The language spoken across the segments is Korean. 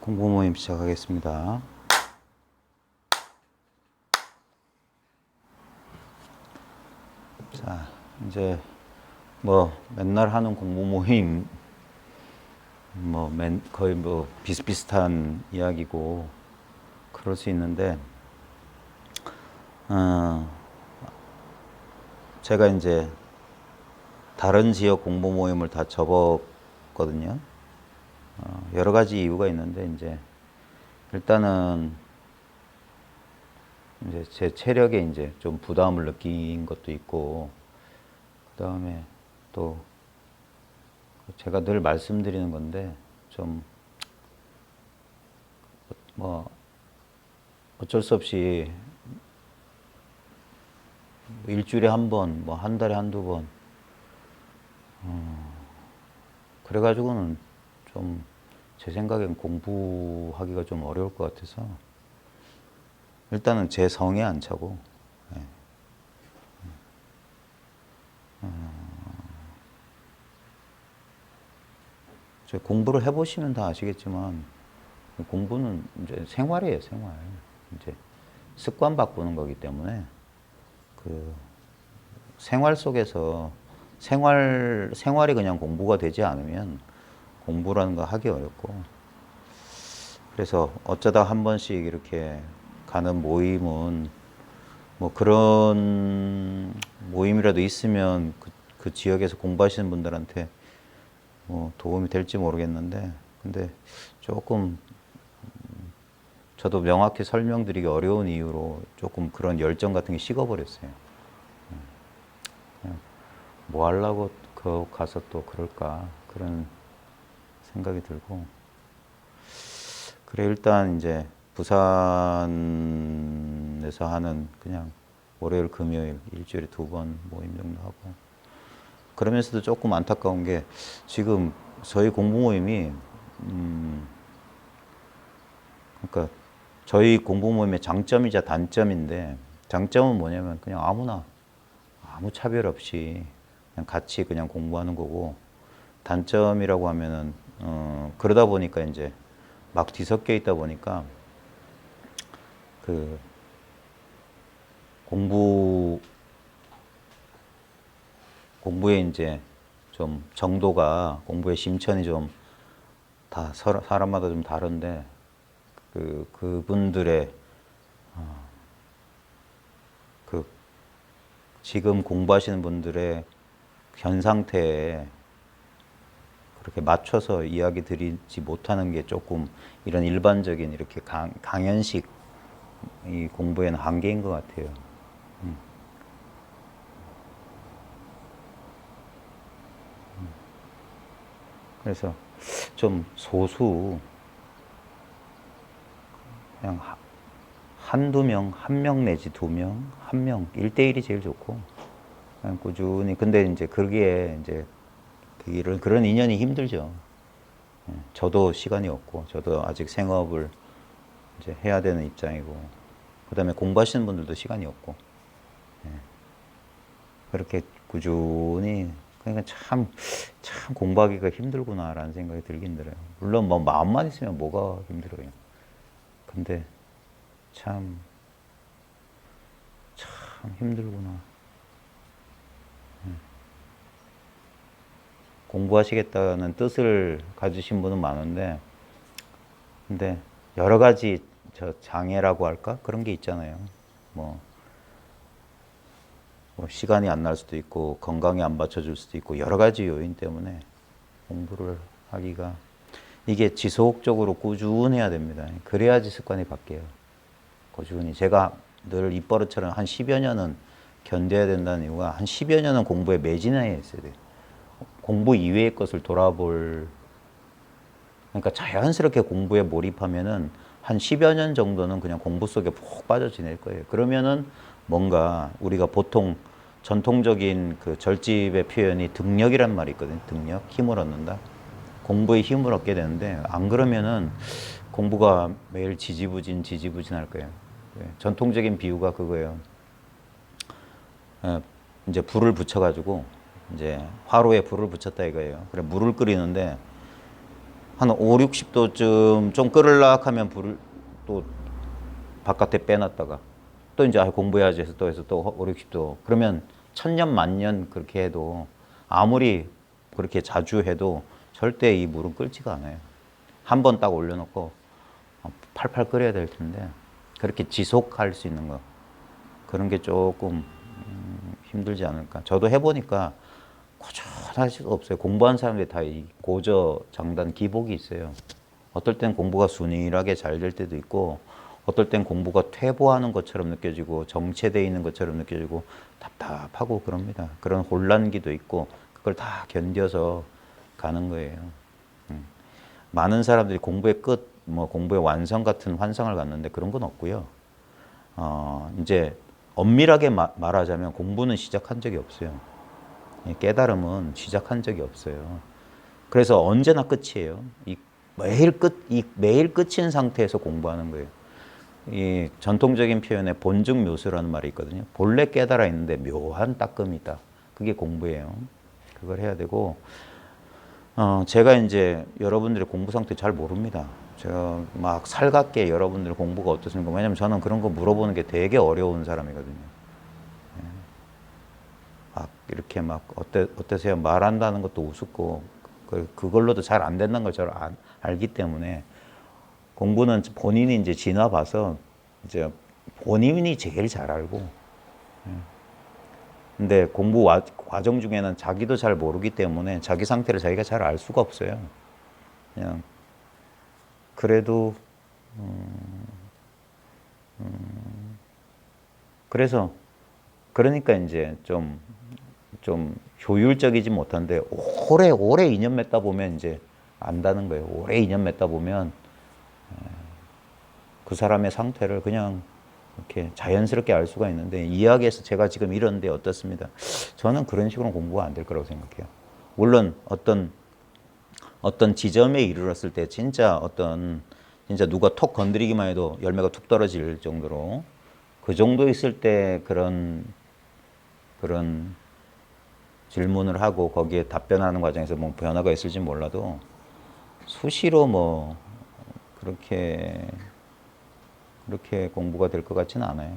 공부 모임 시작하겠습니다. 자, 이제 뭐 맨날 하는 공부 모임 거의 비슷비슷한 이야기고 그럴 수 있는데, 제가 이제 다른 지역 공부 모임을 다 접었거든요. 여러 가지 이유가 있는데, 이제 일단은 이제 제 체력에 이제 좀 부담을 느낀 것도 있고, 그 다음에 또 제가 늘 말씀드리는 건데, 좀 뭐 어쩔 수 없이 일주일에 한 번, 뭐 한 달에 한두 번, 그래가지고는 좀 제 생각엔 공부하기가 좀 어려울 것 같아서 일단은 제 성에 안 차고, 공부를 해보시면 다 아시겠지만 공부는 이제 생활이에요, 생활. 이제 습관 바꾸는 거기 때문에 그 생활 속에서 생활이 그냥 공부가 되지 않으면 공부라는 거 하기 어렵고, 그래서 어쩌다 한 번씩 이렇게 가는 모임은 뭐 그런 모임이라도 있으면 그 지역에서 공부하시는 분들한테 뭐 도움이 될지 모르겠는데, 근데 조금 저도 명확히 설명드리기 어려운 이유로 조금 그런 열정 같은 게 식어버렸어요. 뭐 하려고 가서 또 그럴까 그런 생각이 들고, 그래 일단 이제 부산에서 하는 그냥 월요일 금요일 일주일에 2번 모임 정도 하고, 그러면서도 조금 안타까운 게 지금 저희 공부 모임이 그러니까 저희 공부 모임의 장점이자 단점인데, 장점은 뭐냐면 그냥 아무나 아무 차별 없이 그냥 같이 그냥 공부하는 거고, 단점이라고 하면은 그러다 보니까 이제 막 뒤섞여 있다 보니까 그 공부에 이제 좀 정도가, 공부의 심천이 좀 다 사람마다 좀 다른데, 그분들의 그 지금 공부하시는 분들의 현 상태에 그렇게 맞춰서 이야기 드리지 못하는 게 조금 이런 일반적인 이렇게 강연식 이 공부에는 한계인 것 같아요. 그래서 좀 소수, 그냥 한두 명, 한 명 내지 2명, 한 명, 1대1이 제일 좋고, 그냥 꾸준히. 근데 이제 그게 이제 그런 인연이 힘들죠. 저도 시간이 없고, 저도 아직 생업을 이제 해야 되는 입장이고, 그 다음에 공부하시는 분들도 시간이 없고, 그렇게 꾸준히. 그러니까 참 공부하기가 힘들구나라는 생각이 들긴 들어요. 물론 뭐 마음만 있으면 뭐가 힘들어요. 근데 참 힘들구나. 공부하시겠다는 뜻을 가지신 분은 많은데, 근데 여러 가지 장애라고 할까? 그런 게 있잖아요. 뭐 시간이 안 날 수도 있고, 건강이 안 받쳐줄 수도 있고, 여러 가지 요인 때문에 공부를 하기가, 이게 지속적으로 꾸준해야 됩니다. 그래야지 습관이 바뀌어요. 꾸준히. 제가 늘 입버릇처럼 한 10여 년은 견뎌야 된다는 이유가, 한 10여 년은 공부에 매진해 있어야 돼요. 공부 이외의 것을 돌아볼, 그러니까 자연스럽게 공부에 몰입하면은 한 10여 년 정도는 그냥 공부 속에 푹 빠져 지낼 거예요. 그러면은 뭔가 우리가 보통 전통적인 그 절집의 표현이 등력이란 말이 있거든요. 등력, 힘을 얻는다. 공부에 힘을 얻게 되는데, 안 그러면은 공부가 매일 지지부진할 거예요. 전통적인 비유가 그거예요. 이제 불을 붙여가지고 이제 화로에 불을 붙였다 이거예요. 그래 물을 끓이는데 한 5, 60도쯤 좀 끓을락 하면 불을 또 바깥에 빼놨다가 또 이제 공부해야지 해서 또 5, 60도. 그러면 천년 만년 그렇게 해도 아무리 그렇게 자주 해도 절대 이 물은 끓지가 않아요. 한 번 딱 올려놓고 팔팔 끓여야 될 텐데 그렇게 지속할 수 있는 거 그런 게 조금 힘들지 않을까. 저도 해보니까 꾸준할 수가 없어요. 공부한 사람들이 다 이 고저 장단 기복이 있어요. 어떨 땐 공부가 순일하게 잘 될 때도 있고 어떨 땐 공부가 퇴보하는 것처럼 느껴지고 정체되어 있는 것처럼 느껴지고 답답하고 그럽니다. 그런 혼란기도 있고 그걸 다 견뎌서 가는 거예요. 많은 사람들이 공부의 끝, 뭐 공부의 완성 같은 환상을 갖는데 그런 건 없고요. 이제 엄밀하게 말하자면 공부는 시작한 적이 없어요. 깨달음은 시작한 적이 없어요. 그래서 언제나 끝이에요. 매일 끝인 상태에서 공부하는 거예요. 이 전통적인 표현에 본즉 묘수라는 말이 있거든요. 본래 깨달아 있는데 묘한 따끔이 있다. 그게 공부예요. 그걸 해야 되고, 제가 이제 여러분들의 공부 상태 잘 모릅니다. 제가 막 살갑게 여러분들 공부가 어떻습니까? 왜냐면 저는 그런 거 물어보는 게 되게 어려운 사람이거든요. 막 이렇게 막 어떠세요? 말한다는 것도 우습고 그걸로도 잘 안 된다는 걸 잘 알기 때문에 공부는 본인이 이제 지나봐서 이제 본인이 제일 잘 알고. 근데 공부 과정 중에는 자기도 잘 모르기 때문에 자기 상태를 자기가 잘 알 수가 없어요. 그냥 그래도 그래서 그러니까 이제 좀 효율적이지 못한데 오래 인연 맺다 보면 이제 안다는 거예요. 오래 인연 맺다 보면 그 사람의 상태를 그냥 이렇게 자연스럽게 알 수가 있는데 이야기에서 제가 지금 이러는데 어떻습니다? 저는 그런 식으로 공부가 안 될 거라고 생각해요. 물론 어떤 지점에 이르렀을 때 진짜 누가 톡 건드리기만 해도 열매가 툭 떨어질 정도로 그 정도 있을 때 그런 질문을 하고 거기에 답변하는 과정에서 뭐 변화가 있을지 몰라도 수시로 뭐 그렇게 공부가 될 것 같지는 않아요.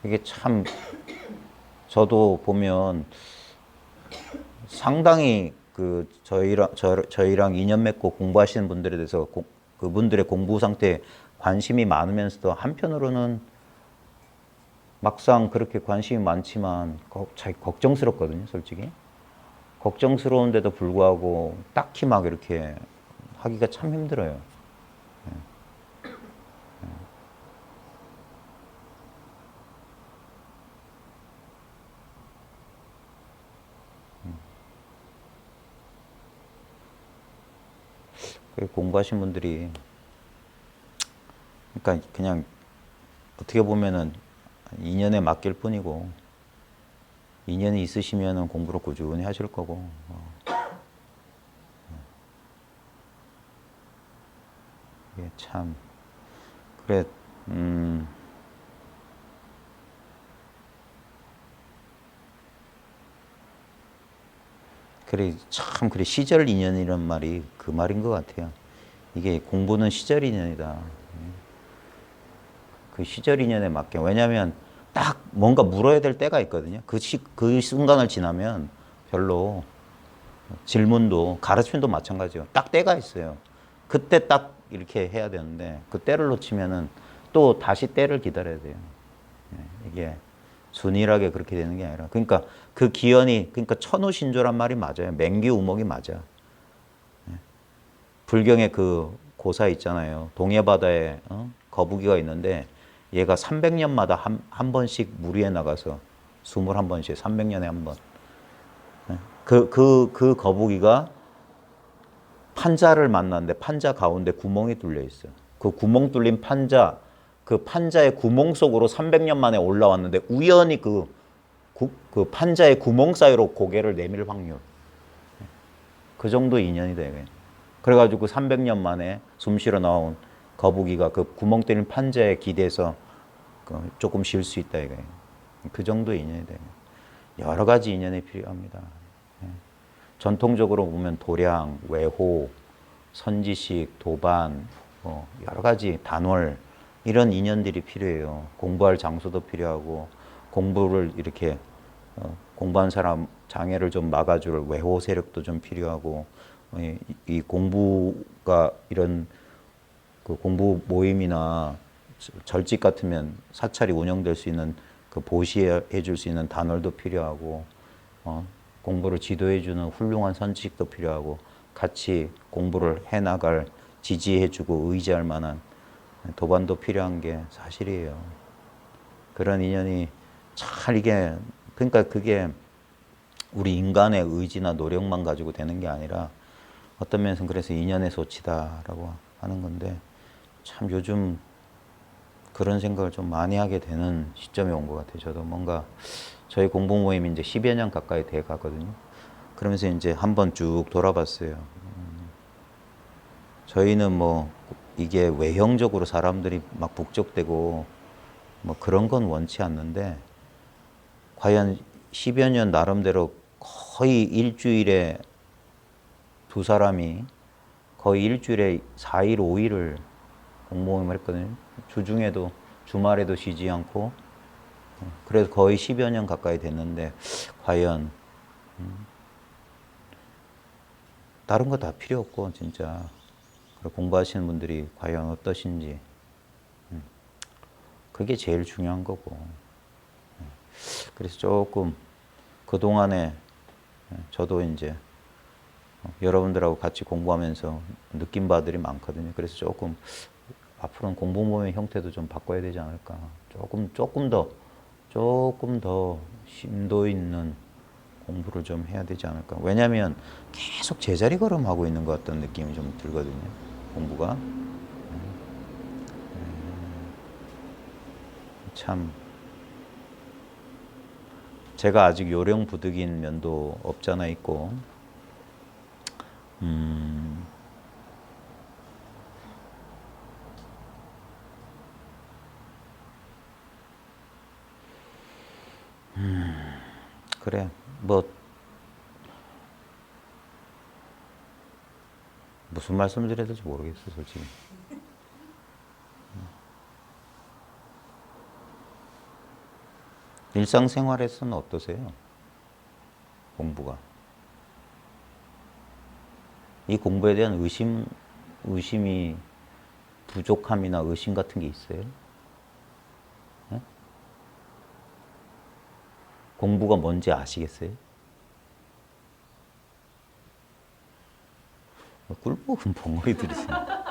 이게 참 저도 보면 상당히 그 저희랑 인연 맺고 공부하시는 분들에 대해서 그분들의 공부 상태에 관심이 많으면서도 한편으로는 막상 그렇게 관심이 많지만 걱정스럽거든요, 솔직히. 걱정스러운데도 불구하고 딱히 막 이렇게 하기가 참 힘들어요. 공부하신 분들이 그러니까 그냥 어떻게 보면은 인연에 맡길 뿐이고 인연이 있으시면은 공부를 꾸준히 하실 거고 이게 참 그래 그래 시절 인연이란 말이 그 말인 것 같아요. 이게 공부는 시절 인연이다. 그 시절 인연에 맞게. 왜냐하면 딱 뭔가 물어야 될 때가 있거든요. 그 순간을 지나면 별로 질문도 가르침도 마찬가지예요. 딱 때가 있어요. 그때 딱 이렇게 해야 되는데 그 때를 놓치면은 또 다시 때를 기다려야 돼요. 이게 순일하게 그렇게 되는 게 아니라 그러니까 그 기연이 그러니까 천우신조란 말이 맞아요. 맹기우목이 맞아. 불경에 그 고사 있잖아요. 동해바다에 거북이가 있는데 얘가 300년마다 한 번씩 물 위에 나가서 21번씩 300년에 한 번. 그 거북이가 판자를 만났는데 판자 가운데 구멍이 뚫려 있어요. 그 구멍 뚫린 판자, 그 판자의 구멍 속으로 300년 만에 올라왔는데 우연히 그 판자의 구멍 사이로 고개를 내밀 확률. 그 정도 인연이다 이거예요. 그래가지고 그 300년 만에 숨 쉬러 나온 거북이가 그 구멍 뚫린 판자에 기대서 조금 쉴 수 있다 이거예요. 그 정도 인연이다. 여러 가지 인연이 필요합니다. 전통적으로 보면 도량, 외호, 선지식, 도반, 여러 가지 단월 이런 인연들이 필요해요. 공부할 장소도 필요하고 공부를 이렇게 공부한 사람 장애를 좀 막아줄 외호 세력도 좀 필요하고 이 공부가 이런 그 공부 모임이나 절집 같으면 사찰이 운영될 수 있는 그 보시해 줄 수 있는 단월도 필요하고 공부를 지도해 주는 훌륭한 선지식도 필요하고 같이 공부를 해 나갈 지지해 주고 의지할 만한 도반도 필요한 게 사실이에요. 그런 인연이 잘 이게 그러니까 그게 우리 인간의 의지나 노력만 가지고 되는 게 아니라 어떤 면에서는 그래서 인연의 소치다라고 하는 건데 참 요즘 그런 생각을 좀 많이 하게 되는 시점에 온 것 같아요. 저도 뭔가 저희 공부 모임이 이제 10여 년 가까이 돼 가거든요. 그러면서 이제 한번 쭉 돌아봤어요. 저희는 뭐 이게 외형적으로 사람들이 막 북적대고 뭐 그런 건 원치 않는데 과연 10여 년 나름대로 거의 일주일에 두 사람이 거의 일주일에 4일, 5일을 공모임을 했거든요. 주중에도 주말에도 쉬지 않고 그래서 거의 10여 년 가까이 됐는데 과연 다른 거 다 필요 없고 진짜 공부하시는 분들이 과연 어떠신지 그게 제일 중요한 거고 그래서 조금 그동안에 저도 이제 여러분들하고 같이 공부하면서 느낀 바들이 많거든요. 그래서 조금 앞으로는 공부 모임의 형태도 좀 바꿔야 되지 않을까. 조금 더 심도 있는 공부를 좀 해야 되지 않을까. 왜냐하면 계속 제자리 걸음하고 있는 것 같다는 느낌이 좀 들거든요. 공부가. 참 제가 아직 요령 부득인 면도 없잖아 있고 그래 뭐 무슨 말씀을 드려야 될지 모르겠어 솔직히. 일상생활에서는 어떠세요? 공부가. 이 공부에 대한 의심이 부족함이나 의심 같은 게 있어요? 네? 공부가 뭔지 아시겠어요? 꿀먹은 벙어리들이세요.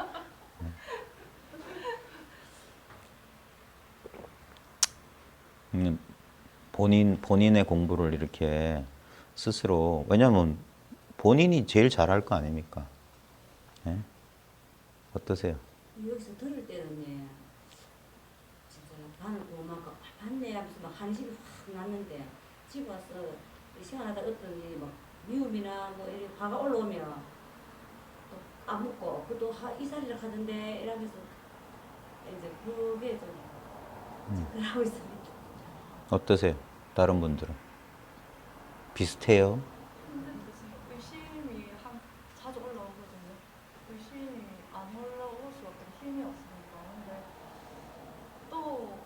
본인의 공부를 이렇게 스스로, 왜냐면 본인이 제일 잘할 거 아닙니까? 예? 어떠세요? 여기서 들을 때는 진짜 반고 막 봤네 하면서 막 한심이 확 났는데 집에 와서 시간하다 어떤 막 미움이나 뭐 이런 화가 올라오면 또 까먹고 그것도 이살이라 하던데 이러면서 이제 그게 좀 그러고 있습니다. 어떠세요? 다른 분들은? 비슷해요? 근데 의심이 자주 올라오거든요. 의심이 안 올라올 수밖에 힘이 없으니까. 근데 또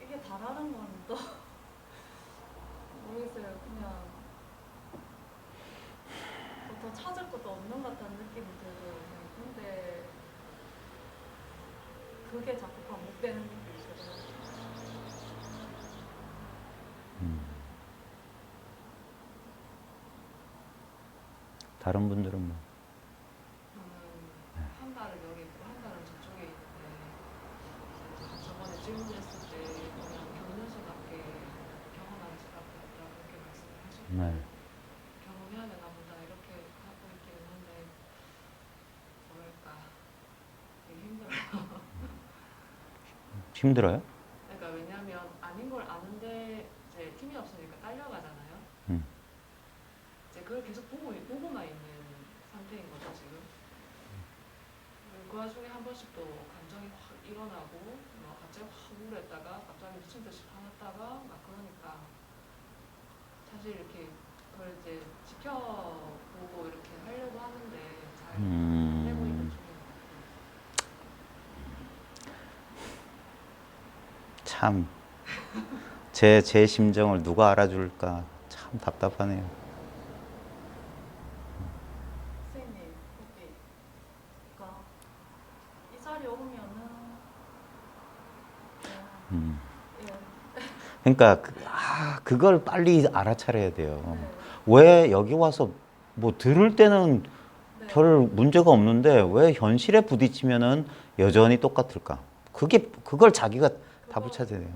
이게 다라는 건 또 모르겠어요. 그냥 더 찾을 것도 없는 것 같다는 느낌이 들어요. 근데 그게 자꾸 반복되는 느낌이 들어요. 다른 분들은 뭐? 저는 한 발은 여기 있고 한 발은 저쪽에 있는데 저번에 질문했을 때 그냥 경륜수답게 경험하는 수밖에 없다고 그렇게 말씀을 하셨고 네. 경험해야 되나 보다 이렇게 하고 있긴 있는데 뭐랄까 되게 힘들어요. 힘들어요? 그러니까 왜냐하면 아닌 걸 아는데 이제 힘이 없으니까 딸려가잖아요. 이제 그걸 계속 보고만 있는 상태인 거죠 지금. 그 와중에 한 번씩 또 감정이 확 일어나고 막 갑자기 확 우울했다가 갑자기 미친 듯이 화났다가 막 그러니까 사실 이렇게 그걸 이제 지켜보고 이렇게 하려고 하는데 잘 안 되고 있는 중인 것 같아요. 참, 제 심정을 누가 알아줄까? 참 답답하네요. 선생님 여기 그러니까 이 자리에 오면은 예, 그러니까 그걸 빨리 알아차려야 돼요. 네. 왜 여기 와서 뭐 들을 때는 네. 별 문제가 없는데 왜 현실에 부딪히면은 여전히 똑같을까? 그걸 자기가 답을 찾아야 돼요.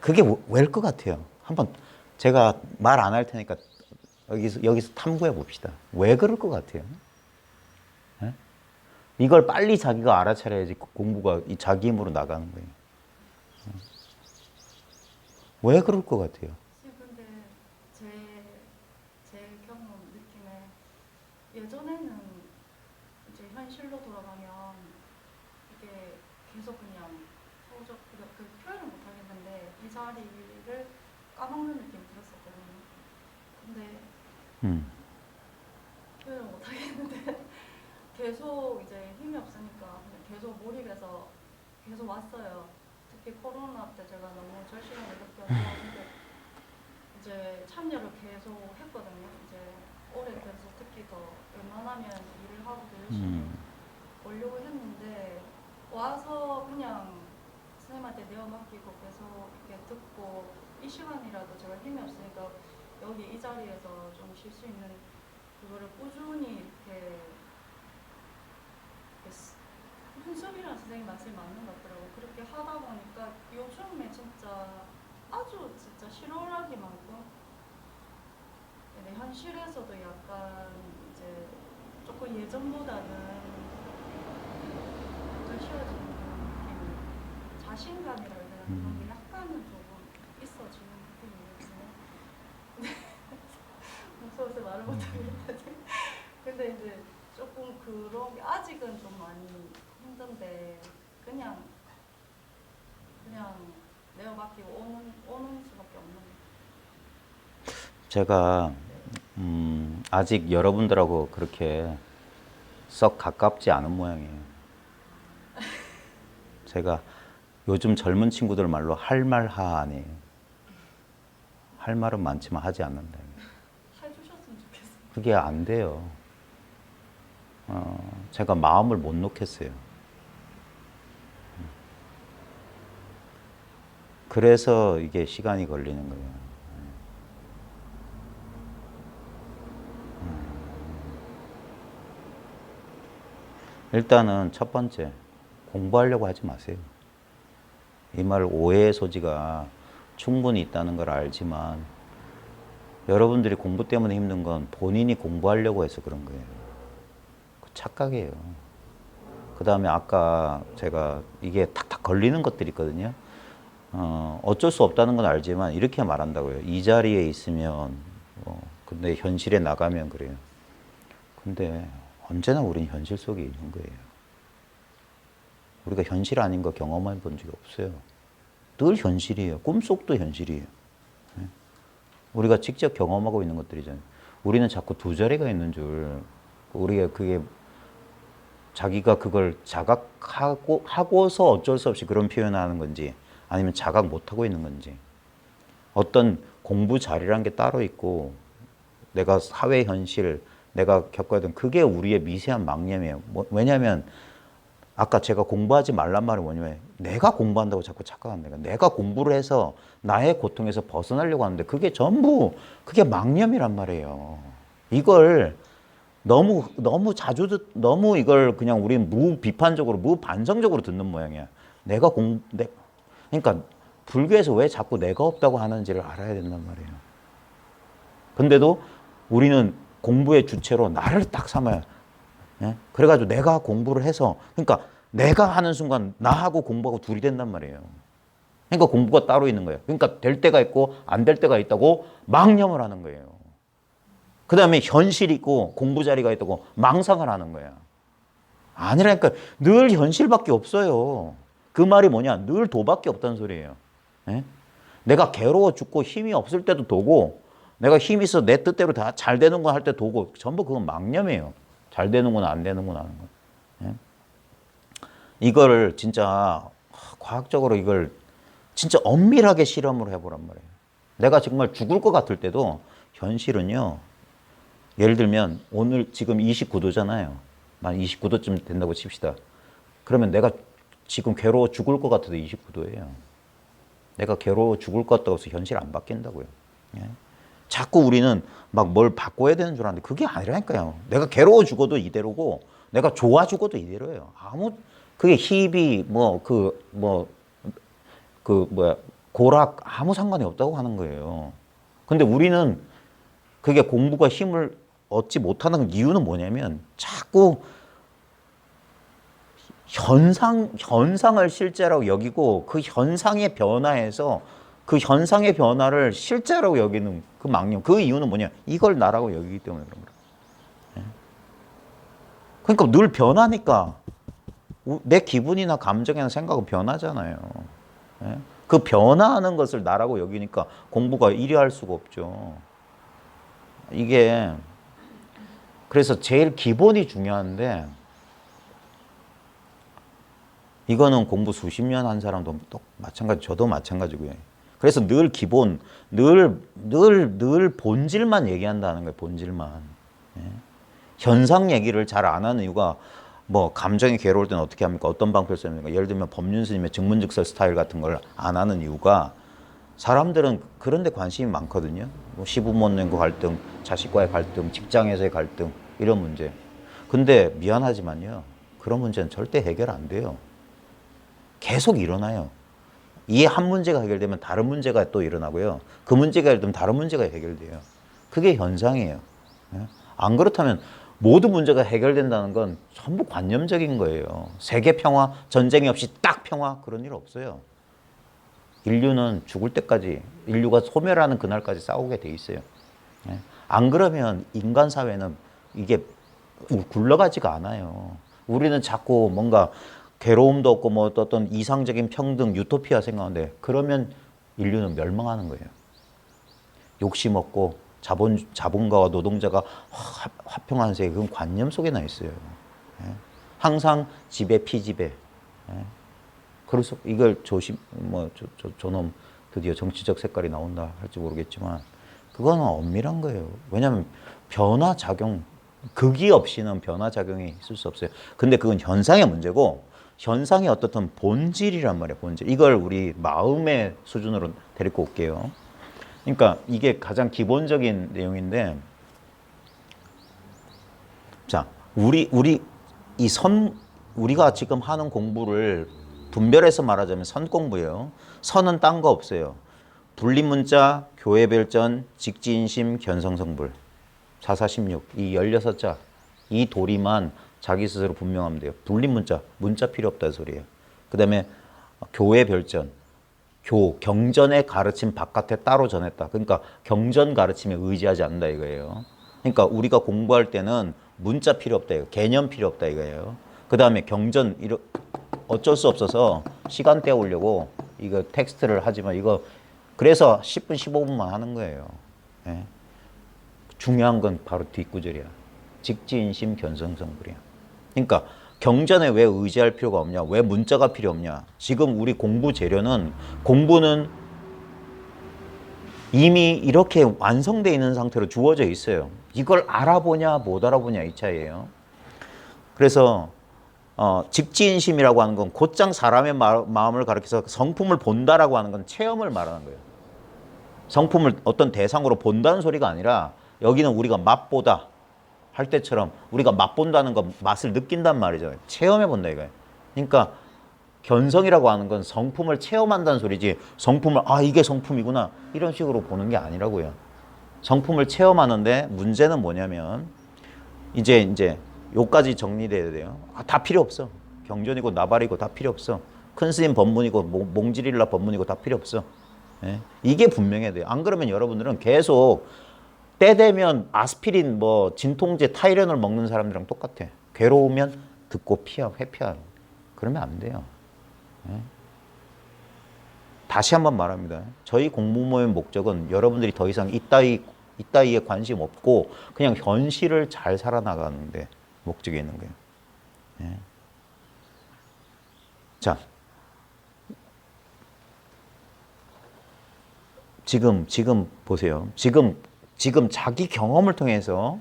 그게 왜일 것 같아요. 한번 제가 말 안 할 테니까 여기서 탐구해 봅시다. 왜 그럴 것 같아요? 예? 이걸 빨리 자기가 알아차려야지 공부가 자기 힘으로 나가는 거예요. 왜 그럴 것 같아요? 근데 제 경험 느낌에 예전에는 이제 현실로 돌아가면 이게 계속 그냥 그 표현을 못 하겠는데 이 자리를 까먹는 느낌이 들었었거든요. 근데 음. 표현을 못 하겠는데 계속 이제 힘이 없으니까 그냥 계속 몰입해서 계속 왔어요. 특히 코로나 때 제가 너무 절실함을 느껴서 근데 이제 참여를 계속 했거든요. 이제 올해 그래서 특히 더 웬만하면 일을 하고 더 열심히 보려고 했는데 와서 그냥 선생님한테 내어 맡기고 계속 이렇게 듣고 이 시간이라도 제가 힘이 없으니까 여기 이 자리에서 좀 쉴 수 있는 그거를 꾸준히 이렇게 훈수이라는 선생님 말씀이 맞는 것 같더라고요. 그렇게 하다 보니까 요즘에 진짜 아주 진짜 실오라기 많고 근데 현실에서도 약간 이제 조금 예전보다는 더 쉬워지는 느낌이 자신감이라 해야 되나 그런 게 약간은 조금 있어지는 느낌이거든요. 무서워서 말을 못하겠는데 근데 이제 조금 그런 게 아직은 좀 많이 힘든데 그냥 내어 맡기고 오는 수밖에 없는. 제가 아직 여러분들하고 그렇게 썩 가깝지 않은 모양이에요. 제가 요즘 젊은 친구들 말로 할 말 하아니에요. 할 말은 많지만 하지 않는다. 해주셨으면 좋겠어요. 그게 안 돼요. 제가 마음을 못 놓겠어요. 그래서 이게 시간이 걸리는 거예요. 일단은 첫 번째, 공부하려고 하지 마세요. 이 말 오해의 소지가 충분히 있다는 걸 알지만 여러분들이 공부 때문에 힘든 건 본인이 공부하려고 해서 그런 거예요. 그 착각이에요. 그 다음에 아까 제가 이게 탁탁 걸리는 것들이 있거든요. 어쩔 수 없다는 건 알지만 이렇게 말한다고요. 이 자리에 있으면 근데 현실에 나가면 그래요. 근데 언제나 우린 현실 속에 있는 거예요. 우리가 현실 아닌 거 경험해 본 적이 없어요. 늘 현실이에요. 꿈속도 현실이에요. 우리가 직접 경험하고 있는 것들이잖아요. 우리는 자꾸 두 자리가 있는 줄, 우리가 그게 자기가 그걸 하고서 어쩔 수 없이 그런 표현을 하는 건지 아니면 자각 못하고 있는 건지 어떤 공부 자리란 게 따로 있고 내가 사회 현실, 내가 겪어야 되는 그게 우리의 미세한 망념이에요. 왜냐하면 아까 제가 공부하지 말란 말이 뭐냐면 내가 공부한다고 자꾸 착각한다. 내가 공부를 해서 나의 고통에서 벗어나려고 하는데 그게 전부 그게 망념이란 말이에요. 이걸 너무 자주 너무 이걸 그냥 우리는 무비판적으로 무반성적으로 듣는 모양이야. 그러니까 불교에서 왜 자꾸 내가 없다고 하는지를 알아야 된단 말이에요. 근데도 우리는 공부의 주체로 나를 딱 삼아요. 예? 그래가지고 내가 공부를 해서 그러니까 내가 하는 순간 나하고 공부하고 둘이 된단 말이에요. 그러니까 공부가 따로 있는 거예요. 그러니까 될 때가 있고 안 될 때가 있다고 망념을 하는 거예요. 그 다음에 현실이 있고 공부 자리가 있다고 망상을 하는 거야. 아니라니까 늘 현실밖에 없어요. 그 말이 뭐냐? 늘 도밖에 없다는 소리예요. 예? 내가 괴로워 죽고 힘이 없을 때도 도고 내가 힘이 있어 내 뜻대로 다 잘 되는 거 할 때 도구 전부 그건 망념이에요. 잘 되는구나 안 되는구나 하는 거. 예? 이거를 진짜 과학적으로 이걸 진짜 엄밀하게 실험을 해보란 말이에요. 내가 정말 죽을 것 같을 때도 현실은요. 예를 들면 오늘 지금 29도잖아요. 난 29도쯤 된다고 칩시다. 그러면 내가 지금 괴로워 죽을 것 같아도 29도예요. 내가 괴로워 죽을 것 같다고 해서 현실 안 바뀐다고요. 예? 자꾸 우리는 막 뭘 바꿔야 되는 줄 아는데 그게 아니라니까요. 내가 괴로워 죽어도 이대로고 내가 좋아 죽어도 이대로예요. 그게 희비 고락 아무 상관이 없다고 하는 거예요. 근데 우리는 그게 공부가 힘을 얻지 못하는 이유는 뭐냐면 자꾸 현상을 실제라고 여기고 그 현상의 변화에서 그 현상의 변화를 실제라고 여기는 그 망념. 그 이유는 뭐냐? 이걸 나라고 여기기 때문에 그런 거예요. 그러니까 늘 변하니까 내 기분이나 감정이나 생각은 변하잖아요. 그 변화하는 것을 나라고 여기니까 공부가 이리 할 수가 없죠. 이게 그래서 제일 기본이 중요한데 이거는 공부 수십 년 한 사람도 또 마찬가지, 저도 마찬가지고요. 그래서 늘 기본, 늘 본질만 얘기한다는 거예요. 본질만. 현상 얘기를 잘 안 하는 이유가 뭐 감정이 괴로울 때는 어떻게 합니까? 어떤 방법을 씁니까? 예를 들면 법륜 스님의 증문즉설 스타일 같은 걸 안 하는 이유가 사람들은 그런 데 관심이 많거든요. 뭐 시부모님과 갈등, 자식과의 갈등, 직장에서의 갈등 이런 문제. 근데 미안하지만요. 그런 문제는 절대 해결 안 돼요. 계속 일어나요. 이 한 문제가 해결되면 다른 문제가 또 일어나고요. 그 문제가 해결되면 다른 문제가 해결돼요. 그게 현상이에요. 안 그렇다면 모든 문제가 해결된다는 건 전부 관념적인 거예요. 세계 평화, 전쟁이 없이 딱 평화 그런 일 없어요. 인류는 죽을 때까지 인류가 소멸하는 그날까지 싸우게 돼 있어요. 안 그러면 인간 사회는 이게 굴러가지가 않아요. 우리는 자꾸 뭔가 괴로움도 없고 뭐 어떤 이상적인 평등, 유토피아 생각하는데 그러면 인류는 멸망하는 거예요. 욕심 없고 자본가와 노동자가 화평한 세계, 그건 관념 속에 나 있어요. 항상 지배, 피지배. 그래서 이걸 저놈 드디어 정치적 색깔이 나온다 할지 모르겠지만 그거는 엄밀한 거예요. 왜냐하면 변화작용, 극이 없이는 변화작용이 있을 수 없어요. 근데 그건 현상의 문제고 현상의 어떻든 본질이란 말이에요. 본질. 이걸 우리 마음의 수준으로 데리고 올게요. 그러니까 이게 가장 기본적인 내용인데, 자, 우리가 지금 하는 공부를 분별해서 말하자면 선 공부예요. 선은 딴 거 없어요. 분리문자, 교회별전, 직지인심, 견성성불, 4416, 이 16자, 이 도리만 자기 스스로 분명하면 돼요. 분리문자, 문자 필요 없다는 소리예요. 그 다음에 교회별전, 경전의 가르침 바깥에 따로 전했다. 그러니까 경전 가르침에 의지하지 않는다 이거예요. 그러니까 우리가 공부할 때는 문자 필요 없다 이거, 개념 필요 없다 이거예요. 그 다음에 경전 어쩔 수 없어서 시간 때우려고 이거 텍스트를 하지만 이거 그래서 10분 15분만 하는 거예요. 예. 중요한 건 바로 뒷구절이야. 직지인심 견성성불이야. 그러니까 경전에 왜 의지할 필요가 없냐? 왜 문자가 필요 없냐? 지금 우리 공부 재료는 공부는 이미 이렇게 완성되어 있는 상태로 주어져 있어요. 이걸 알아보냐 못 알아보냐 이 차이예요. 그래서 직지인심이라고 하는 건 곧장 사람의 마음을 가리켜서 성품을 본다라고 하는 건 체험을 말하는 거예요. 성품을 어떤 대상으로 본다는 소리가 아니라 여기는 우리가 맛보다 할 때처럼 우리가 맛본다는 건 맛을 느낀단 말이죠. 체험해본다 이거예요. 그러니까 견성이라고 하는 건 성품을 체험한다는 소리지 성품을 이게 성품이구나 이런 식으로 보는 게 아니라고요. 성품을 체험하는데 문제는 뭐냐면 이제 요까지 정리돼야 돼요. 다 필요 없어. 경전이고 나발이고 다 필요 없어. 큰 스님 법문이고 몽지릴라 법문이고 다 필요 없어. 예? 이게 분명해야 돼요. 안 그러면 여러분들은 계속 때 되면 아스피린 진통제 타이레놀 먹는 사람들이랑 똑같아. 괴로우면 듣고 회피하고 그러면 안 돼요. 예? 다시 한번 말합니다. 저희 공부 모임 목적은 여러분들이 더 이상 이따위 이따위에 관심 없고 그냥 현실을 잘 살아나가는데 목적이 있는 거예요. 예. 자, 지금 보세요. 지금 자기 경험을 통해서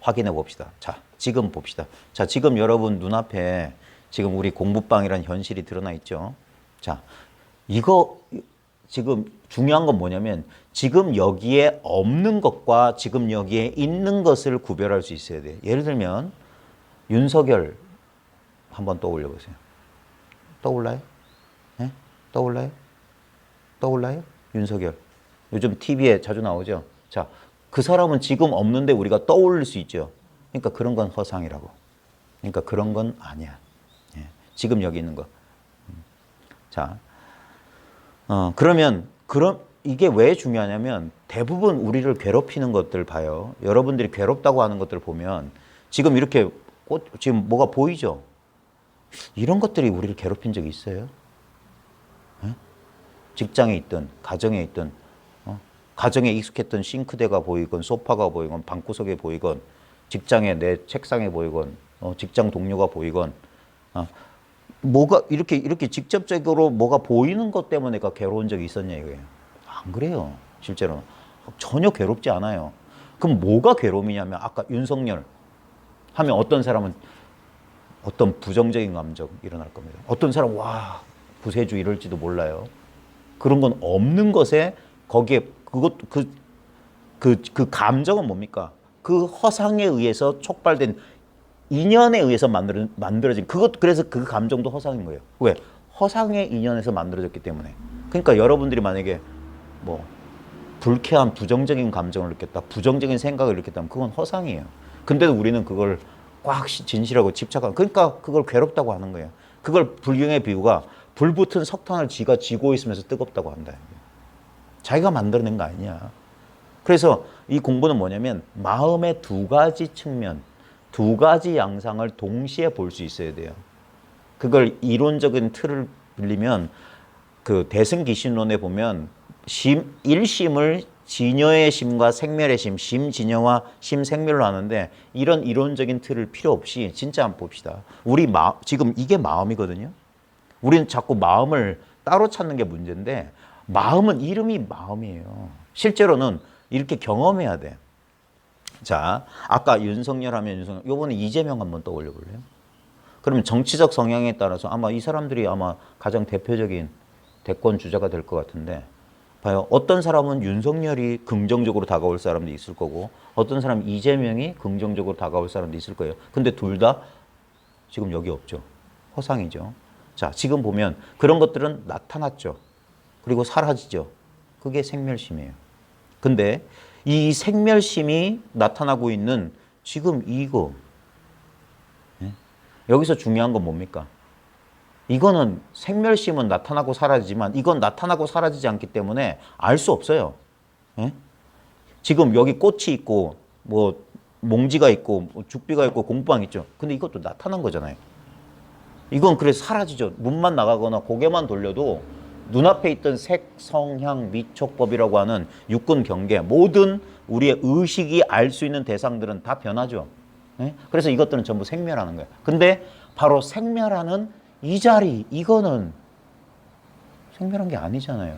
확인해 봅시다. 자, 지금 봅시다. 자, 지금 여러분 눈앞에 지금 우리 공부방이라는 현실이 드러나 있죠. 자, 이거 지금 중요한 건 뭐냐면 지금 여기에 없는 것과 지금 여기에 있는 것을 구별할 수 있어야 돼요. 예를 들면 윤석열 한번 떠올려 보세요. 떠올라요? 네? 떠올라요? 떠올라요? 윤석열. 요즘 TV에 자주 나오죠. 자, 그 사람은 지금 없는데 우리가 떠올릴 수 있죠. 그러니까 그런 건 허상이라고. 그러니까 그런 건 아니야. 예. 지금 여기 있는 거. 자, 그러면 이게 왜 중요하냐면 대부분 우리를 괴롭히는 것들 봐요. 여러분들이 괴롭다고 하는 것들 보면 지금 이렇게 지금 뭐가 보이죠? 이런 것들이 우리를 괴롭힌 적이 있어요? 예? 직장에 있든 가정에 있든 가정에 익숙했던 싱크대가 보이건 소파가 보이건 방구석에 보이건 직장에 내 책상에 보이건 직장 동료가 보이건 뭐가 이렇게 직접적으로 뭐가 보이는 것 때문에 내가 괴로운 적이 있었냐 이거예요. 안 그래요. 실제로는 전혀 괴롭지 않아요. 그럼 뭐가 괴로움이냐면 아까 윤석열 하면 어떤 사람은 어떤 부정적인 감정 일어날 겁니다. 어떤 사람 와 구세주 이럴지도 몰라요. 그런 건 없는 것에 거기에 그 감정은 뭡니까? 그 허상에 의해서 촉발된 인연에 의해서 만들어진 그래서 그 감정도 허상인 거예요. 왜? 허상의 인연에서 만들어졌기 때문에. 그러니까 여러분들이 만약에 뭐 불쾌한 부정적인 감정을 느꼈다, 부정적인 생각을 느꼈다면 그건 허상이에요. 근데도 우리는 그걸 꽉 진실하고 집착하는, 그러니까 그걸 괴롭다고 하는 거예요. 그걸 불경의 비유가 불붙은 석탄을 지가 쥐고 있으면서 뜨겁다고 한다. 자기가 만들어낸 거 아니야. 그래서 이 공부는 뭐냐면 마음의 두 가지 측면, 두 가지 양상을 동시에 볼 수 있어야 돼요. 그걸 이론적인 틀을 빌리면 그 대승기신론에 보면 1심을 진여의 심과 생멸의 심, 심진여와 심생멸로 하는데 이런 이론적인 틀을 필요 없이 진짜 한번 봅시다. 우리 지금 이게 마음이거든요. 우리는 자꾸 마음을 따로 찾는 게 문제인데 마음은 이름이 마음이에요. 실제로는 이렇게 경험해야 돼. 자, 아까 윤석열 하면 윤석열, 요번에 이재명 한번 떠올려 볼래요? 그러면 정치적 성향에 따라서 아마 이 사람들이 아마 가장 대표적인 대권 주자가 될 것 같은데 봐요. 어떤 사람은 윤석열이 긍정적으로 다가올 사람도 있을 거고 어떤 사람은 이재명이 긍정적으로 다가올 사람도 있을 거예요. 근데 둘 다 지금 여기 없죠. 허상이죠. 자, 지금 보면 그런 것들은 나타났죠. 그리고 사라지죠. 그게 생멸심이에요. 근데 이 생멸심이 나타나고 있는 지금 이거 여기서 중요한 건 뭡니까? 이거는 생멸심은 나타나고 사라지지만 이건 나타나고 사라지지 않기 때문에 알 수 없어요. 예? 지금 여기 꽃이 있고 뭐 몽지가 있고 뭐 죽비가 있고 공부방 있죠. 근데 이것도 나타난 거잖아요. 이건 그래서 사라지죠. 눈만 나가거나 고개만 돌려도 눈앞에 있던 색, 성, 향, 미촉법이라고 하는 육군 경계 모든 우리의 의식이 알 수 있는 대상들은 다 변하죠. 예? 그래서 이것들은 전부 생멸하는 거예요. 근데 바로 생멸하는 이 자리, 이거는 생멸한 게 아니잖아요.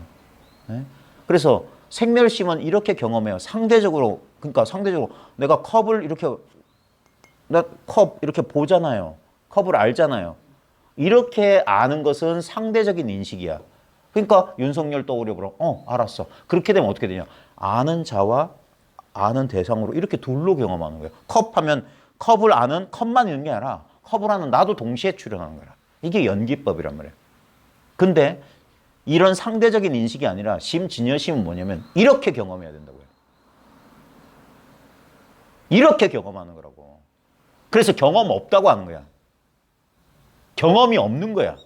예? 그래서 생멸심은 이렇게 경험해요. 상대적으로, 그러니까 상대적으로 내가 컵을 이렇게, 나 컵 이렇게 보잖아요. 컵을 알잖아요. 이렇게 아는 것은 상대적인 인식이야. 그러니까 윤석열 떠오려 그럼 알았어. 그렇게 되면 어떻게 되냐? 아는 자와 아는 대상으로 이렇게 둘로 경험하는 거예요. 컵 하면 컵을 아는 컵만 있는 게 아니라 컵을 아는 나도 동시에 출현하는 거야. 이게 연기법이란 말이에요. 근데 이런 상대적인 인식이 아니라 심진여심은 뭐냐면 이렇게 경험해야 된다고요. 이렇게 경험하는 거라고. 그래서 경험 없다고 하는 거야. 경험이 없는 거야.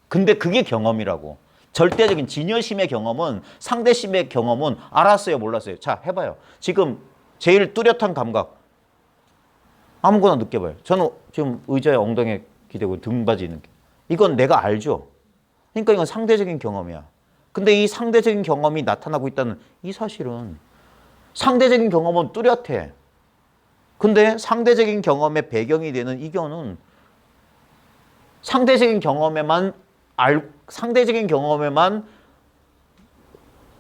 근데 그게 경험이라고. 절대적인 진여심의 경험은 상대심의 경험은 알았어요, 몰랐어요. 자, 해봐요. 지금 제일 뚜렷한 감각 아무거나 느껴봐요. 저는 지금 의자에 엉덩이에 기대고 등받이 있는 게 이건 내가 알죠. 그러니까 이건 상대적인 경험이야. 근데 이 상대적인 경험이 나타나고 있다는 이 사실은 상대적인 경험은 뚜렷해. 근데 상대적인 경험의 배경이 되는 이견은 상대적인 경험에만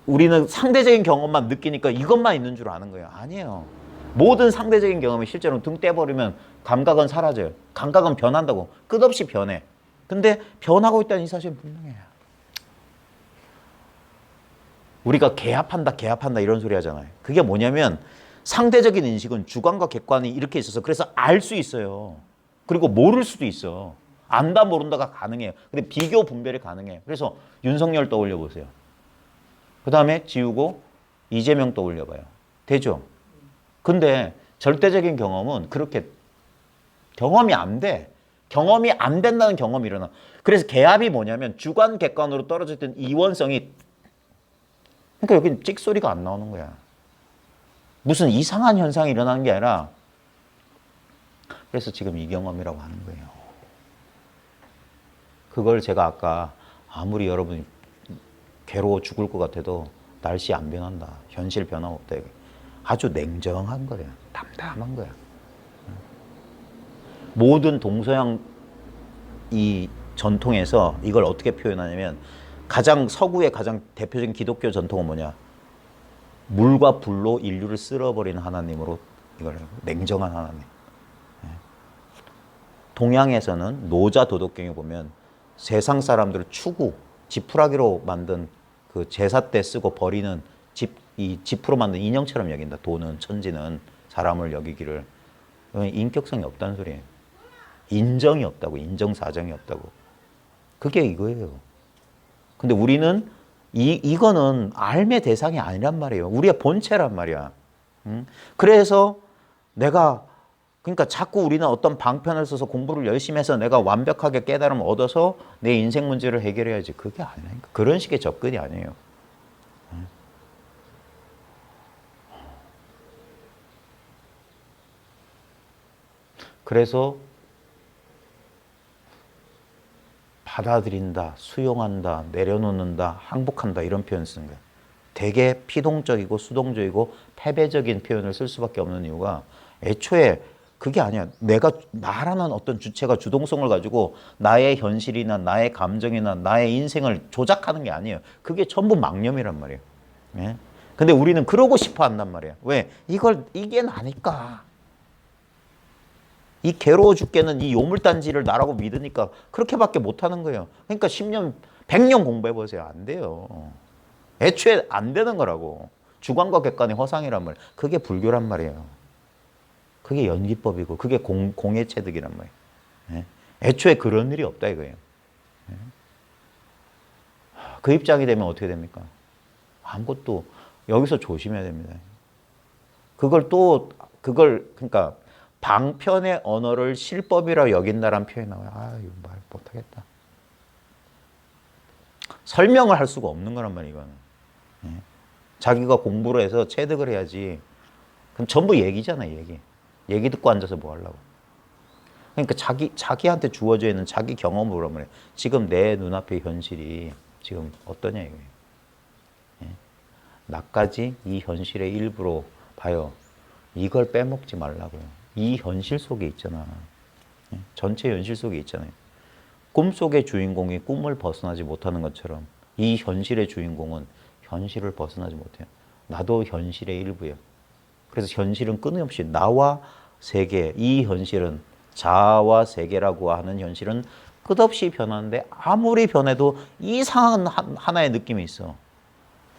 우리는 상대적인 경험만 느끼니까 이것만 있는 줄 아는 거예요. 아니에요. 모든 상대적인 경험이 실제로 등 떼버리면 감각은 사라져요. 감각은 변한다고. 끝없이 변해. 근데 변하고 있다는 이 사실은 분명해요. 우리가 개합한다 이런 소리 하잖아요. 그게 뭐냐면 상대적인 인식은 주관과 객관이 이렇게 있어서 그래서 알 수 있어요. 그리고 모를 수도 있어. 안다 모른다가 가능해요. 근데 비교 분별이 가능해요. 그래서 윤석열 떠올려 보세요. 그 다음에 지우고 이재명 떠올려 봐요. 되죠? 근데 절대적인 경험은 그렇게 경험이 안 돼. 경험이 안 된다는 경험이 일어나. 그래서 개합이 뭐냐면 주관 객관으로 떨어져 있던 이원성이 그러니까 여기는 찍소리가 안 나오는 거야. 무슨 이상한 현상이 일어나는 게 아니라 그래서 지금 이 경험이라고 하는 거예요. 그걸 제가 아까 아무리 여러분이 괴로워 죽을 것 같아도 날씨 안 변한다. 현실 변화 없다. 아주 냉정한 거예요. 담담한 거야. 모든 동서양 이 전통에서 이걸 어떻게 표현하냐면 서구의 가장 대표적인 기독교 전통은 뭐냐? 물과 불로 인류를 쓸어버리는 하나님으로 이걸 냉정한 하나님. 동양에서는 노자 도덕경에 보면 세상 사람들을 추구, 지푸라기로 만든 그 제사 때 쓰고 버리는 이 지푸로 만든 인형처럼 여긴다. 도는 천지는 사람을 여기기를. 인격성이 없다는 소리예요. 인정이 없다고. 인정사정이 없다고. 그게 이거예요. 근데 우리는 이거는 삶의 대상이 아니란 말이에요. 우리의 본체란 말이야. 그래서 그러니까 자꾸 우리는 어떤 방편을 써서 공부를 열심히 해서 내가 완벽하게 깨달음을 얻어서 내 인생 문제를 해결해야지. 그게 아니라니까. 그런 식의 접근이 아니에요. 그래서 받아들인다, 수용한다, 내려놓는다, 항복한다 이런 표현 쓰는 거예요. 되게 피동적이고 수동적이고 패배적인 표현을 쓸 수밖에 없는 이유가 애초에 그게 아니야. 내가 나라는 어떤 주체가 주동성을 가지고 나의 현실이나 나의 감정이나 나의 인생을 조작하는 게 아니에요. 그게 전부 망념이란 말이에요. 예? 근데 우리는 그러고 싶어 한단 말이에요. 왜? 이게 나니까. 이 괴로워 죽겠는 이 요물단지를 나라고 믿으니까 그렇게밖에 못하는 거예요. 그러니까 10년, 100년 공부해보세요. 안 돼요. 애초에 안 되는 거라고. 주관과 객관의 허상이란 말이에요. 그게 불교란 말이에요. 그게 연기법이고 그게 공예체득이란 말이에요. 예? 애초에 그런 일이 없다 이거예요. 예? 그 입장이 되면 어떻게 됩니까? 아무것도 여기서 조심해야 됩니다. 그러니까 방편의 언어를 실법이라 여긴다라는 표현이 나와요. 이거 말 못하겠다. 설명을 할 수가 없는 거란 말이에요, 이거는. 예? 자기가 공부를 해서 체득을 해야지. 그럼 전부 얘기잖아요, 얘기. 얘기 듣고 앉아서 뭐 하려고. 그러니까 자기한테 주어져 있는 자기 경험으로 말해요. 지금 내 눈앞의 현실이 지금 어떠냐 이거예요. 예? 나까지 이 현실의 일부로 봐요. 이걸 빼먹지 말라고요. 이 현실 속에 있잖아. 예? 전체 현실 속에 있잖아요. 꿈속의 주인공이 꿈을 벗어나지 못하는 것처럼 이 현실의 주인공은 현실을 벗어나지 못해요. 나도 현실의 일부예요. 그래서 현실은 끊임없이 나와 세계, 이 현실은 자아와 세계라고 하는 현실은 끝없이 변하는데 아무리 변해도 이상한 하나의 느낌이 있어.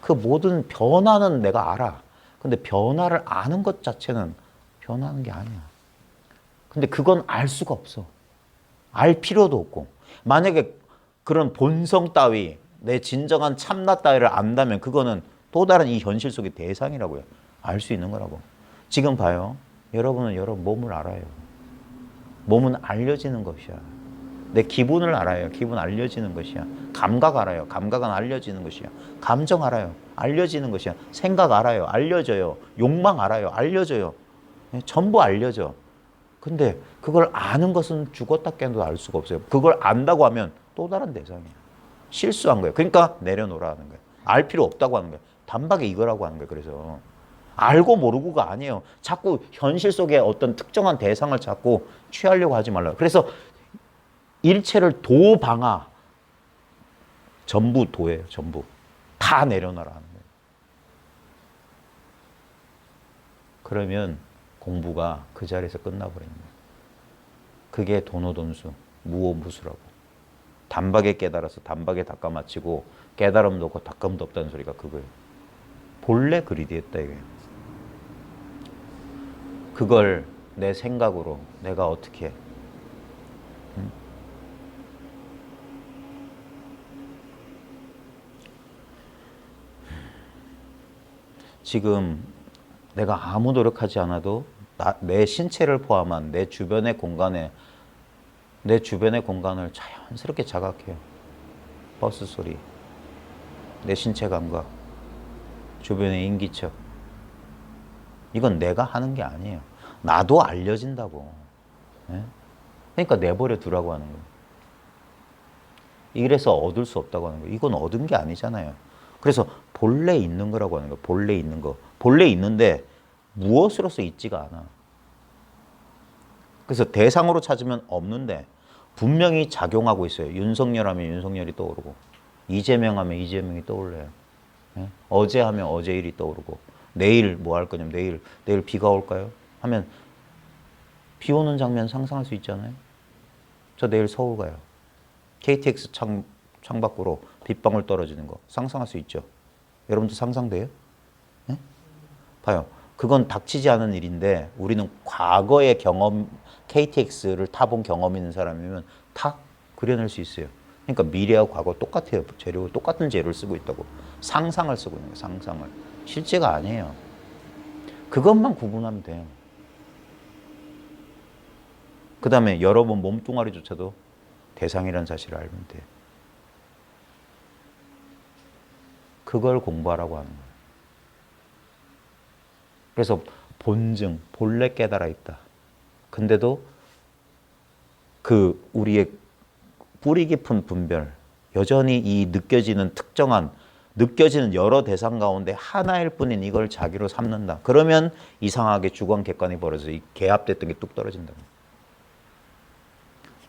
그 모든 변화는 내가 알아. 근데 변화를 아는 것 자체는 변하는 게 아니야. 근데 그건 알 수가 없어. 알 필요도 없고. 만약에 그런 본성 따위, 내 진정한 참나 따위를 안다면 그거는 또 다른 이 현실 속의 대상이라고요. 알 수 있는 거라고. 지금 봐요. 여러분은 여러분 몸을 알아요. 몸은 알려지는 것이야. 내 기분을 알아요. 기분 알려지는 것이야. 감각 알아요. 감각은 알려지는 것이야. 감정 알아요. 알려지는 것이야. 생각 알아요. 알려져요. 욕망 알아요. 알려져요. 전부 알려져. 근데 그걸 아는 것은 죽었다 깨도 알 수가 없어요. 그걸 안다고 하면 또 다른 대상이야. 실수한 거예요. 그러니까 내려놓으라 하는 거예요. 알 필요 없다고 하는 거예요. 단박에 이거라고 하는 거예요. 그래서 알고 모르고가 아니에요. 자꾸 현실 속에 어떤 특정한 대상을 자꾸 취하려고 하지 말라요. 그래서 일체를 도방아, 전부 도예요. 전부. 다 내려놔라 하는 거예요. 그러면 공부가 그 자리에서 끝나버리는 거예요. 그게 도노돈수, 무오무수라고. 단박에 깨달아서 단박에 닦아 마치고 깨달음도 없고 닦음도 없다는 소리가 그거예요. 본래 그리디했다 이거예요. 그걸 내 생각으로 내가 어떻게 해? 응? 지금 내가 아무 노력하지 않아도 내 신체를 포함한 내 주변의 공간을 자연스럽게 자각해요. 버스 소리, 내 신체 감각, 주변의 인기척. 이건 내가 하는 게 아니에요. 나도 알려진다고. 네? 그러니까 내버려 두라고 하는 거예요. 이래서 얻을 수 없다고 하는 거예요. 이건 얻은 게 아니잖아요. 그래서 본래 있는 거라고 하는 거예요. 본래 있는 거. 본래 있는데 무엇으로서 있지가 않아. 그래서 대상으로 찾으면 없는데 분명히 작용하고 있어요. 윤석열 하면 윤석열이 떠오르고, 이재명 하면 이재명이 떠올라요. 예? 어제 하면 어제 일이 떠오르고, 내일 뭐 할 거냐면 내일 비가 올까요? 하면 비 오는 장면 상상할 수 있잖아요. 저 내일 서울 가요. KTX 창밖으로 빗방울 떨어지는 거 상상할 수 있죠. 여러분도 상상돼요? 예? 봐요. 그건 닥치지 않은 일인데 우리는 과거의 경험, KTX를 타본 경험 있는 사람이면 다 그려낼 수 있어요. 그러니까 미래하고 과거 똑같아요. 재료, 똑같은 재료를 쓰고 있다고. 상상을 쓰고 있는 거예요. 상상을. 실제가 아니에요. 그것만 구분하면 돼요. 그 다음에 여러분 몸뚱아리조차도 대상이라는 사실을 알면 돼요. 그걸 공부하라고 하는 거예요. 그래서 본증, 본래 깨달아 있다. 근데도 그 우리의 뿌리 깊은 분별, 여전히 이 느껴지는 특정한, 느껴지는 여러 대상 가운데 하나일 뿐인 이걸 자기로 삼는다. 그러면 이상하게 주관 객관이 벌어져서 이 개합됐던 게 뚝 떨어진다.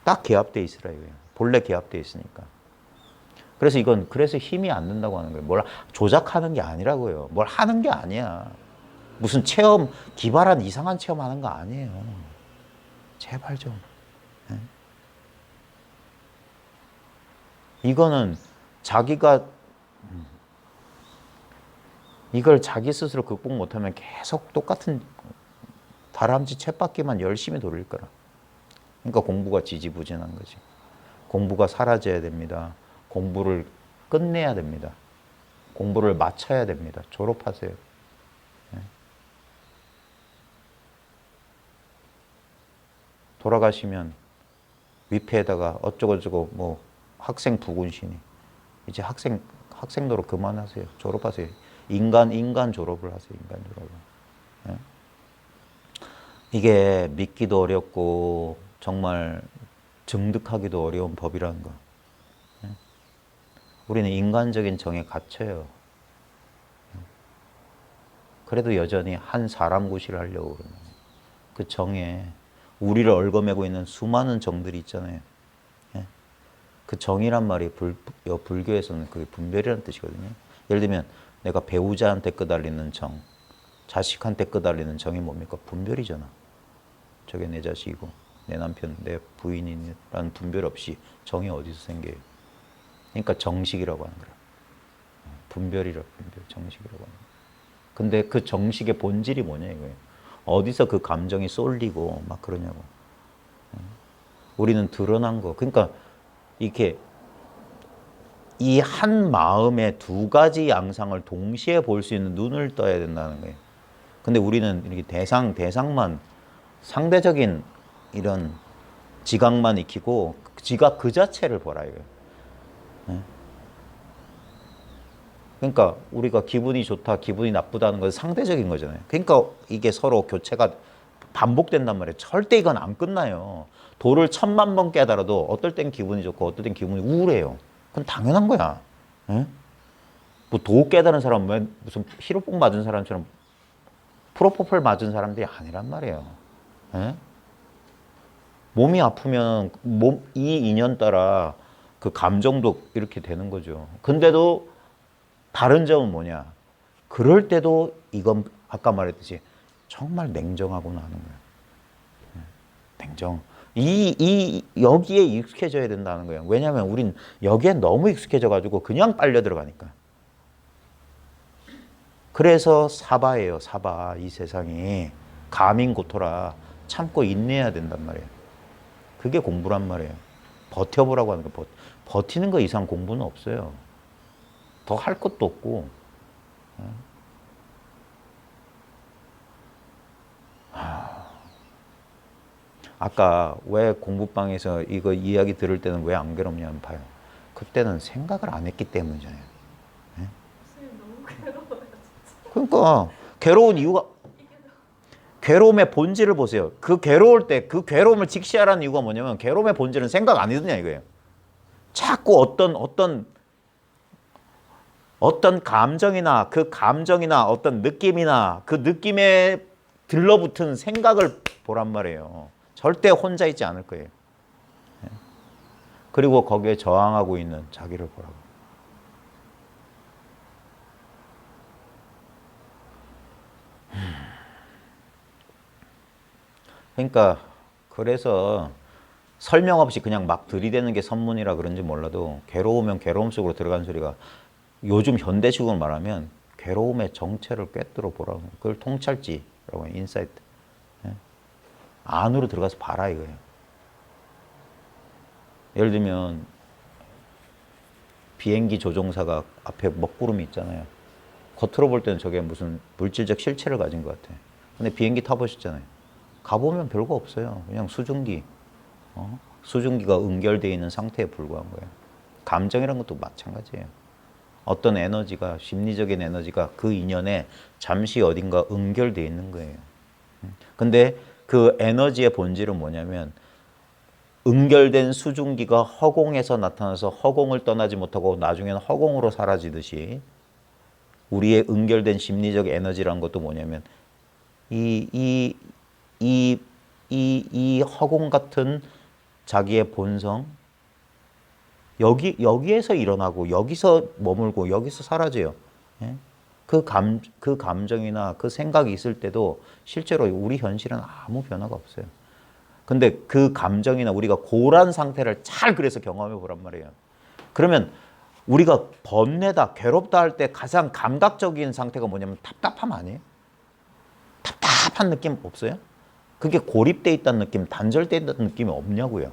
딱 개합돼 있으라 이거예요. 본래 개합돼 있으니까. 그래서 이건 그래서 힘이 안 든다고 하는 거예요. 뭘 조작하는 게 아니라고요. 뭘 하는 게 아니야. 무슨 체험, 기발한 이상한 체험하는 거 아니에요. 제발 좀. 네? 이거는 자기가 이걸 자기 스스로 극복 못하면 계속 똑같은 다람쥐 쳇바퀴만 열심히 돌릴 거라. 그러니까 공부가 지지부진한 거지. 공부가 사라져야 됩니다. 공부를 끝내야 됩니다. 공부를 마쳐야 됩니다. 졸업하세요. 네. 돌아가시면 위패에다가 어쩌고저쩌고 뭐 학생 부군신이 이제 학생 노릇 그만하세요. 졸업하세요. 인간 졸업을 하세요. 인간 졸업을. 네. 이게 믿기도 어렵고 정말 증득하기도 어려운 법이라는 거. 네. 우리는 인간적인 정에 갇혀요. 그래도 여전히 한 사람 구실을 하려고 그러는 거예요. 그 정에 우리를 얽어매고 있는 수많은 정들이 있잖아요. 예? 그 정이란 말이 불교에서는 그게 분별이라는 뜻이거든요. 예를 들면 내가 배우자한테 끄달리는 정, 자식한테 끄달리는 정이 뭡니까? 분별이잖아. 저게 내 자식이고 내 남편, 내 부인이라는 분별 없이 정이 어디서 생겨요? 그러니까 정식이라고 하는 거야. 분별, 정식이라고 하는 거야. 근데 그 정식의 본질이 뭐냐 이거예요. 어디서 그 감정이 쏠리고 막 그러냐고. 우리는 드러난 거. 그러니까 이렇게 이 한 마음의 두 가지 양상을 동시에 볼 수 있는 눈을 떠야 된다는 거예요. 근데 우리는 이렇게 대상만 상대적인 이런 지각만 익히고 지각 그 자체를 보라 이거예요. 그러니까 우리가 기분이 좋다, 기분이 나쁘다는 건 상대적인 거잖아요. 그러니까 이게 서로 교체가 반복된단 말이에요. 절대 이건 안 끝나요. 도를 1000만 번 깨달아도 어떨 땐 기분이 좋고 어떨 땐 기분이 우울해요. 그건 당연한 거야. 뭐 도 깨달은 사람 왜 무슨 피로뽕 맞은 사람처럼 프로포폴 맞은 사람들이 아니란 말이에요. 예? 몸이 아프면 이 인연 따라 그 감정도 이렇게 되는 거죠. 근데도 다른 점은 뭐냐? 그럴 때도 이건 아까 말했듯이 정말 냉정하구나 하는 거예요. 예, 냉정. 여기에 익숙해져야 된다는 거예요. 왜냐하면 우린 여기에 너무 익숙해져가지고 그냥 빨려 들어가니까. 그래서 사바예요, 사바. 이 세상이 가민고토라 참고 인내해야 된단 말이에요. 그게 공부란 말이에요. 버텨보라고 하는 거. 버티는 거 이상 공부는 없어요. 더 할 것도 없고. 아까 왜 공부방에서 이거 이야기 들을 때는 왜 안 괴롭냐면 봐요. 그때는 생각을 안 했기 때문이잖아요. 선생님 너무 괴로워요 진짜. 그러니까 괴로운 이유가 괴로움의 본질을 보세요. 그 괴로울 때 그 괴로움을 직시하라는 이유가 뭐냐면 괴로움의 본질은 생각 안 해드냐 이거예요. 자꾸 어떤 감정이나 그 감정이나 어떤 느낌이나 그 느낌에 들러붙은 생각을 보란 말이에요. 절대 혼자 있지 않을 거예요. 그리고 거기에 저항하고 있는 자기를 보라고. 그러니까 그래서 설명 없이 그냥 막 들이대는 게 선문이라 그런지 몰라도 괴로우면 괴로움 속으로 들어가는 소리가 요즘 현대식으로 말하면 괴로움의 정체를 꿰뚫어 보라고. 그걸 통찰지라고 해요. 인사이트. 안으로 들어가서 봐라 이거예요. 예를 들면 비행기 조종사가 앞에 먹구름이 있잖아요. 겉으로 볼 때는 저게 무슨 물질적 실체를 가진 것 같아. 근데 비행기 타보셨잖아요. 가보면 별거 없어요. 그냥 수증기. 수증기가 응결되어 있는 상태에 불과한 거예요. 감정이란 것도 마찬가지예요. 어떤 에너지가, 심리적인 에너지가 그 인연에 잠시 어딘가 응결되어 있는 거예요. 근데 그 에너지의 본질은 뭐냐면 응결된 수증기가 허공에서 나타나서 허공을 떠나지 못하고 나중에는 허공으로 사라지듯이 우리의 응결된 심리적 에너지라는 것도 뭐냐면 이 허공 같은 자기의 본성 여기에서 일어나고 여기서 머물고 여기서 사라져요. 예? 그 감정이나 그 생각이 있을 때도 실제로 우리 현실은 아무 변화가 없어요. 근데 그 감정이나 우리가 고란 상태를 잘 그래서 경험해 보란 말이에요. 그러면 우리가 번뇌다, 괴롭다 할 때 가장 감각적인 상태가 뭐냐면 답답함 아니에요? 답답한 느낌 없어요? 그게 고립돼 있다는 느낌, 단절돼 있다는 느낌이 없냐고요.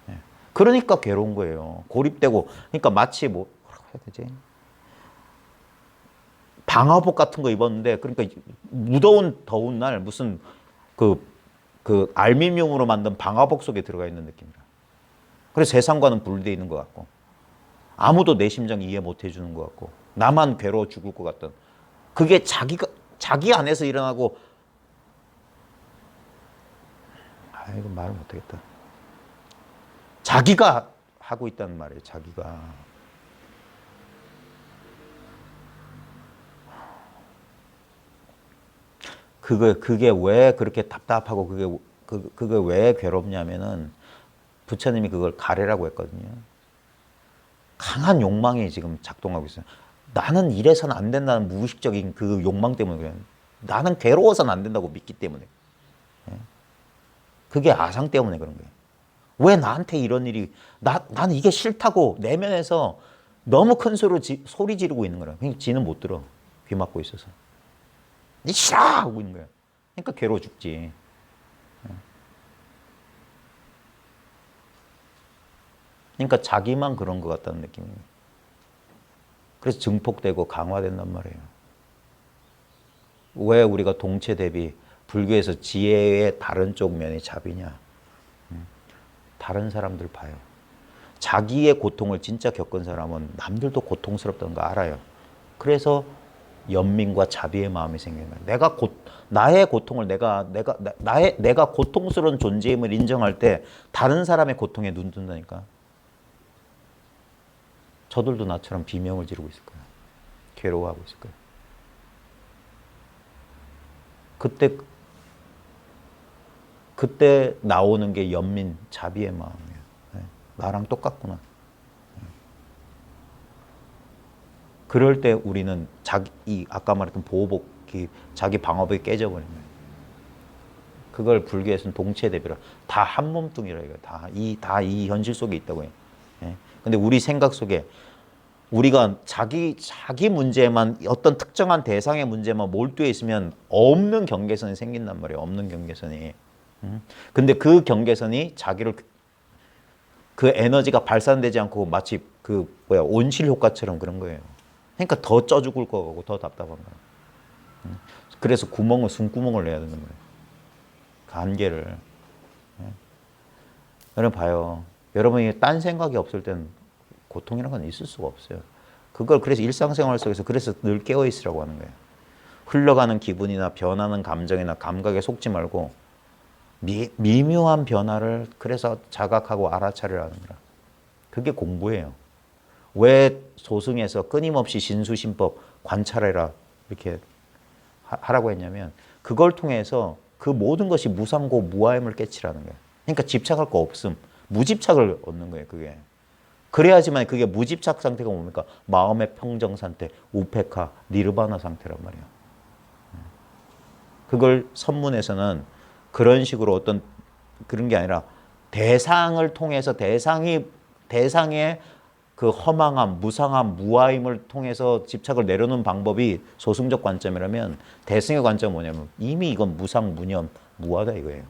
예. 그러니까 괴로운 거예요. 고립되고, 그러니까 마치 뭐라고 해야 되지? 방화복 같은 거 입었는데, 그러니까 무더운 더운 날 무슨 그 알루미늄으로 만든 방화복 속에 들어가 있는 느낌이라. 그래서 세상과는 분리되어 있는 것 같고, 아무도 내 심정 이해 못 해주는 것 같고, 나만 괴로워 죽을 것 같던. 그게 자기 안에서 일어나고, 이거 말을 못하겠다. 자기가 하고 있다는 말이에요. 자기가. 그게 왜 그렇게 답답하고 그게 왜 괴롭냐면은 부처님이 그걸 가래라고 했거든요. 강한 욕망이 지금 작동하고 있어요. 나는 이래서는 안 된다는 무의식적인 그 욕망 때문에 그래요. 나는 괴로워서는 안 된다고 믿기 때문에. 그게 아상 때문에 그런 거예요. 왜 나한테 이런 일이, 나는 이게 싫다고 내면에서 너무 큰 소리 지르고 있는 거라. 그러니까 지는 못 들어. 귀 막고 있어서. 니 싫어! 하고 있는 거야. 그러니까 괴로워 죽지. 그러니까 자기만 그런 것 같다는 느낌이에요. 그래서 증폭되고 강화된단 말이에요. 왜 우리가 동체 대비 불교에서 지혜의 다른 쪽 면이 잡이냐? 다른 사람들 봐요. 자기의 고통을 진짜 겪은 사람은 남들도 고통스럽다는 거 알아요. 그래서 연민과 자비의 마음이 생기는 거예요. 나의 고통을 내가 고통스러운 존재임을 인정할 때 다른 사람의 고통에 눈 뜬다니까. 저들도 나처럼 비명을 지르고 있을 거예요. 괴로워하고 있을 거예요. 그때 나오는 게 연민, 자비의 마음이에요. 네. 나랑 똑같구나. 네. 그럴 때 우리는 아까 말했던 보호복이 자기 방어복이 깨져버린 거예요. 그걸 불교에서는 동체대비라, 다 한 몸뚱이라 이거예요. 다 이 현실 속에 있다고 해요. 예. 근데 우리 생각 속에 우리가 자기 문제만, 어떤 특정한 대상의 문제만 몰두해 있으면 없는 경계선이 생긴단 말이에요. 없는 경계선이. 근데 그 경계선이 그 에너지가 발산되지 않고 마치 온실 효과처럼 그런 거예요. 그러니까 더 쪄 죽을 거고 더 답답한 거예요. 그래서 숨구멍을 내야 되는 거예요. 한계를. 여러분 봐요. 여러분이 딴 생각이 없을 땐 고통이라는 건 있을 수가 없어요. 그래서 일상생활 속에서 그래서 늘 깨어있으라고 하는 거예요. 흘러가는 기분이나 변하는 감정이나 감각에 속지 말고 미묘한 변화를 그래서 자각하고 알아차리라는 거라. 그게 공부예요. 왜 소승에서 끊임없이 신수신법 관찰해라 이렇게 하라고 했냐면 그걸 통해서 그 모든 것이 무상고 무아임을 깨치라는 거예요. 그러니까 집착할 거 없음. 무집착을 얻는 거예요. 그게. 그래야지만 그게 무집착 상태가 뭡니까? 마음의 평정 상태, 우페카, 니르바나 상태란 말이에요. 그걸 선문에서는 그런 식으로 어떤 그런 게 아니라 대상을 통해서 대상의 그 허망함, 무상함, 무아임을 통해서 집착을 내려놓는 방법이 소승적 관점이라면 대승의 관점은 뭐냐면 이미 이건 무상, 무념, 무아다 이거예요.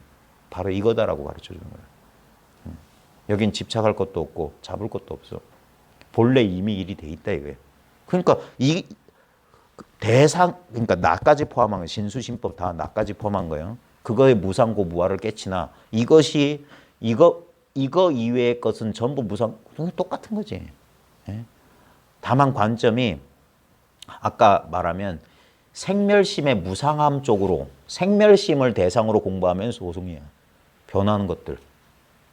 바로 이거다라고 가르쳐 주는 거예요. 여긴 집착할 것도 없고 잡을 것도 없어. 본래 이미 일이 돼 있다 이거예요. 그러니까 이 그러니까 나까지 포함한 거예요. 신수신법 다 나까지 포함한 거예요. 그거의 무상고 무아를 깨치나 이거 이외의 것은 전부 똑같은 거지. 예? 다만 관점이 아까 말하면 생멸심의 무상함 쪽으로 생멸심을 대상으로 공부하면 소승이야. 변하는 것들,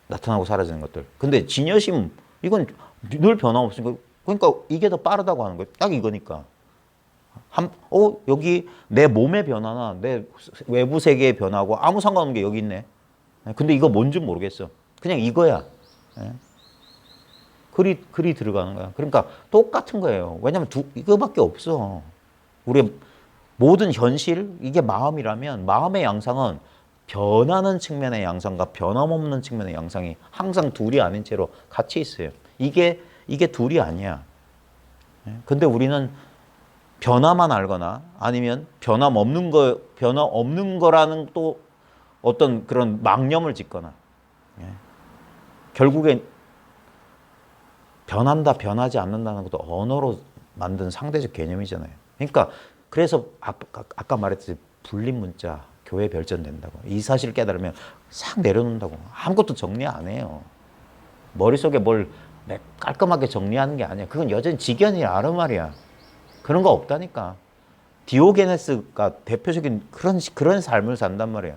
나타나고 사라지는 것들. 근데 진여심 이건 늘 변함없으니까 그러니까 이게 더 빠르다고 하는 거예요. 딱 이거니까. 여기 내 몸의 변화나 내 외부 세계의 변화하고 아무 상관없는 게 여기 있네. 근데 이거 뭔지 모르겠어. 그냥 이거야. 글이 들어가는 거야. 그러니까 똑같은 거예요. 왜냐면 이거밖에 없어. 우리 모든 현실, 이게 마음이라면 마음의 양상은 변하는 측면의 양상과 변함없는 측면의 양상이 항상 둘이 아닌 채로 같이 있어요. 이게 둘이 아니야. 근데 우리는 변화만 알거나 아니면 변화 없는 거라는 또 어떤 그런 망념을 짓거나 결국엔 변한다, 변하지 않는다는 것도 언어로 만든 상대적 개념이잖아요. 그러니까 그래서 아까 말했듯이 불림 문자, 교회 별전된다고. 이 사실을 깨달으면 싹 내려놓는다고. 아무것도 정리 안 해요. 머릿속에 뭘 깔끔하게 정리하는 게 아니야. 그건 여전히 직연이 아르말이야. 그런 거 없다니까. 디오게네스가 대표적인 그런 삶을 산단 말이야.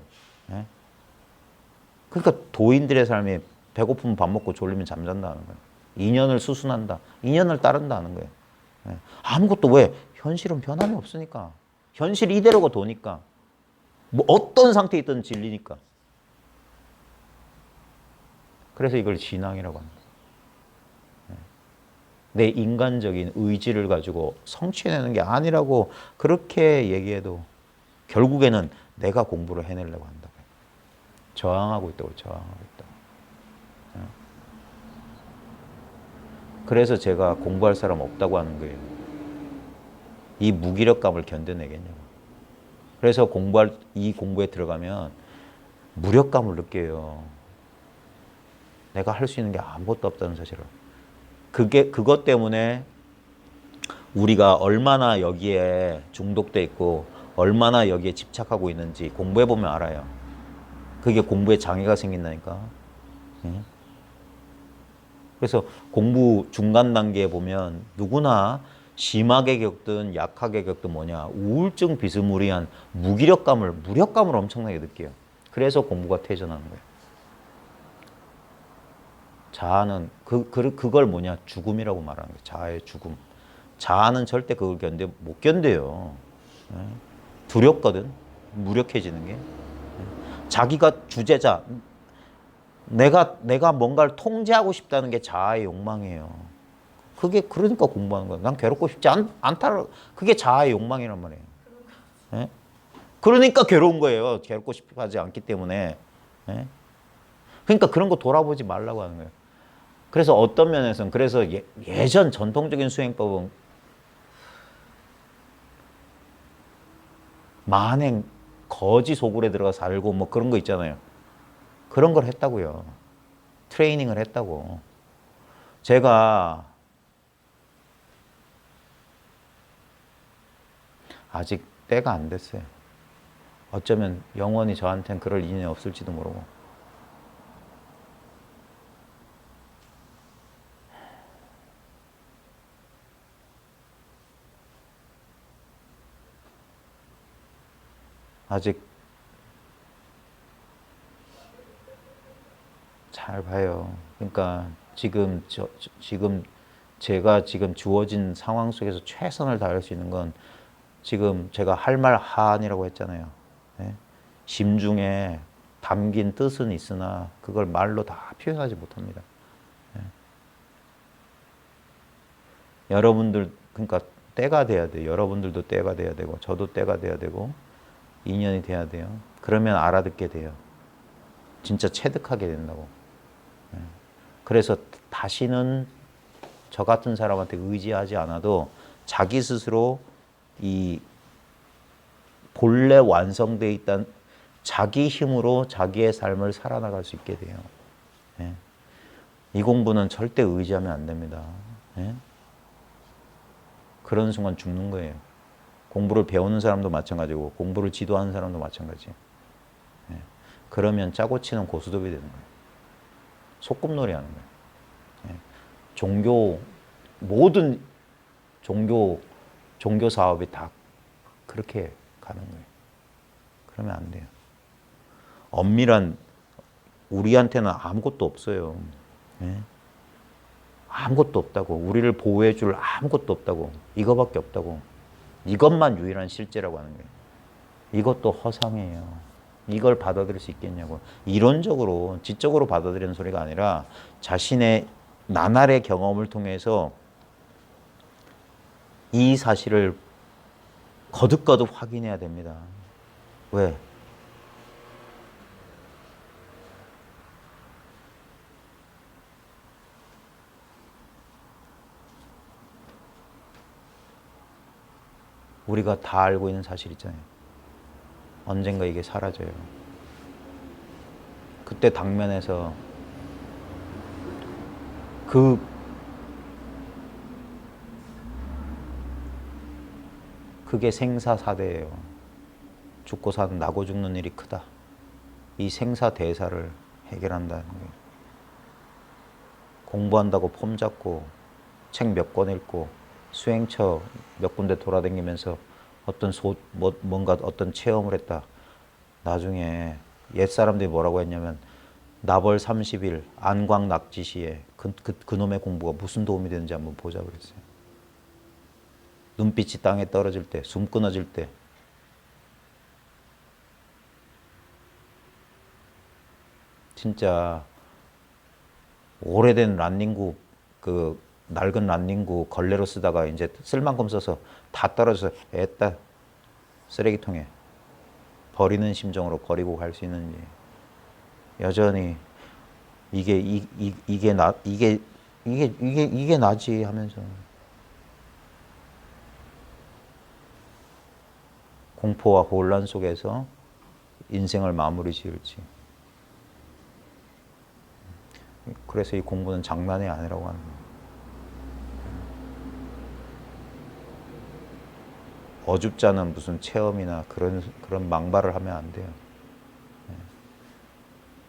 그러니까 도인들의 삶이 배고프면 밥 먹고 졸리면 잠잔다는 거야. 인연을 수순한다. 인연을 따른다는 거예요. 아무것도 왜? 현실은 변함이 없으니까. 현실 이대로가 도니까. 뭐 어떤 상태에 있든 진리니까. 그래서 이걸 진앙이라고 합니다. 내 인간적인 의지를 가지고 성취해내는 게 아니라고 그렇게 얘기해도 결국에는 내가 공부를 해내려고 한다고. 저항하고 있다고. 그래서 제가 공부할 사람 없다고 하는 거예요. 이 무기력감을 견뎌내겠냐고. 그래서 이 공부에 들어가면 무력감을 느껴요. 내가 할 수 있는 게 아무것도 없다는 사실을. 그것 때문에 우리가 얼마나 여기에 중독돼 있고 얼마나 여기에 집착하고 있는지 공부해보면 알아요. 그게 공부에 장애가 생긴다니까. 그래서 공부 중간 단계에 보면 누구나 심하게 겪든 약하게 겪든 우울증 비스무리한 무력감을 엄청나게 느껴요. 그래서 공부가 퇴전하는 거예요. 자아는 그걸 죽음이라고 말하는 거예요. 자아의 죽음. 자아는 절대 그걸 못 견뎌요. 두렵거든. 무력해지는 게. 자기가 주제자, 내가 뭔가를 통제하고 싶다는 게 자아의 욕망이에요. 그게 그러니까 공부하는 거예요. 난 괴롭고 싶지 않다. 그게 자아의 욕망이란 말이에요. 예? 그러니까 괴로운 거예요. 괴롭고 싶어 하지 않기 때문에. 예? 그러니까 그런 거 돌아보지 말라고 하는 거예요. 그래서 어떤 면에서는 그래서 예전 전통적인 수행법은 만행 거지 소굴에 들어가 살고 뭐 그런 거 있잖아요. 그런 걸 했다고요. 트레이닝을 했다고. 제가 아직 때가 안 됐어요. 어쩌면 영원히 저한테는 그럴 인연이 없을지도 모르고. 아직 잘 봐요. 그러니까 지금 제가 지금 주어진 상황 속에서 최선을 다할 수 있는 건 지금 제가 할 말 하안이라고 했잖아요. 예? 심중에 담긴 뜻은 있으나 그걸 말로 다 표현하지 못합니다. 예? 여러분들 그러니까 때가 돼야 돼요. 여러분들도 때가 돼야 되고 저도 때가 돼야 되고 인연이 돼야 돼요. 그러면 알아듣게 돼요. 진짜 체득하게 된다고. 예. 그래서 다시는 저 같은 사람한테 의지하지 않아도 자기 스스로 이 본래 완성되어 있던 자기 힘으로 자기의 삶을 살아나갈 수 있게 돼요. 예. 이 공부는 절대 의지하면 안 됩니다. 예. 그런 순간 죽는 거예요. 공부를 배우는 사람도 마찬가지고 공부를 지도하는 사람도 마찬가지예요. 예. 그러면 짜고 치는 고스톱이 되는 거예요. 소꿉놀이 하는 거예요. 예. 모든 종교 사업이 다 그렇게 가는 거예요. 그러면 안 돼요. 엄밀한 우리한테는 아무것도 없어요. 예? 아무것도 없다고. 우리를 보호해 줄 아무것도 없다고. 이거밖에 없다고. 이것만 유일한 실제라고 하는 거예요. 이것도 허상이에요. 이걸 받아들일 수 있겠냐고. 이론적으로 지적으로 받아들이는 소리가 아니라 자신의 나날의 경험을 통해서 이 사실을 거듭거듭 확인해야 됩니다. 왜? 우리가 다 알고 있는 사실 있잖아요. 언젠가 이게 사라져요. 그때 당면에서 그게 생사사대예요. 죽고 사는 나고 죽는 일이 크다. 이 생사대사를 해결한다는 거예요. 공부한다고 폼 잡고 책 몇 권 읽고 수행처 몇 군데 돌아다니면서 뭔가 어떤 체험을 했다. 나중에 옛사람들이 뭐라고 했냐면 나벌 30일 안광낙지시에 그놈의 공부가 무슨 도움이 되는지 한번 보자 그랬어요. 눈빛이 땅에 떨어질 때, 숨 끊어질 때 진짜 오래된 란닝구 낡은 란닝구 걸레로 쓰다가 이제 쓸 만큼 써서 다 떨어져서 애따 쓰레기통에 버리는 심정으로 버리고 갈 수 있는지 여전히 이게 나지 하면서 공포와 혼란 속에서 인생을 마무리 지을지. 그래서 이 공부는 장난이 아니라고 하는 거예요. 어줍잖은 무슨 체험이나 그런 망발을 하면 안 돼요.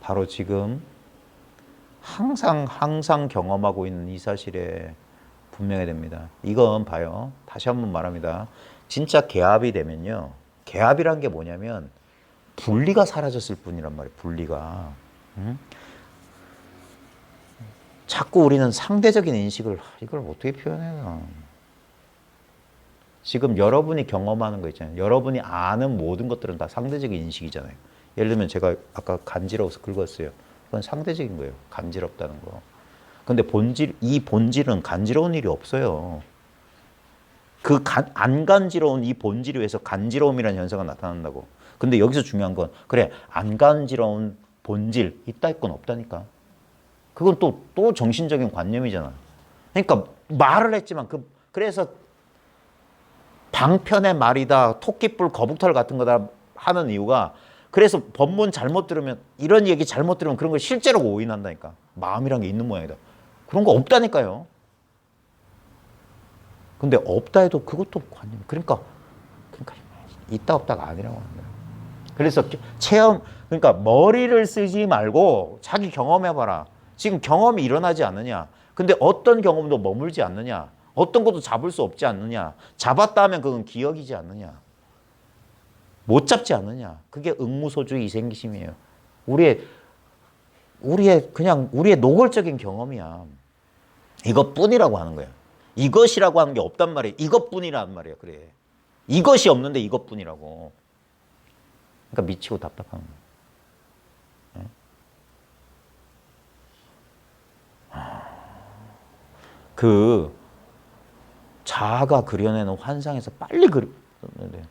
바로 지금 항상 경험하고 있는 이 사실에 분명해야 됩니다. 이건 봐요. 다시 한번 말합니다. 진짜 개합이 되면요. 개합이란 게 뭐냐면 분리가 사라졌을 뿐이란 말이에요. 분리가. 자꾸 우리는 상대적인 인식을 이걸 어떻게 표현해요? 지금 여러분이 경험하는 거 있잖아요. 여러분이 아는 모든 것들은 다 상대적인 인식이잖아요. 예를 들면 제가 아까 간지러워서 긁었어요. 그건 상대적인 거예요. 간지럽다는 거. 근데 이 본질은 간지러운 일이 없어요. 안 간지러운 이 본질에 의해서 간지러움이라는 현상이 나타난다고. 근데 여기서 중요한 건, 그래, 안 간지러운 본질, 있다 있건 없다니까. 그건 또 정신적인 관념이잖아. 그러니까 말을 했지만, 그래서 방편의 말이다, 토끼뿔, 거북털 같은 거다 하는 이유가, 그래서 법문 잘못 들으면, 이런 얘기 잘못 들으면 그런 걸 실제로 오인한다니까. 마음이란 게 있는 모양이다. 그런 거 없다니까요. 근데 없다 해도 그것도 관념. 그러니까 있다 없다가 아니라고 하는 거예요. 그래서 그러니까 머리를 쓰지 말고 자기 경험해봐라. 지금 경험이 일어나지 않느냐. 근데 어떤 경험도 머물지 않느냐. 어떤 것도 잡을 수 없지 않느냐. 잡았다 하면 그건 기억이지 않느냐. 못 잡지 않느냐. 그게 응무소주의 이생기심이에요. 우리의 노골적인 경험이야. 이것뿐이라고 하는 거야. 이것이라고 하는 게 없단 말이에요. 이것뿐이란 말이야. 그래. 이것이 없는데 이것뿐이라고. 그러니까 미치고 답답한 거야. 그 자아가 그려내는 환상에서 빨리 그려내야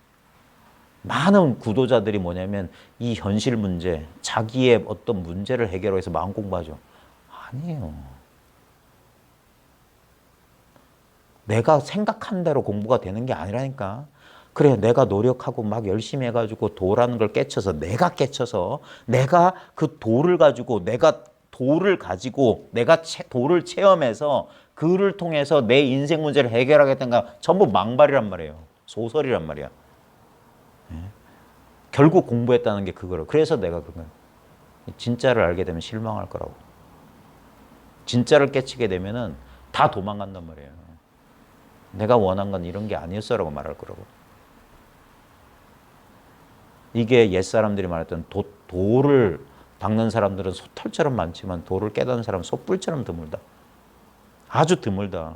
많은 구도자들이 뭐냐면 이 현실 문제, 자기의 어떤 문제를 해결해서 마음 공부하죠. 아니에요. 내가 생각한 대로 공부가 되는 게 아니라니까. 그래, 내가 노력하고 막 열심히 해가지고 도라는 걸 깨쳐서 내가 그 돌을 가지고 내가 돌을 체험해서 그를 통해서 내 인생 문제를 해결하겠다는가 전부 망발이란 말이에요. 소설이란 말이야. 결국 공부했다는 게 그거로. 그래서 내가 진짜를 알게 되면 실망할 거라고. 진짜를 깨치게 되면은 다 도망간단 말이에요. 내가 원한 건 이런 게 아니었어라고 말할 거라고. 이게 옛사람들이 말했던 돌을 닦는 사람들은 솥털처럼 많지만 돌을 깨닫는 사람은 솥불처럼 드물다. 아주 드물다.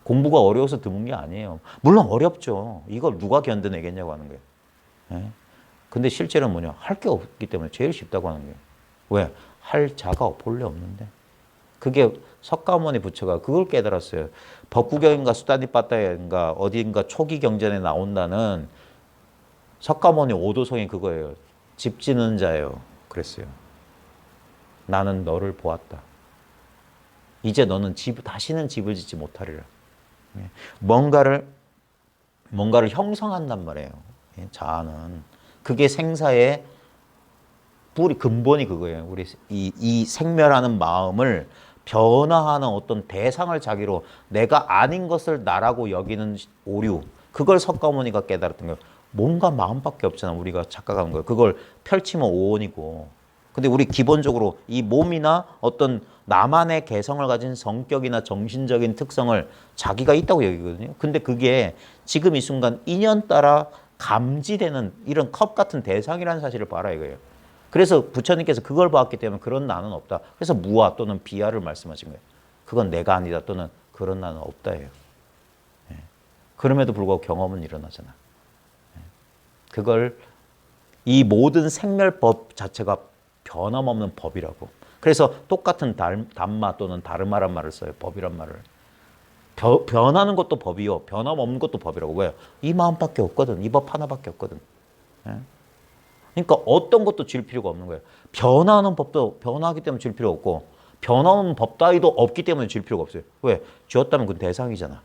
공부가 어려워서 드문 게 아니에요. 물론 어렵죠. 이걸 누가 견뎌내겠냐고 하는 거예요. 예? 근데 실제로는 뭐냐? 할 게 없기 때문에 제일 쉽다고 하는 거예요. 왜? 할 자가 본래 없는데. 그게 석가모니 부처가 그걸 깨달았어요. 법구경인가 수다니빠따인가 어딘가 초기 경전에 나온다는 석가모니 오도성이 그거예요. 집 짓는 자예요. 그랬어요. 나는 너를 보았다. 이제 너는 다시는 집을 짓지 못하리라. 뭔가를 형성한단 말이에요. 자아는. 그게 생사의 뿌리, 근본이 그거예요. 우리 이 생멸하는 마음을 변화하는 어떤 대상을 자기로 내가 아닌 것을 나라고 여기는 오류. 그걸 석가모니가 깨달았던 거예요. 뭔가 마음밖에 없잖아. 우리가 착각하는 거예요. 그걸 펼치면 오온이고. 근데 우리 기본적으로 이 몸이나 어떤 나만의 개성을 가진 성격이나 정신적인 특성을 자기가 있다고 여기거든요. 근데 그게 지금 이 순간 인연 따라 감지되는 이런 컵 같은 대상이라는 사실을 봐라 이거예요. 그래서 부처님께서 그걸 봤기 때문에 그런 나는 없다. 그래서 무아 또는 비아를 말씀하신 거예요. 그건 내가 아니다 또는 그런 나는 없다예요. 그럼에도 불구하고 경험은 일어나잖아. 그걸 이 모든 생멸법 자체가 변함없는 법이라고. 그래서 똑같은 담마 또는 다르마란 말을 써요. 법이란 말을. 변하는 것도 법이요. 변함없는 것도 법이라고. 왜요? 이 마음밖에 없거든. 이 법 하나밖에 없거든. 그러니까 어떤 것도 질 필요가 없는 거예요. 변하는 법도 변하기 때문에 질 필요 없고 변하는 법 따위도 없기 때문에 질 필요가 없어요. 왜? 쥐었다면 그건 대상이잖아.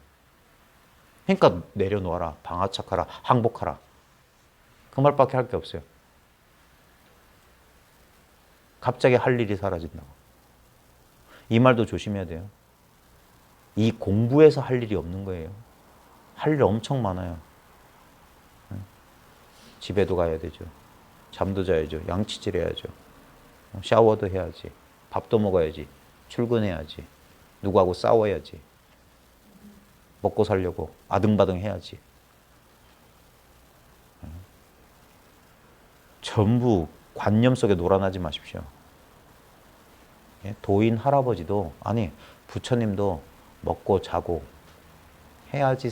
그러니까 내려놓아라. 방아착하라. 항복하라. 그 말밖에 할 게 없어요. 갑자기 할 일이 사라진다고. 이 말도 조심해야 돼요. 이 공부에서 할 일이 없는 거예요. 할 일 엄청 많아요. 집에도 가야 되죠. 잠도 자야죠. 양치질 해야죠. 샤워도 해야지. 밥도 먹어야지. 출근해야지. 누구하고 싸워야지. 먹고 살려고 아등바등 해야지. 전부 관념 속에 놀아나지 마십시오. 도인 할아버지도 아니 부처님도 먹고 자고 해야지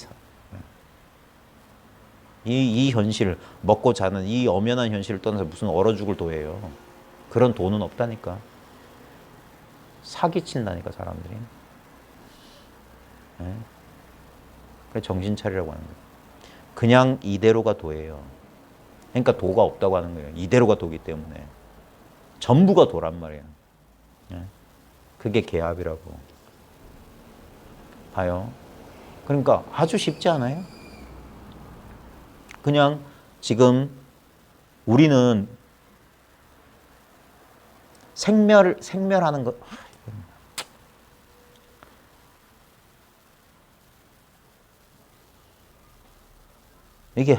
이 현실, 먹고 자는 이 엄연한 현실을 떠나서 무슨 얼어 죽을 도예요. 그런 돈은 없다니까. 사기친다니까 사람들이. 네? 그래 정신 차리라고 하는 거예요. 그냥 이대로가 도예요. 그러니까 도가 없다고 하는 거예요. 이대로가 도기 때문에. 전부가 도란 말이에요. 네? 그게 개합이라고. 봐요. 그러니까 아주 쉽지 않아요? 그냥 지금 우리는 생멸하는 거. 이게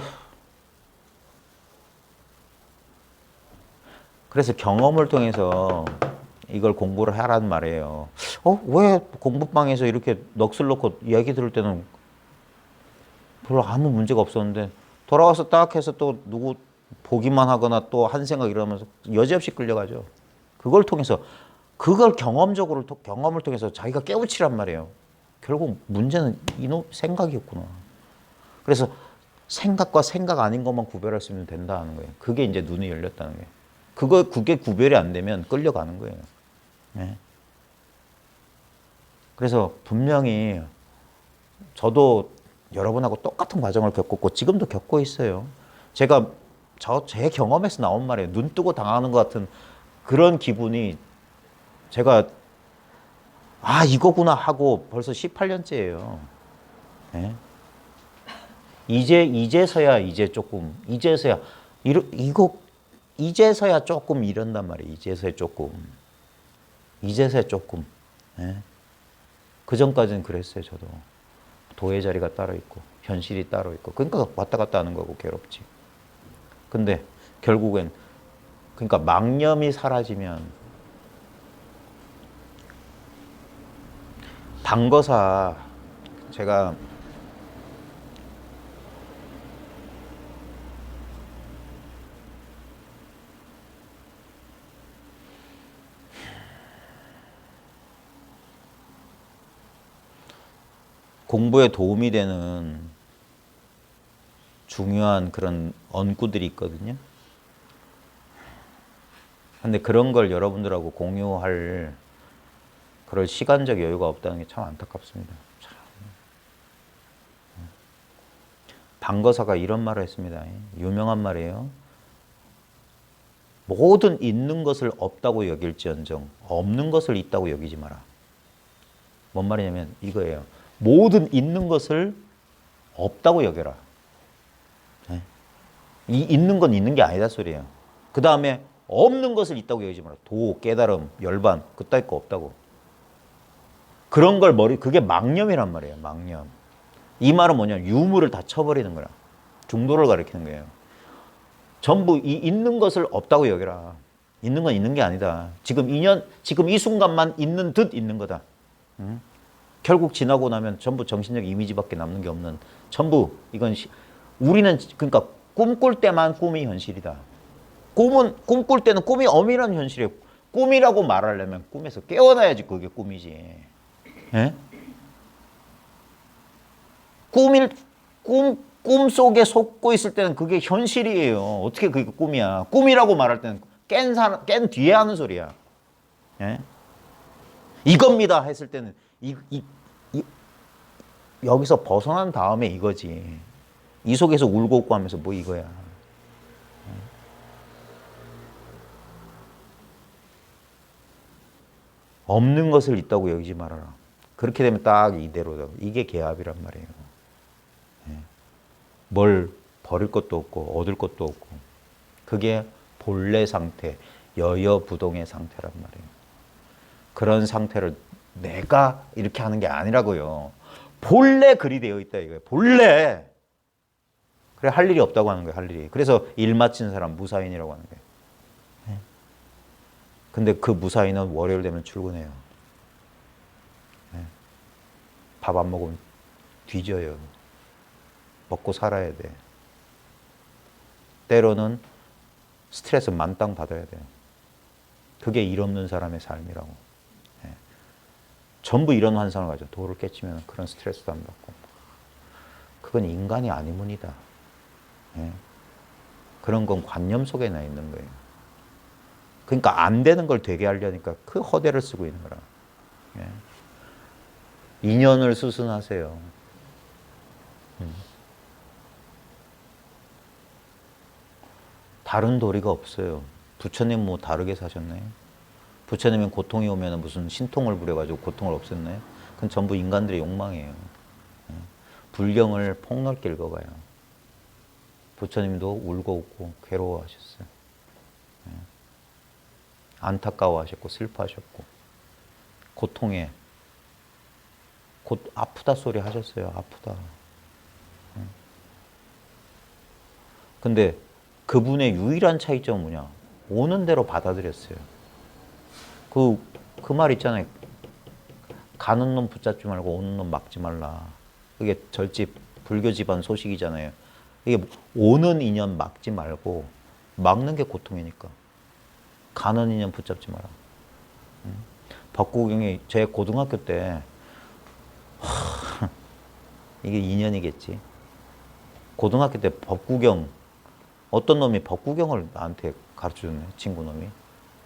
그래서 경험을 통해서 이걸 공부를 하라는 말이에요. 왜 공부방에서 이렇게 넋을 놓고 이야기 들을 때는 별로 아무 문제가 없었는데 돌아와서 딱 해서 또 누구 보기만 하거나 또 한 생각 이러면서 여지없이 끌려가죠. 그걸 통해서 그걸 경험을 통해서 자기가 깨우치란 말이에요. 결국 문제는 이놈 생각이었구나. 그래서 생각과 생각 아닌 것만 구별할 수 있으면 된다는 거예요. 그게 이제 눈이 열렸다는 거예요. 그게 구별이 안 되면 끌려가는 거예요. 네. 그래서 분명히 저도 여러분하고 똑같은 과정을 겪었고 지금도 겪고 있어요. 제가 제 경험에서 나온 말이에요. 눈 뜨고 당하는 것 같은 그런 기분이 제가 이거구나 하고 벌써 18년째예요. 네. 이제서야 조금 이런단 말이에요. 이제서야 조금. 네. 그 전까지는 그랬어요. 저도 도의 자리가 따로 있고 현실이 따로 있고 그러니까 왔다 갔다 하는 거고 괴롭지. 근데 결국엔 그러니까 망념이 사라지면 단거사 제가 공부에 도움이 되는 중요한 그런 언구들이 있거든요. 근데 그런 걸 여러분들하고 공유할 그럴 시간적 여유가 없다는 게 참 안타깝습니다. 참. 단거사가 이런 말을 했습니다. 유명한 말이에요. 모든 있는 것을 없다고 여길지언정 없는 것을 있다고 여기지 마라. 뭔 말이냐면 이거예요. 모든 있는 것을 없다고 여겨라. 네? 이 있는 건 있는 게 아니다 소리예요. 그 다음에 없는 것을 있다고 여기지 마라. 도, 깨달음, 열반 그따위 거 없다고. 그런 걸 그게 망념이란 말이에요. 망념. 이 말은 뭐냐? 유무를 다 쳐버리는 거야. 중도를 가리키는 거예요. 전부 이 있는 것을 없다고 여겨라. 있는 건 있는 게 아니다. 지금 이 순간만 있는 듯 있는 거다. 응? 결국 지나고 나면 전부 정신적 이미지밖에 남는 게 없는 전부 이건 우리는 그러니까 꿈꿀 때만 꿈이 현실이다. 꿈꿀 때는 꿈이 엄밀한 현실이에요. 꿈이라고 말하려면 꿈에서 깨어나야지 그게 꿈이지. 예? 꿈 속에 속고 있을 때는 그게 현실이에요. 어떻게 그게 꿈이야? 꿈이라고 말할 때는 깬 뒤에 하는 소리야. 예? 이겁니다 했을 때는 여기서 벗어난 다음에 이거지. 이 속에서 울고 웃고 하면서 뭐 이거야. 없는 것을 있다고 여기지 말아라. 그렇게 되면 딱 이대로다. 이게 개합이란 말이에요. 뭘 버릴 것도 없고 얻을 것도 없고 그게 본래 상태, 여여부동의 상태란 말이에요. 그런 상태를 내가 이렇게 하는 게 아니라고요. 본래 그리 되어 있다 이거예요. 본래. 그래 할 일이 없다고 하는 거예요. 할 일이. 그래서 일 마친 사람 무사인이라고 하는 거예요. 근데 그 무사인은 월요일 되면 출근해요. 밥 안 먹으면 뒤져요. 먹고 살아야 돼. 때로는 스트레스 만땅 받아야 돼요. 그게 일 없는 사람의 삶이라고. 전부 이런 환상을 가지고 도를 깨치면 그런 스트레스도 안 받고. 그건 인간이 아니문이다. 예. 그런 건 관념 속에 나 있는 거예요. 그러니까 안 되는 걸 되게 하려니까 그 허대를 쓰고 있는 거라. 예. 인연을 수순하세요. 다른 도리가 없어요. 부처님 뭐 다르게 사셨나요? 부처님은 고통이 오면 무슨 신통을 부려가지고 고통을 없앴나요? 그건 전부 인간들의 욕망이에요. 예. 불경을 폭넓게 읽어봐요. 부처님도 울고 웃고 괴로워하셨어요. 예. 안타까워하셨고 슬퍼하셨고 고통에 곧 아프다 소리 하셨어요. 아프다. 근데 그분의 유일한 차이점은 뭐냐? 오는 대로 받아들였어요. 그 말 있잖아요. 가는 놈 붙잡지 말고 오는 놈 막지 말라. 그게 절집 불교 집안 소식이잖아요. 이게 오는 인연 막지 말고 막는 게 고통이니까. 가는 인연 붙잡지 마라. 법구경이 제 고등학교 때 이게 인연이겠지. 고등학교 때 법구경 어떤 놈이 법구경을 나한테 가르쳐줬네. 친구 놈이.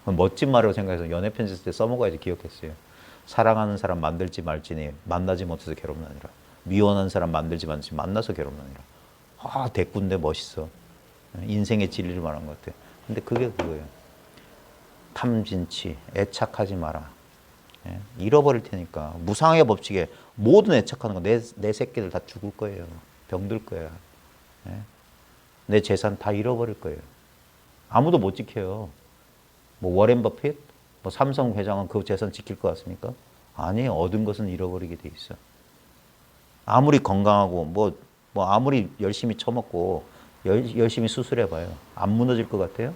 멋진 말이라고 생각해서 연애 편지 쓸 때 써먹어야지 기억했어요. 사랑하는 사람 만들지 말지니 만나지 못해서 괴롭나니라. 미워하는 사람 만들지 말지 만나서 괴롭나니라. 아 대꾼데 멋있어. 인생의 진리를 말한 것 같아. 근데 그게 그거예요. 탐진치 애착하지 마라. 예? 잃어버릴 테니까. 무상의 법칙에 모든 애착하는 거 내 새끼들 다 죽을 거예요. 병들 거야. 예? 내 재산 다 잃어버릴 거예요. 아무도 못 지켜요. 뭐 워렌 버핏, 뭐 삼성 회장은 그 재산 지킬 것 같습니까? 아니에요. 얻은 것은 잃어버리게 돼 있어. 아무리 건강하고 뭐 아무리 열심히 처먹고 열심히 수술해봐요. 안 무너질 것 같아요?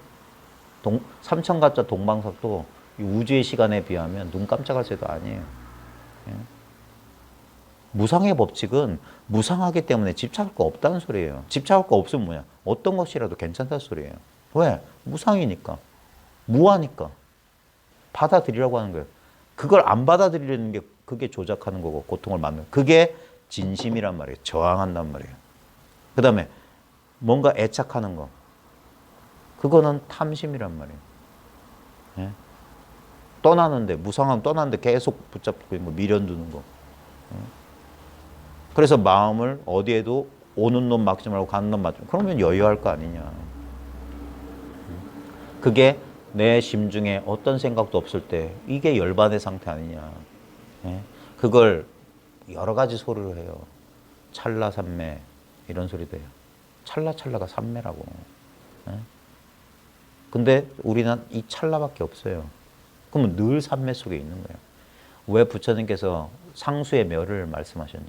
삼천가짜 동방석도 우주의 시간에 비하면 눈 깜짝할 새도 아니에요. 예? 무상의 법칙은 무상하기 때문에 집착할 거 없다는 소리예요. 집착할 거 없으면 뭐냐? 어떤 것이라도 괜찮다는 소리예요. 왜? 무상이니까. 무하니까. 받아들이라고 하는 거예요. 그걸 안 받아들이는 게 그게 조작하는 거고 고통을 받는 그게 진심이란 말이에요. 저항한단 말이에요. 그 다음에 뭔가 애착하는 거. 그거는 탐심이란 말이에요. 예? 떠나는데 무상함 떠나는데 계속 붙잡고 있는 거 미련두는 거. 그래서 마음을 어디에도 오는 놈 막지 말고 가는 놈 막지 말고 그러면 여유할 거 아니냐. 그게 내 심중에 어떤 생각도 없을 때 이게 열반의 상태 아니냐. 예? 그걸 여러 가지 소리를 해요. 찰나삼매 이런 소리도 해요. 찰나가 삼매라고. 예? 근데 우리는 이 찰나밖에 없어요. 그러면 늘 삼매 속에 있는 거예요. 왜 부처님께서 상수의 멸을 말씀하셨냐.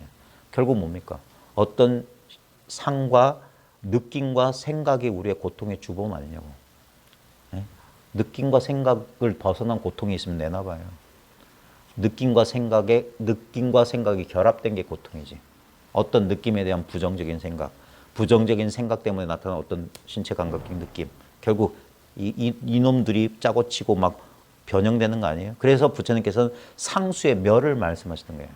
결국 뭡니까? 어떤 상과 느낌과 생각이 우리의 고통의 주범 아니냐고. 예? 느낌과 생각을 벗어난 고통이 있으면 내놔봐요. 느낌과 생각이 결합된 게 고통이지. 어떤 느낌에 대한 부정적인 생각 때문에 나타난 어떤 신체 감각적 느낌. 결국 이놈들이 짜고 치고 막 변형되는 거 아니에요? 그래서 부처님께서는 상수의 멸을 말씀하시는 거예요.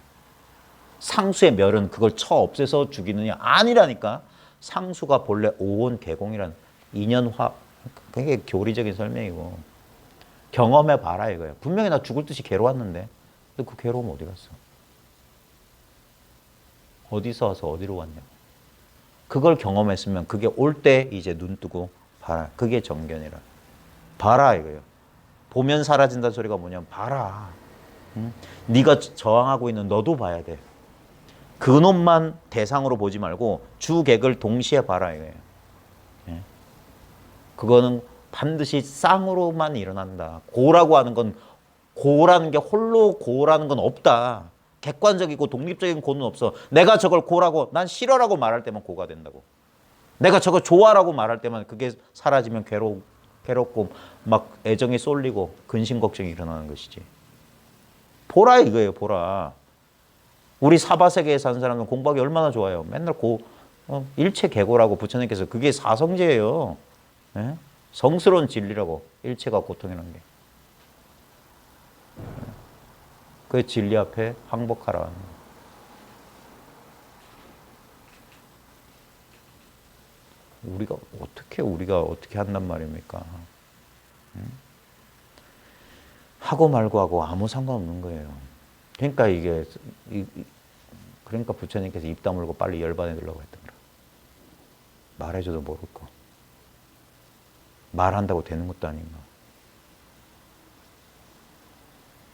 상수의 멸은 그걸 쳐 없애서 죽이느냐? 아니라니까. 상수가 본래 오온 개공이란 인연화, 그게 교리적인 설명이고 경험해 봐라 이거예요. 분명히 나 죽을 듯이 괴로웠는데 근데 그 괴로움 어디 갔어? 어디서 와서 어디로 왔냐고. 그걸 경험했으면 그게 올 때 이제 눈 뜨고 봐라. 그게 정견이라. 봐라 이거예요. 보면 사라진다는 소리가 뭐냐면 봐라. 응? 네가 저항하고 있는 너도 봐야 돼. 그놈만 대상으로 보지 말고 주객을 동시에 봐라 이거예요. 예? 그거는 반드시 쌍으로만 일어난다. 고라고 하는 건 고라는 게 홀로 고라는 건 없다. 객관적이고 독립적인 고는 없어. 내가 저걸 고라고 난 싫어라고 말할 때만 고가 된다고. 내가 저거 좋아라고 말할 때만 그게 사라지면 괴롭고 막 애정이 쏠리고 근심 걱정이 일어나는 것이지. 보라 이거예요. 보라. 우리 사바세계에 사는 사람은 공부하기 얼마나 좋아요. 맨날 일체 개고라고 부처님께서 그게 사성제예요. 예? 성스러운 진리라고. 일체가 고통이라는 게. 그 진리 앞에 항복하라. 우리가 어떻게 한단 말입니까? 하고 말고 하고 아무 상관없는 거예요. 그러니까 그러니까 부처님께서 입 다물고 빨리 열반에 들라고 했던 거라. 말해줘도 모를 거. 말한다고 되는 것도 아닌가.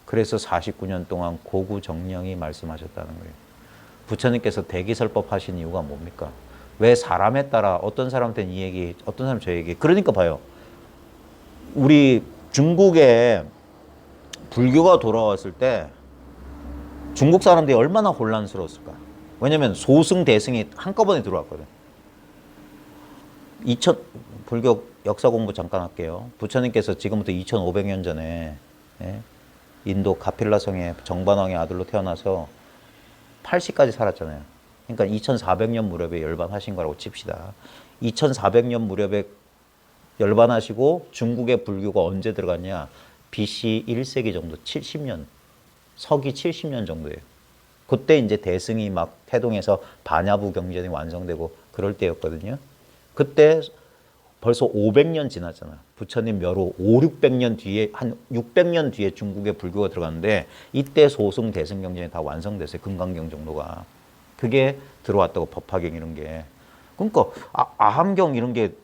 그래서 49년 동안 고구정령이 말씀하셨다는 거예요. 부처님께서 대기설법 하신 이유가 뭡니까? 왜 사람에 따라 어떤 사람한테는 이 얘기, 어떤 사람 저 얘기. 그러니까 봐요. 우리 중국에 불교가 돌아왔을 때 중국 사람들이 얼마나 혼란스러웠을까? 왜냐면 소승, 대승이 한꺼번에 들어왔거든. 불교 역사 공부 잠깐 할게요. 부처님께서 지금부터 2500년 전에 인도 가필라성의 정반왕의 아들로 태어나서 80까지 살았잖아요. 그러니까 2400년 무렵에 열반하신 거라고 칩시다. 2400년 무렵에 열반하시고 중국의 불교가 언제 들어갔냐? BC 1세기 정도, 70년, 서기 70년 정도예요. 그때 이제 대승이 막 태동해서 반야부 경전이 완성되고 그럴 때였거든요. 그때 벌써 500년 지났잖아요. 부처님 멸후 600년 뒤에, 한 600년 뒤에 중국에 불교가 들어갔는데 이때 소승 대승 경전이 다 완성됐어요. 금강경 정도가. 그게 들어왔다고, 법화경 이런 게. 그러니까 아함경 이런 게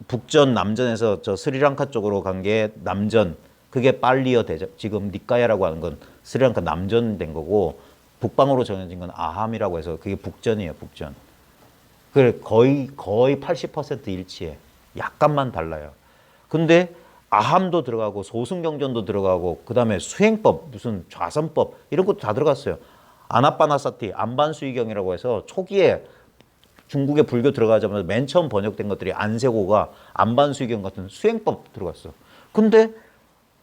북전, 남전에서 저 스리랑카 쪽으로 간 게 남전, 그게 빨리어 대접, 지금 니까야라고 하는 건 스리랑카 남전 된 거고, 북방으로 정해진 건 아함이라고 해서 그게 북전이에요, 북전. 그래, 거의 80% 일치해. 약간만 달라요. 근데 아함도 들어가고 소승경전도 들어가고 그다음에 수행법, 무슨 좌선법 이런 것도 다 들어갔어요. 아나빠나사티, 안반수의경이라고 해서 초기에 중국에 불교 들어가자마자 맨 처음 번역된 것들이 안세고가 안반수의경 같은 수행법 들어갔어. 근데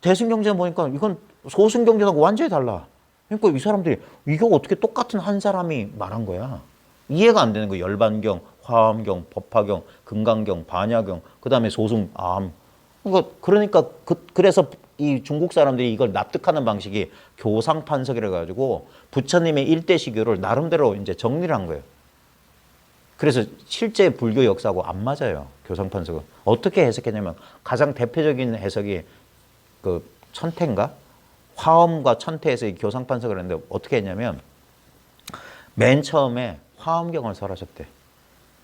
대승경전 보니까 이건 소승경전하고 완전히 달라. 그러니까 이 사람들이 이거 어떻게 똑같은 한 사람이 말한 거야. 이해가 안 되는 거예요. 열반경, 화엄경, 법화경, 금강경, 반야경, 그 다음에 소승, 아함. 그러니까 그래서 이 중국 사람들이 이걸 납득하는 방식이 교상판석이라 가지고 부처님의 일대시교를 나름대로 이제 정리를 한 거예요. 그래서 실제 불교 역사하고 안 맞아요. 교상판석은. 어떻게 해석했냐면 가장 대표적인 해석이 그 천태인가? 화엄과 천태에서 이 교상판석을 했는데 어떻게 했냐면 맨 처음에 화엄경을 설하셨대.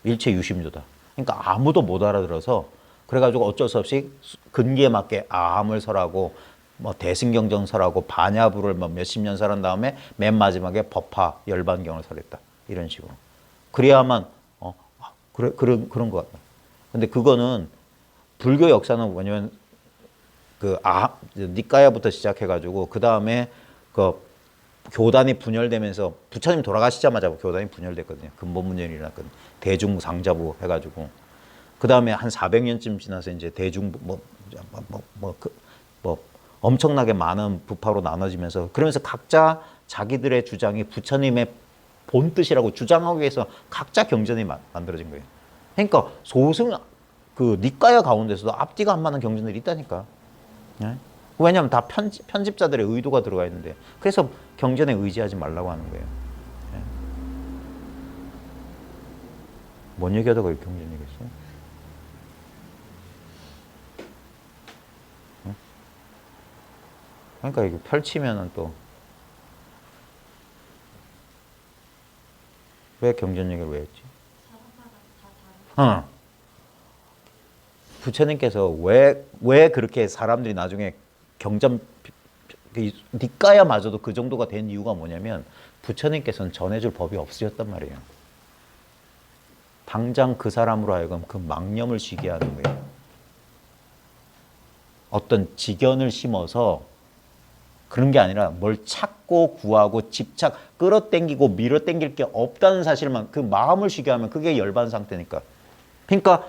일체 유심조다. 그러니까 아무도 못 알아들어서 그래가지고 어쩔 수 없이 근기에 맞게 아함을 설하고 뭐 대승경전 설하고 반야부를 뭐 몇십 년 설한 다음에 맨 마지막에 법화 열반경을 설했다. 이런 식으로. 그래야만 그런 것 같다. 근데 그거는 불교 역사는 뭐냐면 니까야부터 시작해가지고 그 다음에 그 교단이 분열되면서 부처님 돌아가시자마자 교단이 분열됐거든요. 근본문열이나 대중상자부 해가지고 그 다음에 한 400년쯤 지나서 이제 대중 엄청나게 많은 부파로 나눠지면서 그러면서 각자 자기들의 주장이 부처님의 본 뜻이라고 주장하기 위해서 각자 경전이 만들어진 거예요. 그러니까 소승 니까야 가운데서도 앞뒤가 안 맞는 경전들이 있다니까. 네? 왜냐하면 다 편집자들의 의도가 들어가 있는데 그래서 경전에 의지하지 말라고 하는 거예요. 네? 뭔 얘기하다가 이렇게 경전 얘기했어? 네? 그러니까 이거 펼치면은 또 왜 경전 얘기를 왜 했지? 부처님께서 왜 그렇게 사람들이 나중에 경전 니까야마저도 그 정도가 된 이유가 뭐냐면 부처님께서는 전해줄 법이 없으셨단 말이에요. 당장 그 사람으로 하여금 그 망념을 쉬게 하는 거예요. 어떤 직견을 심어서 그런 게 아니라 뭘 찾고 구하고 집착, 끌어당기고 밀어당길 게 없다는 사실만 그 마음을 쉬게 하면 그게 열반 상태니까. 그러니까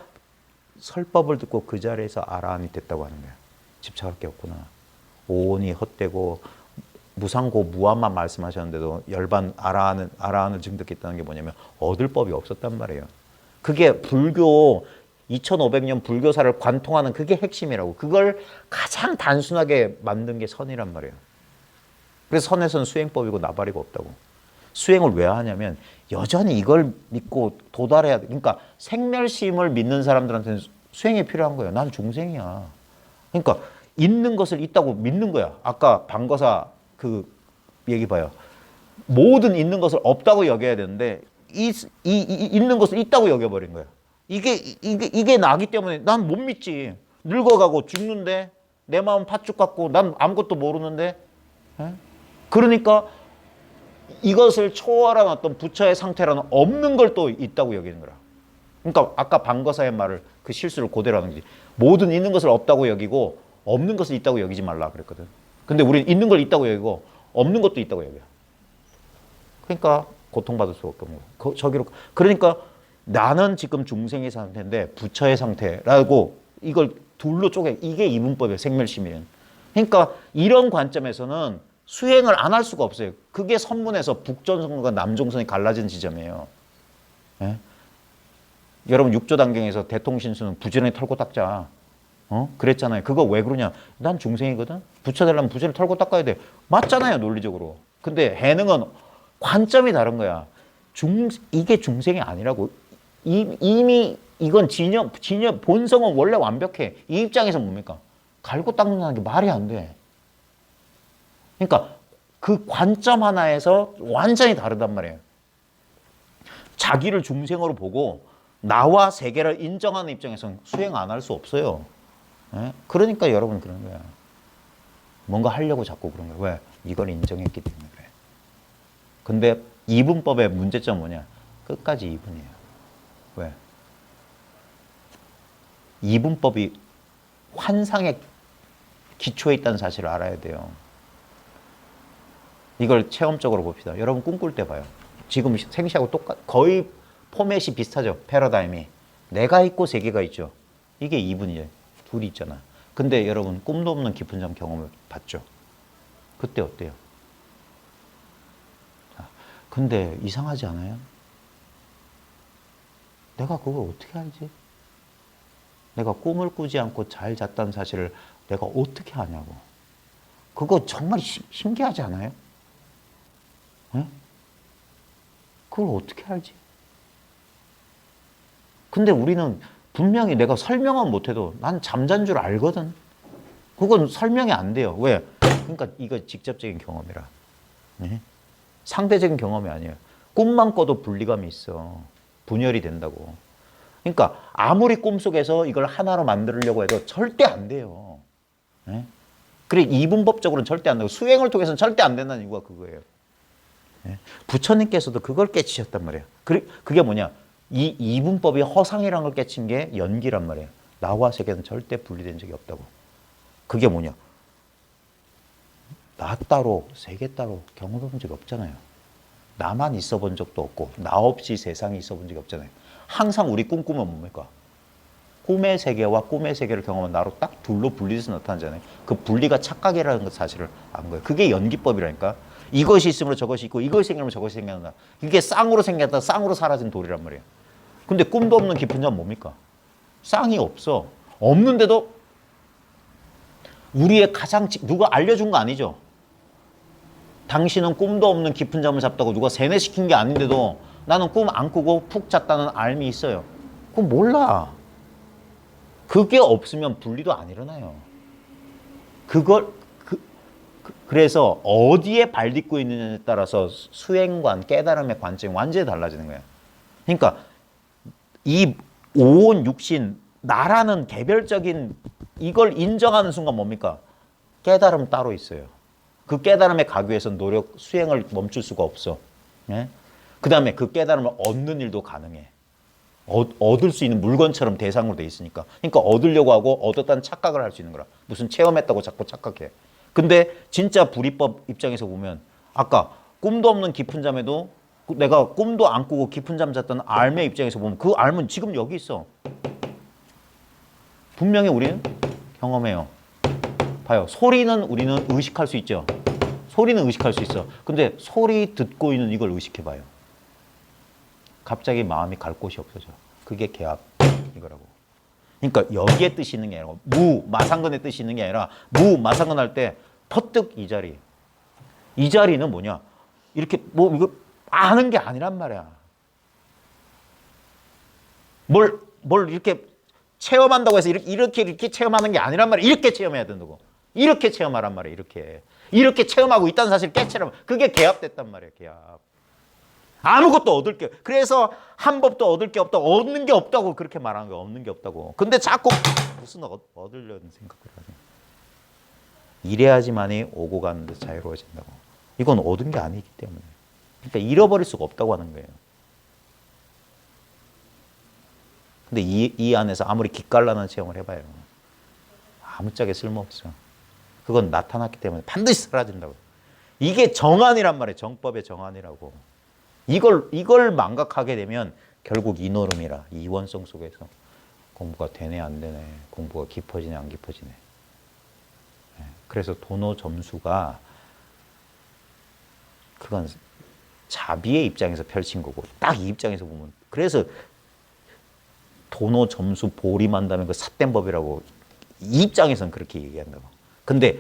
설법을 듣고 그 자리에서 아라한이 됐다고 하는 거야. 집착할 게 없구나. 오온이 헛되고 무상고 무한만 말씀하셨는데도 열반 아라한을 증득했다는 게 뭐냐면 얻을 법이 없었단 말이에요. 그게 불교 2500년 불교사를 관통하는 그게 핵심이라고. 그걸 가장 단순하게 만든 게 선이란 말이에요. 그래서 선에서는 수행법이고 나발이고 없다고. 수행을 왜 하냐면 여전히 이걸 믿고 도달해야 돼. 그러니까 생멸심을 믿는 사람들한테는 수행이 필요한 거예요. 난 중생이야. 그러니까 있는 것을 있다고 믿는 거야. 아까 방거사 그 얘기 봐요. 모든 있는 것을 없다고 여겨야 되는데 있는 것을 있다고 여겨버린 거야. 이게 나기 때문에 난 못 믿지. 늙어가고 죽는데 내 마음 팥죽 같고 난 아무것도 모르는데. 에? 그러니까 이것을 초월한 어떤 부처의 상태라는 없는 걸 또 있다고 여기는 거라. 그러니까 아까 방거사의 말을 그 실수를 그대로 하는 거지. 모든 있는 것을 없다고 여기고 없는 것을 있다고 여기지 말라 그랬거든. 근데 우리는 있는 걸 있다고 여기고 없는 것도 있다고 여겨. 그러니까 고통받을 수밖에 없는 거야. 저기로. 그러니까 나는 지금 중생의 상태인데 부처의 상태라고 이걸 둘로 쪼개. 이게 이분법이에요. 생멸심이는. 그러니까 이런 관점에서는 수행을 안 할 수가 없어요. 그게 선문에서 북전선과 남종선이 갈라진 지점이에요. 예? 여러분 육조단경에서 대통신수는 부지런히 털고 닦자. 그랬잖아요. 그거 왜 그러냐. 난 중생이거든. 부처 되려면 부지런히 털고 닦아야 돼. 맞잖아요. 논리적으로. 근데 해능은 관점이 다른 거야. 이게 중생이 아니라고. 이미 이건 진여 본성은 원래 완벽해. 이 입장에서 뭡니까? 갈고 닦는다는 게 말이 안 돼. 그러니까 그 관점 하나에서 완전히 다르단 말이에요. 자기를 중생으로 보고 나와 세계를 인정하는 입장에서는 수행 안 할 수 없어요. 예? 그러니까 여러분 그런 거야. 뭔가 하려고 자꾸 그런 거야. 왜? 이걸 인정했기 때문에 그래. 근데 이분법의 문제점은 뭐냐? 끝까지 이분이에요. 왜? 이분법이 환상의 기초에 있다는 사실을 알아야 돼요. 이걸 체험적으로 봅시다. 여러분 꿈꿀 때 봐요. 지금 생시하고 거의 포맷이 비슷하죠. 패러다임이. 내가 있고 세계가 있죠. 이게 이분이에요. 둘이 있잖아. 근데 여러분 꿈도 없는 깊은 잠 경험을 봤죠. 그때 어때요? 근데 이상하지 않아요? 내가 그걸 어떻게 알지? 내가 꿈을 꾸지 않고 잘 잤다는 사실을 내가 어떻게 아냐고. 그거 정말 신기하지 않아요? 네? 그걸 어떻게 알지? 근데 우리는 분명히 내가 설명은 못해도 난 잠잔 줄 알거든. 그건 설명이 안 돼요. 왜? 그러니까 이거 직접적인 경험이라. 네? 상대적인 경험이 아니에요. 꿈만 꿔도 분리감이 있어. 분열이 된다고. 그러니까 아무리 꿈속에서 이걸 하나로 만들려고 해도 절대 안 돼요. 네? 그래 이분법적으로는 절대 안 되고 수행을 통해서는 절대 안 된다는 이유가 그거예요. 네? 부처님께서도 그걸 깨치셨단 말이에요. 그게 뭐냐? 이 이분법이 허상이라는 걸 깨친 게 연기란 말이에요. 나와 세계는 절대 분리된 적이 없다고. 그게 뭐냐? 나 따로 세계 따로 경험해 본 적이 없잖아요. 나만 있어 본 적도 없고 나 없이 세상이 있어 본 적이 없잖아요. 항상 우리 꿈꾸면 뭡니까? 꿈의 세계와 꿈의 세계를 경험한 나로 딱 둘로 분리해서 나타나잖아요. 그 분리가 착각이라는 것 사실을 안 거예요. 그게 연기법이라니까. 이것이 있으므로 저것이 있고 이것이 생기면 저것이 생겨난다. 이게 쌍으로 생겼다 쌍으로 사라진 도리란 말이에요. 근데 꿈도 없는 깊은 잠은 뭡니까? 쌍이 없어. 없는데도 우리의 가장 누가 알려준 거 아니죠? 당신은 꿈도 없는 깊은 잠을 잤다고 누가 세뇌시킨 게 아닌데도 나는 꿈 안 꾸고 푹 잤다는 알미 있어요. 그건 몰라. 그게 없으면 분리도 안 일어나요. 그래서 어디에 발 딛고 있느냐에 따라서 수행관, 깨달음의 관점이 완전히 달라지는 거예요. 그러니까 이 오온 육신, 나라는 개별적인 이걸 인정하는 순간 뭡니까? 깨달음 따로 있어요. 그 깨달음에 가기 위해서 노력, 수행을 멈출 수가 없어. 예? 그 다음에 그 깨달음을 얻는 일도 가능해. 얻을 수 있는 물건처럼 대상으로 돼 있으니까. 그러니까 얻으려고 하고 얻었다는 착각을 할 수 있는 거라. 무슨 체험했다고 자꾸 착각해. 근데 진짜 불이법 입장에서 보면 아까 꿈도 없는 깊은 잠에도 내가 꿈도 안 꾸고 깊은 잠 잤다는 알의 입장에서 보면 그 알은 지금 여기 있어. 분명히 우리는 경험해요. 봐요. 소리는 우리는 의식할 수 있죠. 소리는 의식할 수 있어. 근데 소리 듣고 있는 이걸 의식해봐요. 갑자기 마음이 갈 곳이 없어져. 그게 개합 이거라고. 그러니까 여기에 뜻이 있는 게 아니라 마상근의 뜻이 있는 게 아니라 마상근 할 때 퍼뜩 이 자리. 이 자리는 뭐냐? 이렇게 이거 아는 게 아니란 말이야. 뭘 이렇게 체험한다고 해서 이렇게 체험하는 게 아니란 말이야. 이렇게 체험해야 된다고. 이렇게 체험하란 말이야. 이렇게 체험하고 있다는 사실을 깨치라면 그게 개합됐단 말이야. 개합. 아무것도 얻을 게. 그래서 한 법도 얻을 게 없다. 얻는 게 없다고 그렇게 말하는 거야. 없는 게 없다고. 근데 자꾸 무슨 얻으려는 생각을 하지. 이래야지만이 오고 가는데 자유로워진다고. 이건 얻은 게 아니기 때문에. 그러니까 잃어버릴 수가 없다고 하는 거예요. 근데 이 안에서 아무리 기깔나는 체험을 해봐요. 아무짝에 쓸모없어. 그건 나타났기 때문에 반드시 사라진다고. 이게 정안이란 말이에요. 정법의 정안이라고. 이걸 망각하게 되면 결국 이 노름이라, 이원성 속에서 공부가 되네 안 되네, 공부가 깊어지네 안 깊어지네. 그래서 도노 점수가 그건 자비의 입장에서 펼친 거고 딱 이 입장에서 보면 그래서 도노 점수 보림한다면 그 삿된 법이라고 이 입장에서는 그렇게 얘기한다고. 근데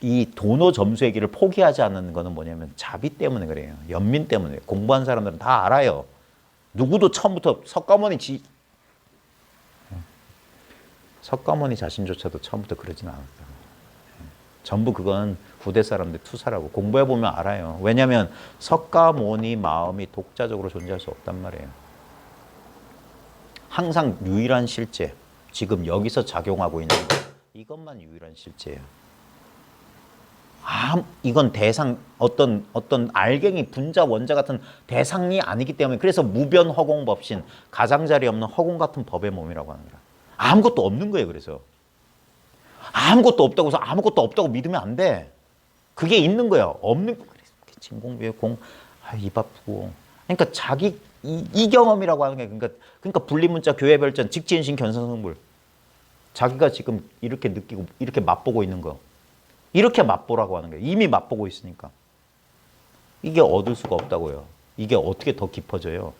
이 도노 점수 얘기를 포기하지 않는 거는 뭐냐면 자비 때문에 그래요. 연민 때문에. 공부한 사람들은 다 알아요. 누구도 처음부터 석가모니 자신조차도 처음부터 그러진 않았다고. 전부 그건 후대 사람들 투사라고. 공부해보면 알아요. 왜냐하면 석가모니 마음이 독자적으로 존재할 수 없단 말이에요. 항상 유일한 실제, 지금 여기서 작용하고 있는 것, 이것만 유일한 실제예요. 이건 대상, 어떤 알갱이, 분자, 원자 같은 대상이 아니기 때문에 그래서 무변 허공법신, 가장자리 없는 허공 같은 법의 몸이라고 하는 거야. 아무것도 없는 거예요. 그래서 아무것도 없다고 해서 아무것도 없다고 믿으면 안 돼. 그게 있는 거야. 없는 거. 진공비에 입 아프고. 그러니까 자기 이 경험이라고 하는 게 그러니까 분리문자, 교회별전, 직지인신, 견성성불. 자기가 지금 이렇게 느끼고 이렇게 맛보고 있는 거. 이렇게 맛보라고 하는 거예요. 이미 맛보고 있으니까. 이게 얻을 수가 없다고요. 이게 어떻게 더 깊어져요?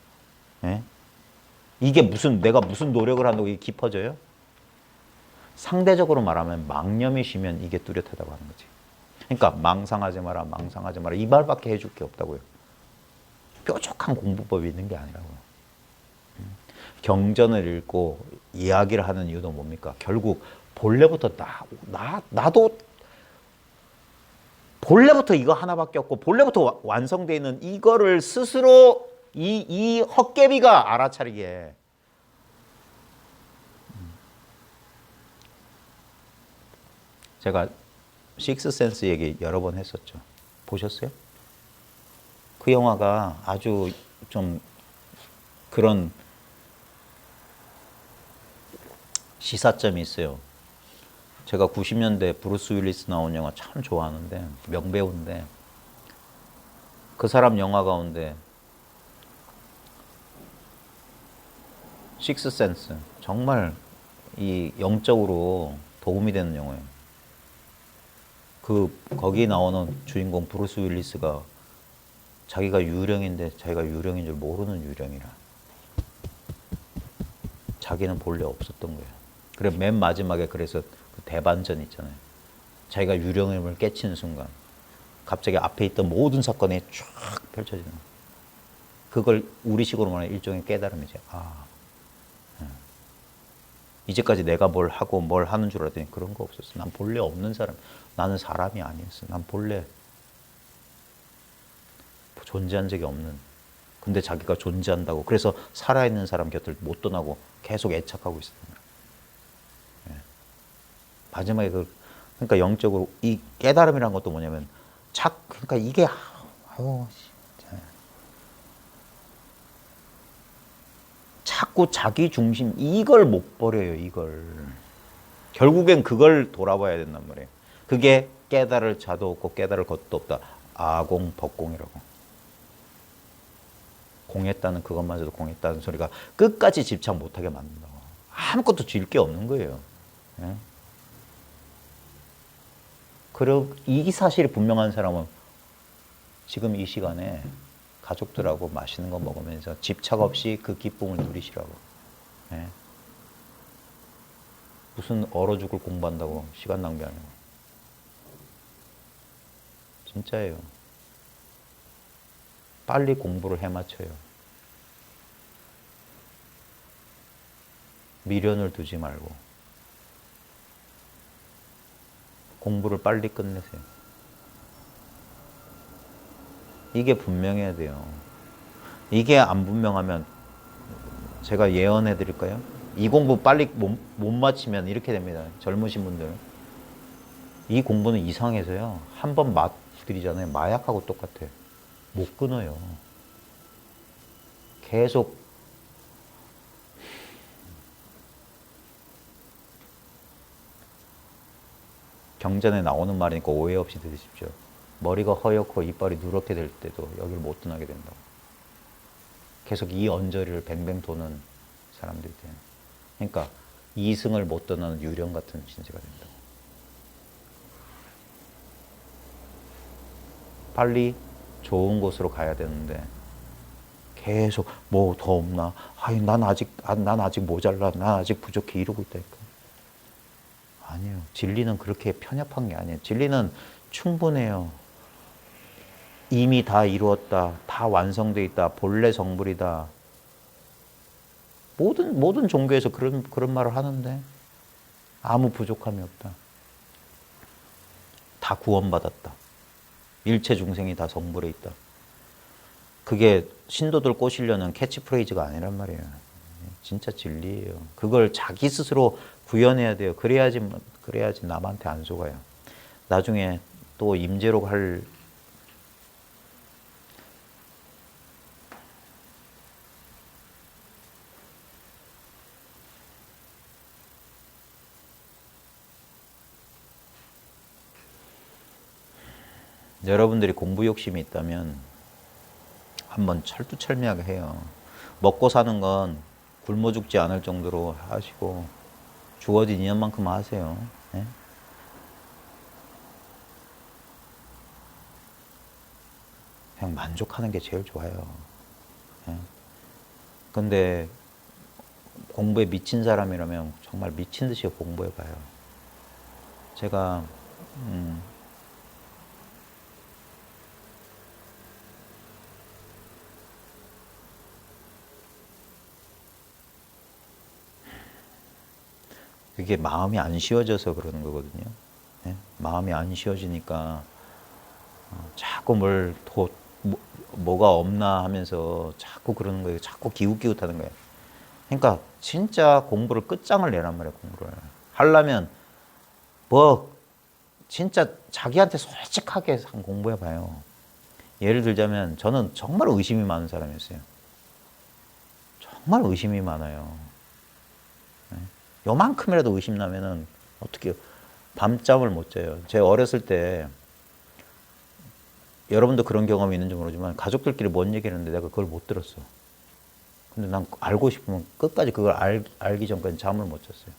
예? 이게 내가 무슨 노력을 한다고 이게 깊어져요? 상대적으로 말하면 망념이 쉬면 이게 뚜렷하다고 하는 거지. 그러니까 망상하지 마라, 망상하지 마라. 이 말밖에 해줄 게 없다고요. 뾰족한 공부법이 있는 게 아니라고요. 경전을 읽고 이야기를 하는 이유도 뭡니까? 결국 본래부터 나도 본래부터 이거 하나밖에 없고 본래부터 완성되어 있는 이거를 스스로 이 헛개비가 알아차리게. 제가 식스센스 얘기 여러 번 했었죠. 보셨어요? 그 영화가 아주 좀 그런 시사점이 있어요. 제가 90년대 브루스 윌리스 나온 영화 참 좋아하는데 명배우인데 그 사람 영화 가운데 식스센스 정말 이 영적으로 도움이 되는 영화예요. 거기 나오는 주인공 브루스 윌리스가 자기가 유령인데 자기가 유령인 줄 모르는 유령이라. 자기는 본래 없었던 거예요. 그래 맨 마지막에 그래서 그 대반전 있잖아요. 자기가 유령임을 깨치는 순간 갑자기 앞에 있던 모든 사건이 쫙 펼쳐지는 거예요. 그걸 우리식으로 말하면 일종의 깨달음이죠. 이제까지 내가 뭘 하고 뭘 하는 줄 알았더니 그런 거 없었어. 난 본래 없는 사람. 나는 사람이 아니었어. 난 본래 존재한 적이 없는. 근데 자기가 존재한다고. 그래서 살아있는 사람 곁을 못 떠나고 계속 애착하고 있었던 거야. 예. 마지막에 그러니까 영적으로 이 깨달음이란 것도 뭐냐면 그러니까 이게 진짜. 자꾸 자기 중심 이걸 못 버려요. 이걸. 결국엔 그걸 돌아봐야 된단 말이에요. 그게 깨달을 자도 없고 깨달을 것도 없다. 아공 법공이라고. 공했다는 그것마저도 공했다는 소리가 끝까지 집착 못하게 만든다고. 아무것도 질 게 없는 거예요. 예? 그리고 이 사실이 분명한 사람은 지금 이 시간에 가족들하고 맛있는 거 먹으면서 집착 없이 그 기쁨을 누리시라고. 예? 무슨 얼어 죽을 공부한다고 시간 낭비하냐고. 진짜예요. 빨리 공부를 해맞춰요. 미련을 두지 말고 공부를 빨리 끝내세요. 이게 분명해야 돼요. 이게 안 분명하면 제가 예언해 드릴까요? 이 공부 빨리 못 마치면 이렇게 됩니다. 젊으신 분들. 이 공부는 이상해서요. 한 번 맛들이잖아요. 마약하고 똑같아요. 못 끊어요. 계속 경전에 나오는 말이니까 오해 없이 들으십시오. 머리가 허옇고 이빨이 누렇게 될 때도 여기를 못 떠나게 된다고. 계속 이 언저리를 뱅뱅 도는 사람들이 돼요. 그러니까 이승을 못 떠나는 유령 같은 신세가 된다고. 빨리 좋은 곳으로 가야 되는데 계속 뭐 더 없나? 아니 난 아직 모자라. 난 아직 부족해 이러고 있다니까. 아니에요. 진리는 그렇게 편협한 게 아니에요. 진리는 충분해요. 이미 다 이루었다. 다 완성돼 있다. 본래 성불이다. 모든 종교에서 그런 말을 하는데 아무 부족함이 없다. 다 구원받았다. 일체 중생이 다 성불에 있다. 그게 신도들 꼬시려는 캐치프레이즈가 아니란 말이에요. 진짜 진리예요. 그걸 자기 스스로 구현해야 돼요. 그래야지 남한테 안 속아요. 나중에 또 임재록 할 여러분들이 공부 욕심이 있다면 한번 철두철미하게 해요. 먹고 사는 건 굶어 죽지 않을 정도로 하시고 주어진 인연만큼 하세요. 네? 그냥 만족하는 게 제일 좋아요. 네? 근데 공부에 미친 사람이라면 정말 미친 듯이 공부해봐요. 제가 그게 마음이 안 쉬워져서 그러는 거거든요. 네? 마음이 안 쉬워지니까 자꾸 뭐가 없나 하면서 자꾸 그러는 거예요. 자꾸 기웃기웃하는 거예요. 그러니까 진짜 공부를 끝장을 내란 말이에요. 공부를 하려면 뭐 진짜 자기한테 솔직하게 공부해봐요. 예를 들자면 저는 정말 의심이 많은 사람이었어요. 정말 의심이 많아요. 요만큼이라도 의심나면은 어떻게 밤잠을 못 자요. 제가 어렸을 때 여러분도 그런 경험이 있는지 모르지만 가족들끼리 뭔 얘기를 했는데 내가 그걸 못 들었어. 근데 난 알고 싶으면 끝까지 그걸 알기 전까지 잠을 못 잤어요.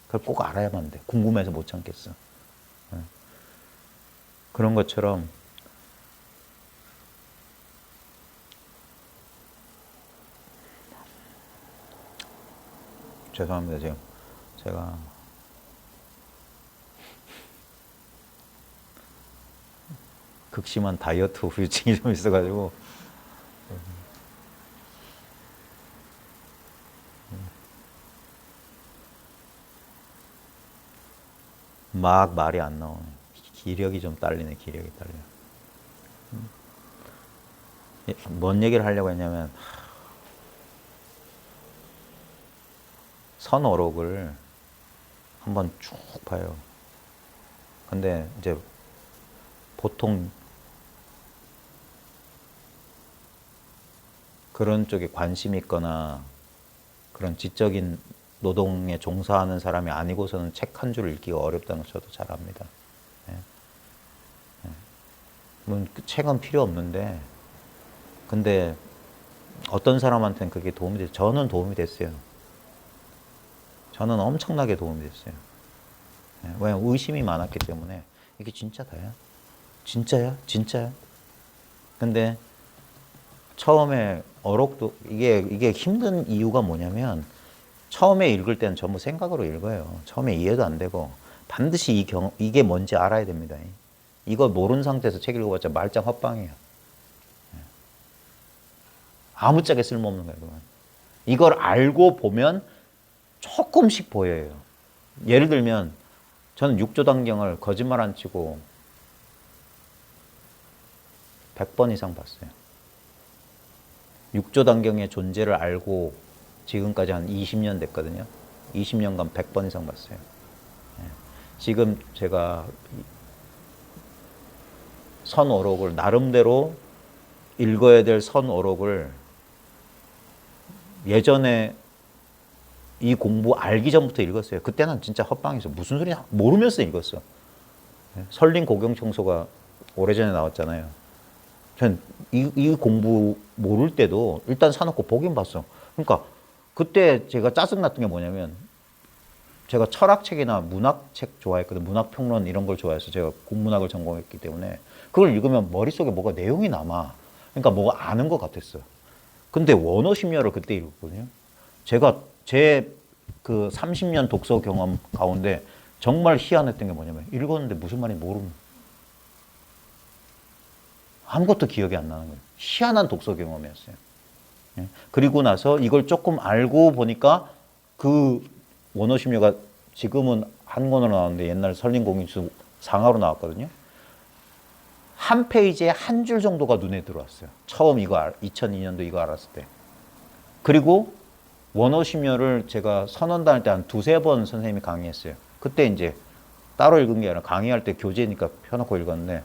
그걸 꼭 알아야만 돼. 궁금해서 못 참겠어. 그런 것처럼 죄송합니다. 제가 극심한 다이어트 후유증이 좀 있어가지고 막 말이 안 나오네. 기력이 좀 딸리네. 기력이 딸려. 뭔 얘기를 하려고 했냐면 선어록을 한번 쭉 봐요. 근데 이제 보통 그런 쪽에 관심 있거나 그런 지적인 노동에 종사하는 사람이 아니고서는 책 한 줄을 읽기가 어렵다는 거 저도 잘 압니다. 뭐 책은 필요 없는데 근데 어떤 사람한테는 그게 도움이 돼요. 저는 도움이 됐어요. 저는 엄청나게 도움이 됐어요. 왜냐면 의심이 많았기 때문에 이게 진짜 다야? 진짜야? 진짜야? 근데 처음에 어록도 이게 힘든 이유가 뭐냐면 처음에 읽을 때는 전부 생각으로 읽어요. 처음에 이해도 안 되고 반드시 이게 뭔지 알아야 됩니다. 이거 모르는 상태에서 책 읽어봤자 말짱 헛방이에요. 아무짝에 쓸모없는 거예요. 그건. 이걸 알고 보면 조금씩 보여요. 예를 들면 저는 육조단경을 거짓말 안 치고 100번 이상 봤어요. 육조단경의 존재를 알고 지금까지 한 20년 됐거든요. 20년간 100번 이상 봤어요. 지금 제가 선오록을 나름대로 읽어야 될 선오록을 예전에 이 공부 알기 전부터 읽었어요. 그때는 진짜 헛방에서 무슨 소리냐 모르면서 읽었어. 설린 고경청소가 오래전에 나왔잖아요. 전 이 공부 모를 때도 일단 사놓고 보긴 봤어. 그러니까 그때 제가 짜증났던 게 뭐냐면 제가 철학책이나 문학책 좋아했거든. 문학평론 이런 걸 좋아해서 제가 국문학을 전공했기 때문에 그걸 읽으면 머릿속에 뭐가 내용이 남아. 그러니까 뭐가 아는 것 같았어. 근데 원어심리학을 그때 읽었거든요. 제가 제 그 30년 독서 경험 가운데 정말 희한했던 게 뭐냐면 읽었는데 무슨 말인지 모르는 아무것도 기억이 안 나는 거예요. 희한한 독서 경험이었어요. 그리고 나서 이걸 조금 알고 보니까 그 원어심리가 지금은 한권으로 나왔는데 옛날 설린공인수 상하로 나왔거든요. 한 페이지에 한 줄 정도가 눈에 들어왔어요. 처음 2002년도 이거 알았을 때. 그리고 원어심리를 제가 선언 다닐 때 한 두세 번 선생님이 강의했어요. 그때 이제 따로 읽은 게 아니라 강의할 때 교재니까 펴놓고 읽었는데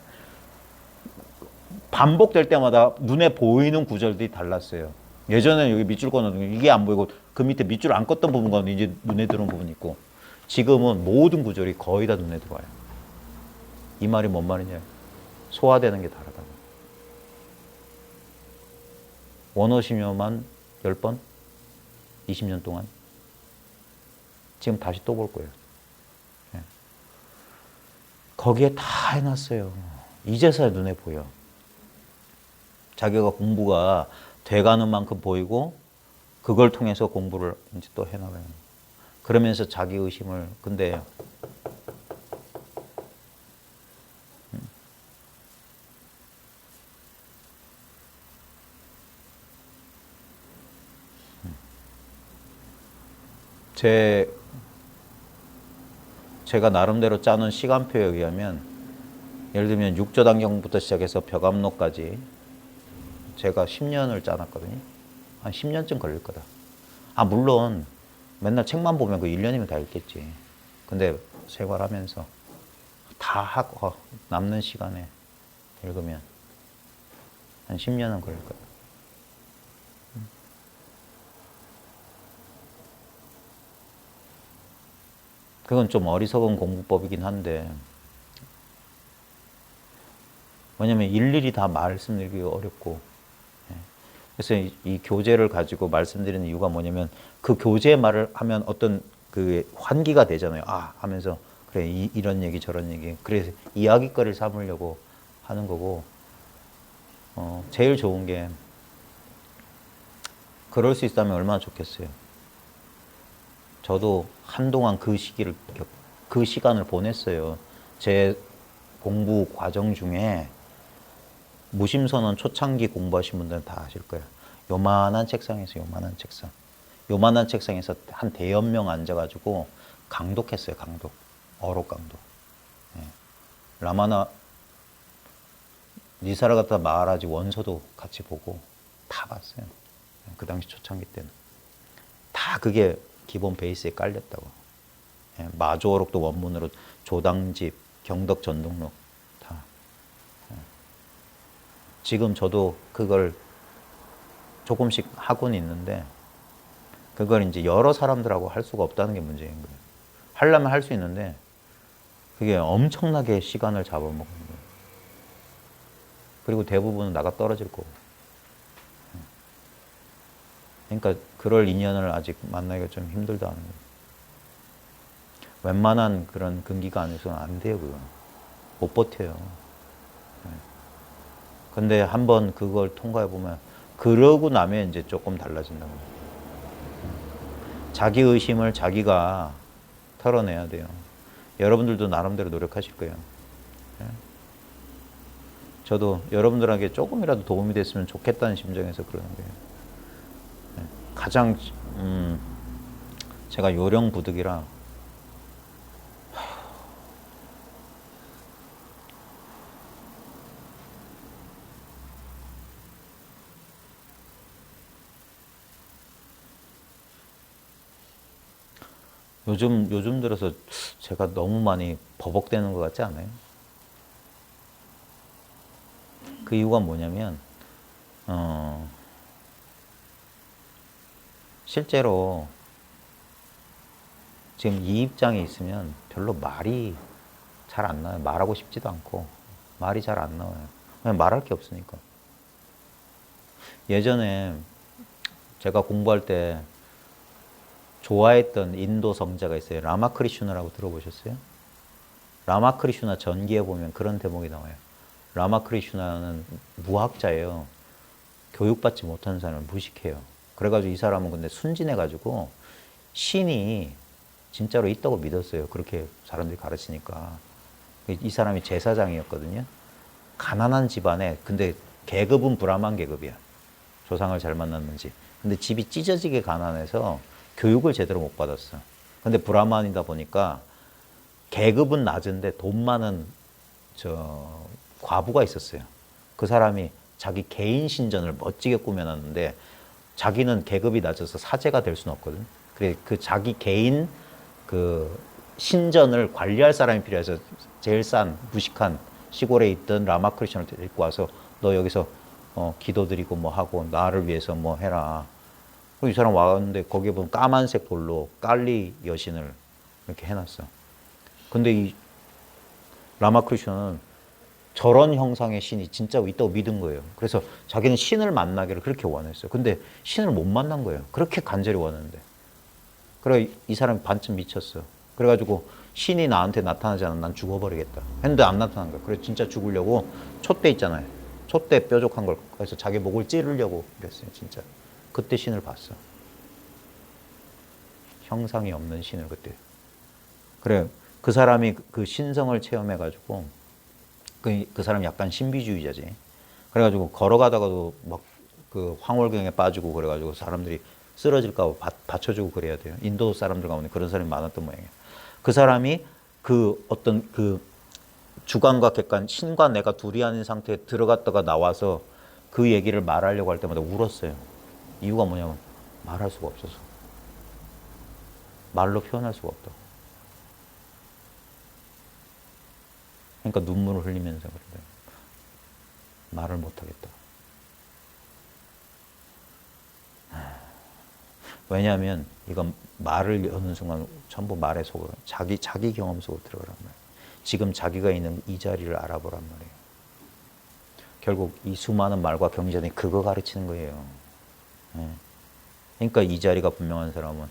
반복될 때마다 눈에 보이는 구절들이 달랐어요. 예전에는 여기 밑줄 꺼놓은 이게 안 보이고 그 밑에 밑줄 안 껐던 부분과 이제 눈에 들어온 부분이 있고 지금은 모든 구절이 거의 다 눈에 들어와요. 이 말이 뭔 말이냐. 소화되는 게 다르다고. 원어심리만 10번? 20년 동안? 지금 다시 또 볼 거예요. 거기에 다 해놨어요. 이제서야 눈에 보여. 자기가 공부가 돼가는 만큼 보이고 그걸 통해서 공부를 이제 또 해나가요. 그러면서 자기 의심을 근데 제가 나름대로 짜놓은 시간표에 의하면 예를 들면 육조단경부터 시작해서 벽암록까지 제가 10년을 짜놨거든요. 한 10년쯤 걸릴 거다. 물론 맨날 책만 보면 그 1년이면 다 읽겠지. 근데 생활하면서 다 하고 남는 시간에 읽으면 한 10년은 걸릴 거다. 그건 좀 어리석은 공부법이긴 한데 왜냐면 일일이 다 말씀드리기 어렵고 그래서 이 교재를 가지고 말씀드리는 이유가 뭐냐면 그 교재 말을 하면 어떤 그 환기가 되잖아요. 하면서 그래 이런 얘기 저런 얘기 그래서 이야기거리를 삼으려고 하는 거고 제일 좋은 게 그럴 수 있다면 얼마나 좋겠어요. 저도 한동안 그 시간을 보냈어요. 제 공부 과정 중에 무심선언 초창기 공부하신 분들은 다 아실 거예요. 요만한 책상에서 요만한 책상에서 한 대여 명 앉아가지고 강독했어요. 강독. 어록 강독. 라마나 니사라가타 마하라지 원서도 같이 보고 다 봤어요. 그 당시 초창기 때는. 다 그게 기본 베이스에 깔렸다고. 마조어록도 원문으로 조당집, 경덕전독록 다. 지금 저도 그걸 조금씩 하고는 있는데 그걸 이제 여러 사람들하고 할 수가 없다는 게 문제인 거예요. 하려면 할 수 있는데 그게 엄청나게 시간을 잡아먹는 거예요. 그리고 대부분은 나가 떨어질 거고. 그러니까 그럴 인연을 아직 만나기가 좀 힘들다는 거예요. 웬만한 그런 근기가 안에서는 안 돼요, 그건. 못 버텨요. 근데 한번 그걸 통과해 보면 그러고 나면 이제 조금 달라진다고. 자기 의심을 자기가 털어내야 돼요. 여러분들도 나름대로 노력하실 거예요. 저도 여러분들에게 조금이라도 도움이 됐으면 좋겠다는 심정에서 그러는 거예요. 가장 제가 요령 부득이라 요즘 들어서 제가 너무 많이 버벅대는 것 같지 않아요? 그 이유가 뭐냐면 실제로 지금 이 입장에 있으면 별로 말이 잘 안 나와요. 말하고 싶지도 않고 말이 잘 안 나와요. 그냥 말할 게 없으니까. 예전에 제가 공부할 때 좋아했던 인도 성자가 있어요. 라마크리슈나라고 들어보셨어요? 라마크리슈나 전기에 보면 그런 대목이 나와요. 라마크리슈나는 무학자예요. 교육받지 못하는 사람을 무식해요. 그래가지고 이 사람은 근데 순진해가지고 신이 진짜로 있다고 믿었어요. 그렇게 사람들이 가르치니까. 이 사람이 제사장이었거든요. 가난한 집안에, 근데 계급은 브라만 계급이야. 조상을 잘 만났는지. 근데 집이 찢어지게 가난해서 교육을 제대로 못 받았어. 근데 브라만이다 보니까 계급은 낮은데 돈 많은 과부가 있었어요. 그 사람이 자기 개인 신전을 멋지게 꾸며놨는데 자기는 계급이 낮아서 사제가 될 수는 없거든. 그래 그 자기 개인 그 신전을 관리할 사람이 필요해서 제일 싼 무식한 시골에 있던 라마크리슈나를 데리고 와서 너 여기서 기도드리고 뭐 하고 나를 위해서 뭐 해라. 이 사람 왔는데 거기에 보면 까만색 돌로 깔리 여신을 이렇게 해놨어. 근데 이 라마크리슈나는 저런 형상의 신이 진짜 있다고 믿은 거예요. 그래서 자기는 신을 만나기를 그렇게 원했어요. 근데 신을 못 만난 거예요. 그렇게 간절히 원했는데. 그래 이 사람이 반쯤 미쳤어. 그래가지고 신이 나한테 나타나지 않으면 난 죽어버리겠다. 했는데 안 나타난 거야. 그래서 진짜 죽으려고 촛대 있잖아요. 촛대 뾰족한 걸 그래서 자기 목을 찌르려고 그랬어요. 진짜. 그때 신을 봤어. 형상이 없는 신을 그때. 그래 그 사람이 그 신성을 체험해가지고 그 사람이 약간 신비주의자지. 그래가지고 걸어가다가도 막 그 황홀경에 빠지고 그래가지고 사람들이 쓰러질까 봐 받쳐주고 그래야 돼요. 인도 사람들 가운데 그런 사람이 많았던 모양이에요. 그 사람이 그 어떤 그 주관과 객관, 신과 내가 둘이 아닌 상태에 들어갔다가 나와서 그 얘기를 말하려고 할 때마다 울었어요. 이유가 뭐냐면 말할 수가 없어서. 말로 표현할 수가 없다. 그러니까 눈물을 흘리면서 그런데 말을 못하겠다. 왜냐하면 이건 말을 여는 순간 전부 말의 속으로 자기 경험 속으로 들어가란 말이에요. 지금 자기가 있는 이 자리를 알아보란 말이에요. 결국 이 수많은 말과 경전이 그거 가르치는 거예요. 그러니까 이 자리가 분명한 사람은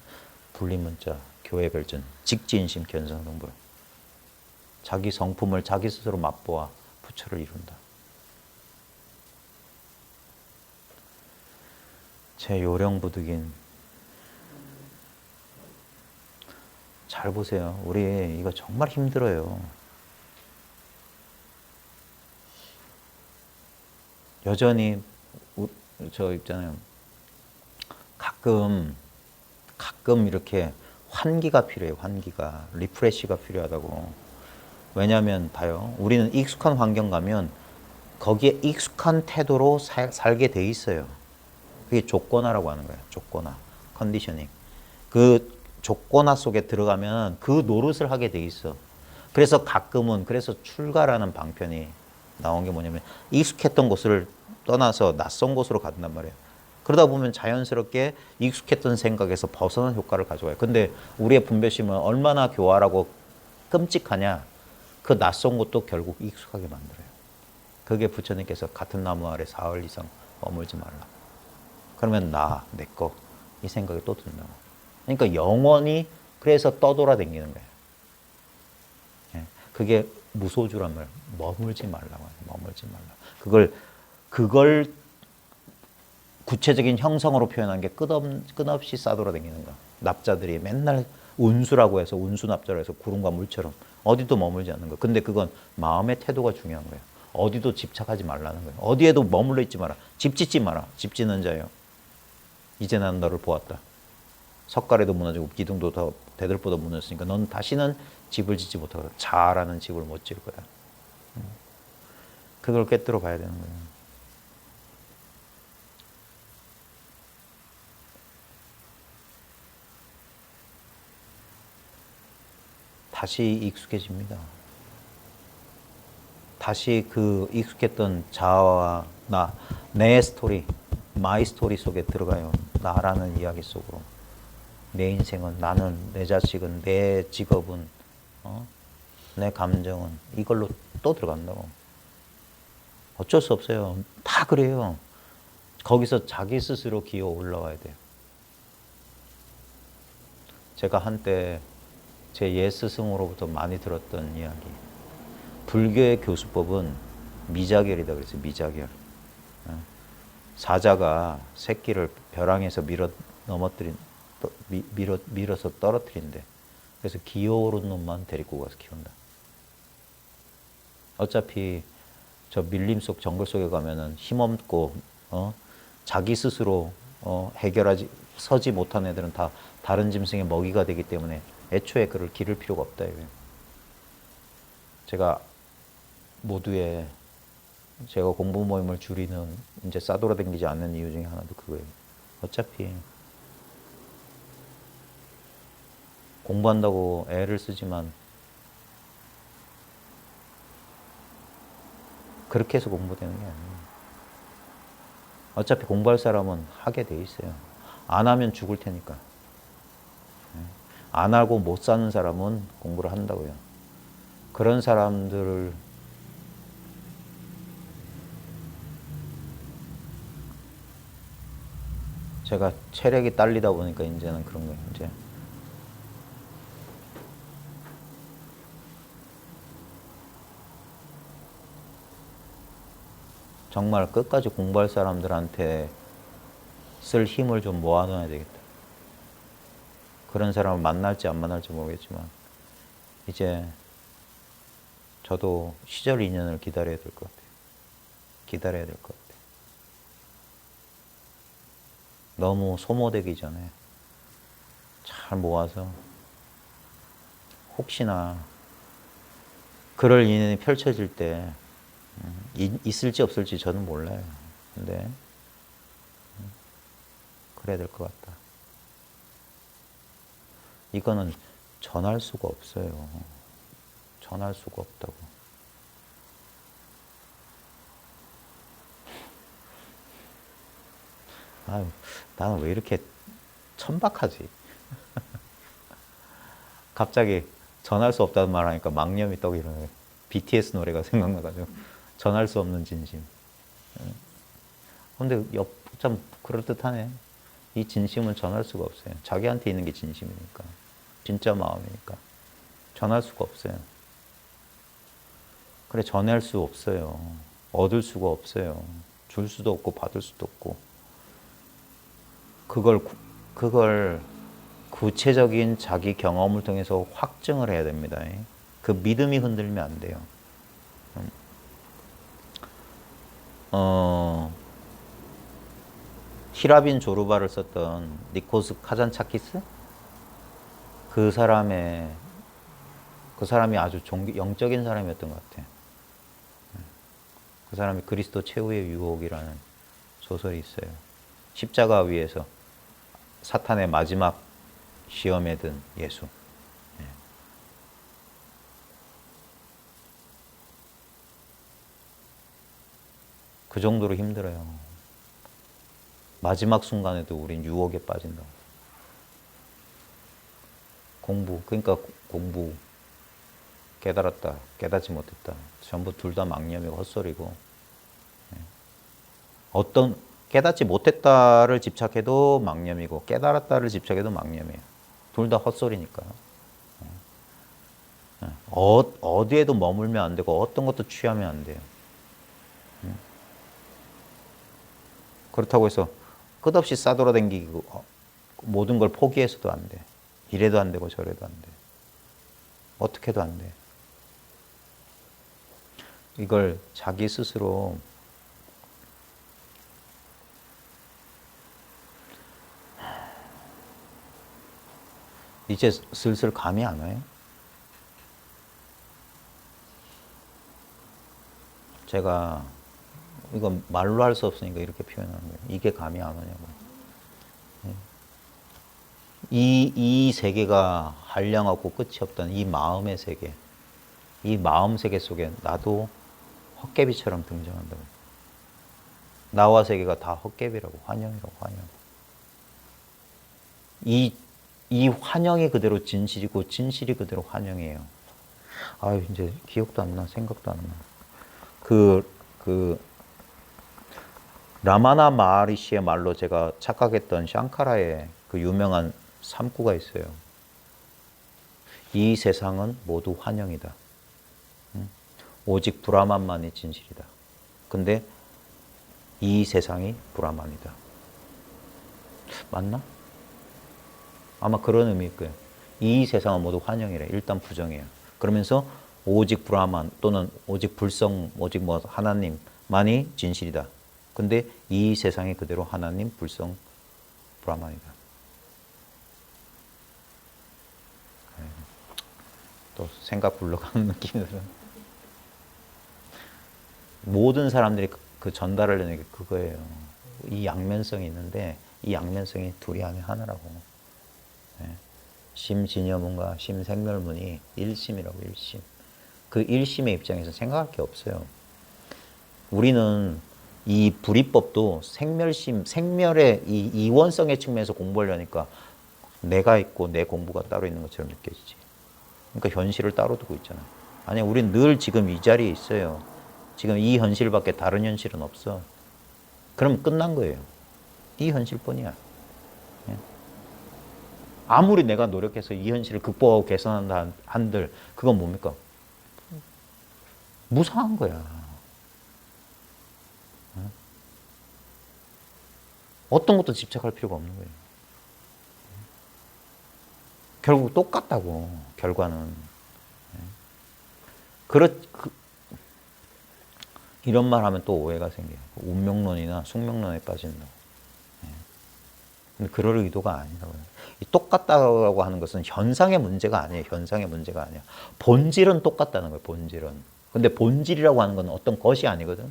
불리문자, 교회별전, 직지인심, 견성등불. 자기 성품을 자기 스스로 맛보아 부처를 이룬다. 제 요령부득인 잘 보세요. 우리 이거 정말 힘들어요. 여전히 저 있잖아요. 가끔 이렇게 환기가 필요해요. 환기가. 리프레시가 필요하다고. 왜냐하면 봐요. 우리는 익숙한 환경 가면 거기에 익숙한 태도로 살게 돼 있어요. 그게 조건화라고 하는 거예요. 조건화. 컨디셔닝. 그 조건화 속에 들어가면 그 노릇을 하게 돼 있어. 그래서 가끔은 그래서 출가라는 방편이 나온 게 뭐냐면 익숙했던 곳을 떠나서 낯선 곳으로 간단 말이에요. 그러다 보면 자연스럽게 익숙했던 생각에서 벗어난 효과를 가져와요. 근데 우리의 분별심은 얼마나 교활하고 끔찍하냐. 그 낯선 곳도 결국 익숙하게 만들어요. 그게 부처님께서 같은 나무 아래 사흘 이상 머물지 말라. 그러면 내 거 이 생각이 또 든다고. 그러니까 영원히 그래서 떠돌아다니는 거예요. 그게 무소주란 말. 머물지 말라고. 머물지 말라. 그걸 구체적인 형성으로 표현한 게 끝없이 싸돌아다니는 거. 납자들이 맨날 운수라고 해서 운수납자로 해서 구름과 물처럼 어디도 머물지 않는 거. 근데 그건 마음의 태도가 중요한 거예요. 어디도 집착하지 말라는 거예요. 어디에도 머물러 있지 마라. 집 짓지 마라. 집 짓는 자예요. 이제 나는 너를 보았다. 석가래도 무너지고 기둥도 더 대들보다 무너졌으니까 넌 다시는 집을 짓지 못하고 자라는 집을 못 지을 거다. 그걸 꿰뚫어 봐야 되는 거예요. 다시 익숙해집니다. 다시 그 익숙했던 자아와 나, 내 스토리, 마이 스토리 속에 들어가요. 나라는 이야기 속으로. 내 인생은, 나는, 내 자식은, 내 직업은, 내 감정은 이걸로 또 들어간다고. 어쩔 수 없어요. 다 그래요. 거기서 자기 스스로 기어 올라와야 돼요. 제가 한때 제 옛 스승으로부터 많이 들었던 이야기. 불교의 교수법은 미자결이다 그랬어요. 미자결. 사자가 새끼를 벼랑에서 밀어서 떨어뜨린대. 그래서 기어오른 놈만 데리고 가서 키운다. 어차피 저 밀림 속 정글 속에 가면은 힘없고 자기 스스로 서지 못한 애들은 다 다른 짐승의 먹이가 되기 때문에 애초에 그를 기를 필요가 없다 이거예요. 제가 모두의 제가 공부 모임을 줄이는 이제 싸돌아다니지 않는 이유 중에 하나도 그거예요. 어차피 공부한다고 애를 쓰지만 그렇게 해서 공부되는 게 아니에요. 어차피 공부할 사람은 하게 돼 있어요. 안 하면 죽을 테니까. 안 하고 못 사는 사람은 공부를 한다고요. 그런 사람들을 제가 체력이 딸리다 보니까 이제는 그런 거예요. 이제 정말 끝까지 공부할 사람들한테 쓸 힘을 좀 모아놔야 되겠다. 그런 사람을 만날지 안 만날지 모르겠지만 이제 저도 시절 인연을 기다려야 될 것 같아요. 기다려야 될 것 같아요. 너무 소모되기 전에 잘 모아서 혹시나 그럴 인연이 펼쳐질 때 있을지 없을지 저는 몰라요. 근데 그래야 될 것 같다. 이거는 전할 수가 없어요. 전할 수가 없다고. 아유, 나는 왜 이렇게 천박하지? 갑자기 전할 수 없다는 말 하니까 망념이 떡 이러네. BTS 노래가 생각나가지고. 전할 수 없는 진심. 근데 참 그럴듯하네. 이 진심은 전할 수가 없어요. 자기한테 있는 게 진심이니까. 진짜 마음이니까. 전할 수가 없어요. 그래, 전할 수 없어요. 얻을 수가 없어요. 줄 수도 없고 받을 수도 없고. 그걸 구체적인 자기 경험을 통해서 확증을 해야 됩니다. 그 믿음이 흔들리면 안 돼요. 히라빈 조르바를 썼던 니코스 카잔차키스? 그 사람이 아주 영적인 사람이었던 것 같아요. 그 사람이 그리스도 최후의 유혹이라는 소설이 있어요. 십자가 위에서 사탄의 마지막 시험에 든 예수. 그 정도로 힘들어요. 마지막 순간에도 우린 유혹에 빠진다고. 그러니까 공부, 깨달았다, 깨닫지 못했다. 전부 둘 다 망념이고 헛소리고. 깨닫지 못했다를 집착해도 망념이고, 깨달았다를 집착해도 망념이에요. 둘 다 헛소리니까. 어디에도 머물면 안 되고, 어떤 것도 취하면 안 돼요. 그렇다고 해서 끝없이 싸돌아다니고 모든 걸 포기해서도 안 돼. 이래도 안 되고 저래도 안 돼. 어떻게 해도 안 돼. 이걸 자기 스스로 이제 슬슬 감이 안 와요? 제가 이건 말로 할 수 없으니까 이렇게 표현하는 거예요. 이게 감이 안 오냐고. 이 세계가 한량없고 끝이 없다는 이 마음의 세계, 이 마음 세계 속에 나도 헛개비처럼 등장한다고. 나와 세계가 다 헛개비라고, 환영이라고, 환영. 이 환영이 그대로 진실이고 진실이 그대로 환영이에요. 아유, 이제 기억도 안 나, 생각도 안 나. 라마나 마하리시의 말로 제가 착각했던 샹카라의 그 유명한 삼구가 있어요. 이 세상은 모두 환영이다. 오직 브라만만이 진실이다. 근데 이 세상이 브라만이다. 맞나? 아마 그런 의미일 거예요. 이 세상은 모두 환영이래. 일단 부정이에요. 그러면서 오직 브라만 또는 오직 불성, 오직 뭐 하나님만이 진실이다. 근데 이 세상이 그대로 하나님, 불성, 브라만이다. 또 생각 굴러가는 느낌이 들어요. 모든 사람들이 그 전달을 하는 게 그거예요. 이 양면성이 있는데 이 양면성이 둘이 안에 하나라고. 심진여문과 심생멸문이 일심이라고, 일심. 그 일심의 입장에서 생각할 게 없어요. 우리는 이 불이법도 생멸심, 생멸의 이 이원성의 측면에서 공부하려니까 내가 있고 내 공부가 따로 있는 것처럼 느껴지지. 그러니까 현실을 따로 두고 있잖아. 아니, 우린 늘 지금 이 자리에 있어요. 지금 이 현실밖에 다른 현실은 없어. 그럼 끝난 거예요. 이 현실뿐이야. 아무리 내가 노력해서 이 현실을 극복하고 개선한다 한들 그건 뭡니까? 무상한 거야. 어떤 것도 집착할 필요가 없는 거예요. 결국 똑같다고, 결과는. 이런 말 하면 또 오해가 생겨요. 운명론이나 숙명론에 빠진다고. 근데 그럴 의도가 아니라고요. 이 똑같다고 하는 것은 현상의 문제가 아니에요. 현상의 문제가 아니야. 본질은 똑같다는 거예요. 본질은. 근데 본질이라고 하는 건 어떤 것이 아니거든.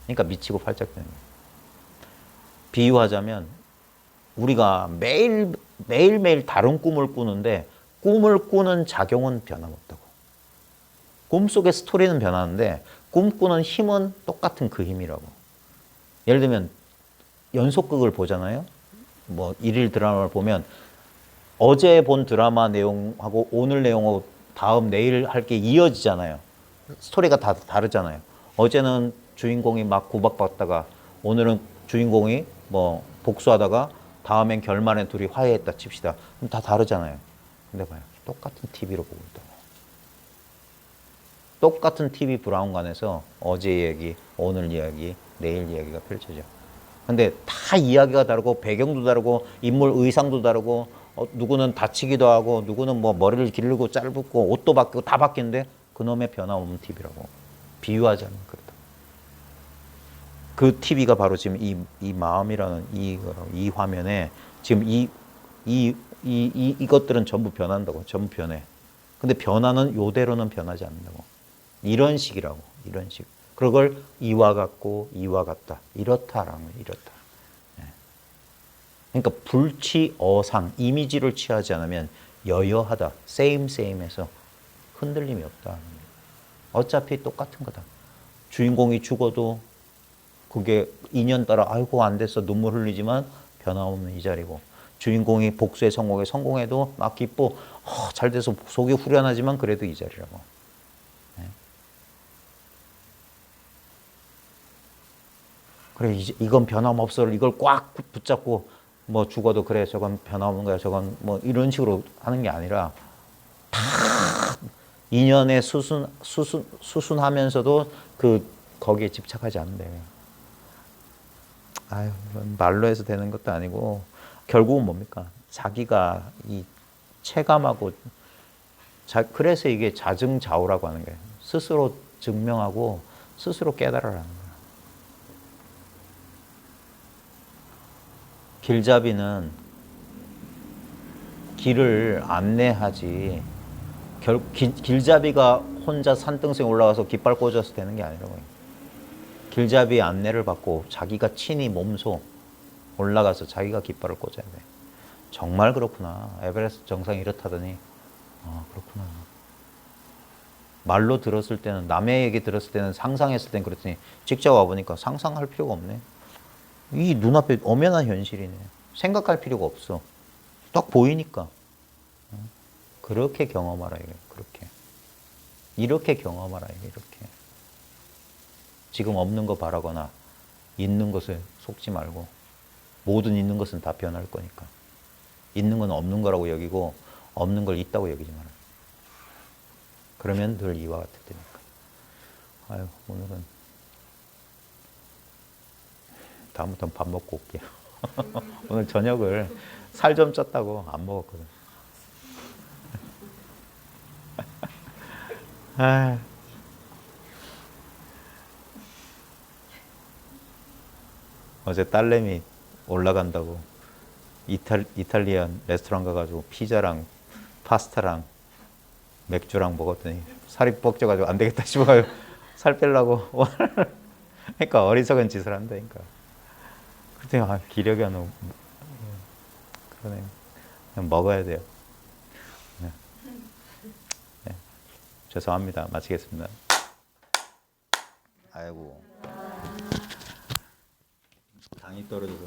그러니까 미치고 팔짝되는 거예요. 비유하자면 우리가 매일매일 다른 꿈을 꾸는데 꿈을 꾸는 작용은 변함없다고. 꿈속의 스토리는 변하는데 꿈꾸는 힘은 똑같은 그 힘이라고. 예를 들면 연속극을 보잖아요. 뭐 일일 드라마를 보면 어제 본 드라마 내용하고 오늘 내용하고 다음 내일 할 게 이어지잖아요. 스토리가 다 다르잖아요. 어제는 주인공이 막 구박받다가 오늘은 주인공이 뭐 복수하다가 다음엔 결말에 둘이 화해했다 칩시다. 그럼 다 다르잖아요. 근데 봐요. 똑같은 TV로 보고 있다고. 똑같은 TV 브라운관에서 어제 이야기, 오늘 이야기, 내일 이야기가 펼쳐져. 근데 다 이야기가 다르고 배경도 다르고 인물 의상도 다르고 누구는 다치기도 하고 누구는 뭐 머리를 기르고 짧고 옷도 바뀌고 다 바뀌는데 그놈의 변함없는 TV라고. 비유하자면 그렇다. 그 TV가 바로 지금 이 마음이라는 이 화면에 지금 이것들은 전부 변한다고. 전부 변해. 근데 변화는 요대로는 변하지 않는다고. 이런 식이라고. 이런 식. 그걸 이와 같고 이와 같다. 이렇다라는 거예요. 이렇다. 그러니까 불치 어상 이미지를 취하지 않으면 여여하다. same에서 흔들림이 없다. 어차피 똑같은 거다. 주인공이 죽어도 그게 인연 따라 아이고 안 됐어 눈물 흘리지만 변함없는 이 자리고, 주인공이 복수에 성공해도 막 기뻐 잘 돼서 속이 후련하지만 그래도 이 자리라고. 그래 이건 변함없어 이걸 꽉 붙잡고 뭐 죽어도 그래 저건 변함없는 거야 저건 뭐 이런 식으로 하는 게 아니라 다 인연에 수순하면서도 거기에 집착하지 않는데. 아유, 말로 해서 되는 것도 아니고 결국은 뭡니까? 자기가 이 체감하고 그래서 이게 자증자오라고 하는 거예요. 스스로 증명하고 스스로 깨달으라는 거예요. 길잡이는 길을 안내하지. 길잡이가 혼자 산등성에 올라가서 깃발 꽂아서 되는 게 아니라고요. 길잡이 안내를 받고 자기가 친히 몸소 올라가서 자기가 깃발을 꽂아야 돼. 정말 그렇구나. 에베레스트 정상이 이렇다더니 그렇구나. 말로 들었을 때는, 남의 얘기 들었을 때는, 상상했을 때는 그랬더니 직접 와보니까 상상할 필요가 없네. 이 눈앞에 엄연한 현실이네. 생각할 필요가 없어. 딱 보이니까. 그렇게 경험하라 이거예요. 그렇게. 이렇게 경험하라 이거예요. 이렇게. 지금 없는 거 바라거나 있는 것에 속지 말고, 모든 있는 것은 다 변할 거니까. 있는 건 없는 거라고 여기고 없는 걸 있다고 여기지 말아요. 그러면 늘 이와 같을 테니까. 아유, 오늘은 다음부터는 밥 먹고 올게요. 오늘 저녁을 살 좀 쪘다고 안 먹었거든. 아. 어제 딸내미 올라간다고 이탈리안 레스토랑 가가지고 피자랑 파스타랑 맥주랑 먹었더니 살이 뻑져가지고 안 되겠다 싶어가지고 살 빼려고 오늘. 그러니까 어리석은 짓을 한다니까. 그때 기력이 안 오고. 그러네. 그냥 먹어야 돼요. 네. 네. 죄송합니다. 마치겠습니다. 아이고. 당이 떨어져서.